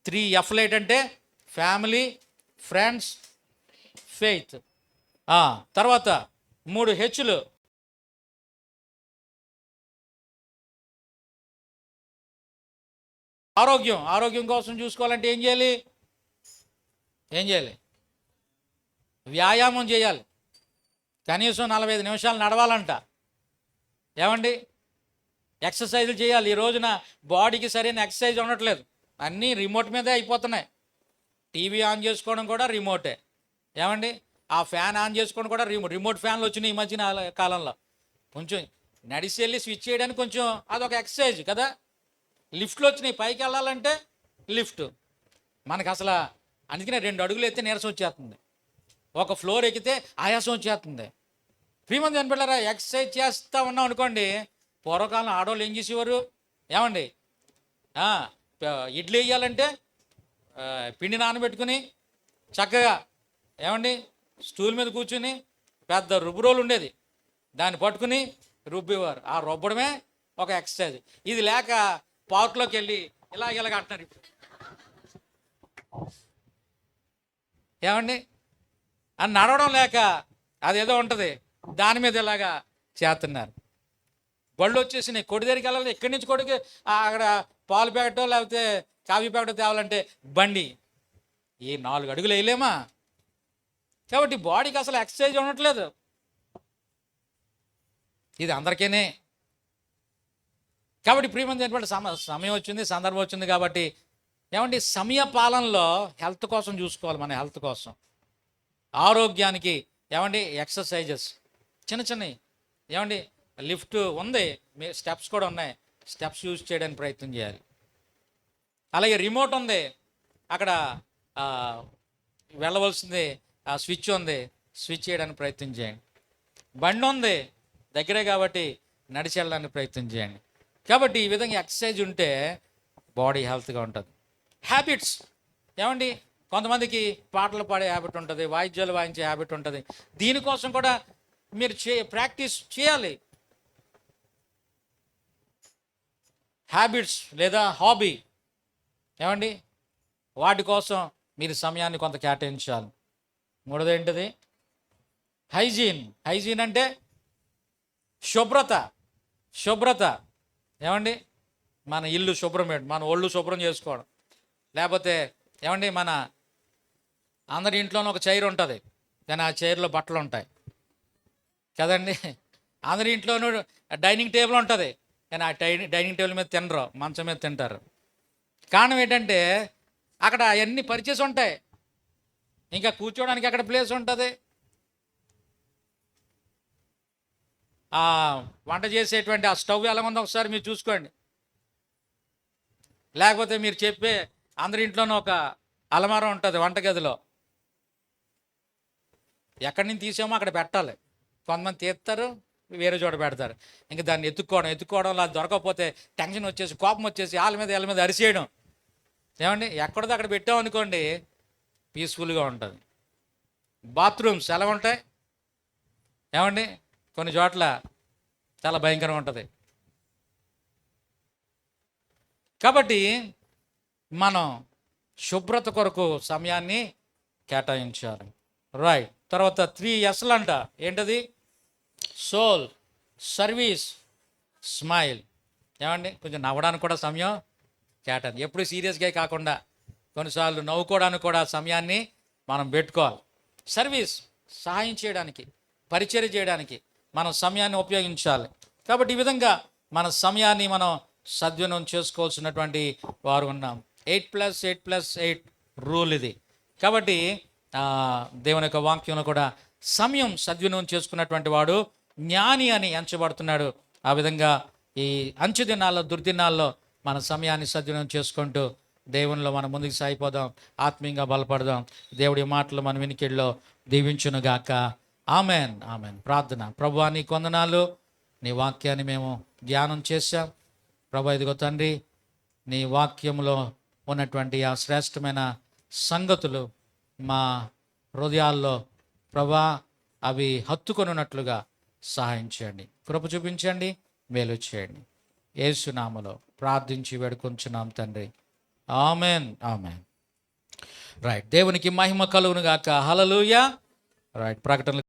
3 F'లు ఏంటంటే ఫ్యామిలీ, ఫ్రెండ్స్, ఫెయిత్. తర్వాత 3 H'లు ఆరోగ్యం. ఆరోగ్యం కోసం చూసుకోవాలంటే ఏం చేయాలి? వ్యాయామం చేయాలి. కనీసం 45 నిమిషాలు నడవాలంట. ఏమండి, ఎక్సర్సైజులు చేయాలి. ఈ రోజున బాడీకి సరైన ఎక్సర్సైజ్ ఉండట్లేదు, అన్నీ రిమోట్ మీదే అయిపోతున్నాయి. టీవీ ఆన్ చేసుకోవడం కూడా రిమోటే. ఏమండి, ఆ ఫ్యాన్ ఆన్ చేసుకోవడం కూడా రిమోట్ ఫ్యాన్లు వచ్చినాయి ఈ మధ్యన కాలంలో. కొంచెం నడిచి వెళ్ళి స్విచ్ చేయడానికి కొంచెం అదొక ఎక్సర్సైజ్ కదా. లిఫ్ట్లు వచ్చినాయి, పైకి వెళ్ళాలంటే లిఫ్ట్. మనకు అసలు అందుకనే 2 అడుగులు ఎత్తే నీరసం వచ్చేస్తుంది, ఒక ఫ్లోర్ ఎక్కితే ఆయాసం వచ్చేస్తుంది. ప్రియమంది కనిపెట్టారా, ఎక్సర్సైజ్ చేస్తూ ఉన్నాం అనుకోండి. పూర్వకాలం ఆడవాళ్ళు ఏం చేసేవారు? ఏమండి, ఇడ్లీ వేయాలంటే పిండి నానబెట్టుకుని చక్కగా ఏమండి స్టూల్ మీద కూర్చుని పెద్ద రుబ్బురోలు ఉండేది, దాన్ని పట్టుకుని రుబ్బేవారు. ఆ రుబ్బడమే ఒక ఎక్సర్సైజ్. ఇది లేక పార్క్లోకి వెళ్ళి ఇలాగ అంటున్నారు. ఏమండి, అని నడవడం లేక అదేదో ఉంటుంది, దాని మీద ఇలాగా చేస్తున్నారు. బళ్ళు వచ్చేసినాయి, కొడి దగ్గరికి వెళ్ళాలి. ఎక్కడి నుంచి కొడికి అక్కడ పాలు ప్యాకెటో లేకపోతే కాఫీ ప్యాకెటో తేవాలంటే బండి. ఈ 4 అడుగులు వేయలేమా? కాబట్టి బాడీకి అసలు ఎక్సర్సైజ్ ఉండట్లేదు. ఇది అందరికీనే. కాబట్టి ప్రియమంది ఏంటంటే సమయం వచ్చింది, సందర్భం వచ్చింది కాబట్టి ఏమండి, సమయ పాలనలో హెల్త్ కోసం చూసుకోవాలి. మన హెల్త్ కోసం, ఆరోగ్యానికి ఏమండి ఎక్సర్సైజెస్ చిన్నవి. ఏమండి, లిఫ్ట్ ఉంది, స్టెప్స్ కూడా ఉన్నాయి, స్టెప్స్ యూజ్ చేయడానికి ప్రయత్నం చేయాలి. అలాగే రిమోట్ ఉంది, అక్కడ వెళ్ళవలసింది స్విచ్ ఉంది, స్విచ్ చేయడానికి ప్రయత్నం చేయండి. బండి ఉంది దగ్గరే కాబట్టి నడిచి వెళ్ళడానికి ప్రయత్నం చేయండి. కాబట్టి ఈ విధంగా ఎక్సర్సైజ్ ఉంటే బాడీ హెల్త్గా ఉంటుంది. హ్యాబిట్స్ ఏమండి, కొంతమందికి పాటలు పాడే హ్యాబిట్ ఉంటుంది, వాయిద్యాలు వాయించే హ్యాబిట్ ఉంటుంది. దీనికోసం కూడా మీరు ప్రాక్టీస్ చేయాలి. హ్యాబిట్స్ లేదా హాబీ ఏమండి, వాటి కోసం మీరు సమయాన్ని కొంత కేటాయించాలి. మూడోది ఏంటిది? హైజీన్ అంటే శుభ్రత. ఏమండి, మన ఇల్లు శుభ్రం పెట్టు, మన ఒళ్ళు శుభ్రం చేసుకోవడం. లేకపోతే ఏమండి, మన అందరి ఇంట్లోనూ ఒక చైర్ ఉంటుంది, కానీ ఆ చైర్లో బట్టలు ఉంటాయి కదండి. అందరి ఇంట్లోనూ డైనింగ్ టేబుల్ ఉంటుంది, కానీ ఆ డైనింగ్ టేబుల్ మీద తినరు, మంచం మీద తింటారు. కారణం ఏంటంటే అక్కడ అవన్నీ పరిచేసి ఉంటాయి, ఇంకా కూర్చోడానికి అక్కడ ప్లేస్ ఉంటుంది. ఆ వంట చేసేటువంటి ఆ స్టవ్ ఎలా ఉందో ఒకసారి మీరు చూసుకోండి. లేకపోతే మీరు చెప్పే అందరి ఇంట్లోనూ ఒక అలమార ఉంటుంది వంటగదిలో, ఎక్కడి నుంచి తీసామో అక్కడ పెట్టాలి. కొంతమంది తీస్తారు, వేరే చోట పెడతారు. ఇంకా దాన్ని ఎత్తుక్కోవడంలో అది దొరకకపోతే టెన్షన్ వచ్చేసి, కోపం వచ్చేసి వాళ్ళ మీద అరిసేయడం. ఏమండి, ఎక్కడిదో అక్కడ పెట్టామనుకోండి పీస్ఫుల్గా ఉంటుంది. బాత్రూమ్స్ ఎలా ఉంటాయి? ఏమండి, కొన్ని చోట్ల చాలా భయంకరంగా ఉంటుంది. కాబట్టి మనం శుభ్రత కొరకు సమయాన్ని కేటాయించాలి. రైట్. తర్వాత 3 S'లు అంట. ఏంటది? Soul, service, smile. ఏమండి, కొంచెం నవ్వడానికి కూడా సమయం కేటాయించాలి. ఎప్పుడు సీరియస్గా కాకుండా కొన్నిసార్లు నవ్వుకోవడానికి కూడా సమయాన్ని మనం పెట్టుకోవాలి. సర్వీస్, సహాయం చేయడానికి, పరిచర్య చేయడానికి మనం సమయాన్ని ఉపయోగించాలి. కాబట్టి ఈ విధంగా మన సమయాన్ని మనం సద్వినియోగం చేసుకోవాల్సినటువంటి వారు ఉన్నాం. 8+8+8 రూల్ ఇది. కాబట్టి దేవుని యొక్క వాక్యంలో కూడా సమయం సద్వినియోగం చేసుకున్నటువంటి వాడు జ్ఞాని అని ఎంచబడుతున్నాడు. ఆ విధంగా ఈ అంచె దినాల్లో, దుర్దినాల్లో మన సమయాన్ని సద్వినియోగం చేసుకుంటూ దేవునిలో మనం ముందుకు సాగిపోదాం, ఆత్మీయంగా బలపడదాం. దేవుడి మాటలు మన వినికిడిలో దీవించునుగాక. ఆమెన్. ప్రార్థన. ప్రభువా, నీ వందనాలు. నీ వాక్యాన్ని మేము ధ్యానం చేశాం ప్రభా. ఇదిగో తండ్రి, నీ వాక్యంలో ఉన్నటువంటి ఆ శ్రేష్టమైన సంగతులు మా హృదయాల్లో ప్రభా అవి హత్తుకొనున్నట్లుగా సహాయం చేయండి, కృప చూపించండి, మేలు చేయండి. యేసు నామములో ప్రార్థించి వేడుకొంచున్నాం తండ్రి, ఆమెన్, ఆమెన్. రైట్, దేవునికి మహిమ కలుగును గాక. హల్లెలూయా. రైట్, ప్రకటన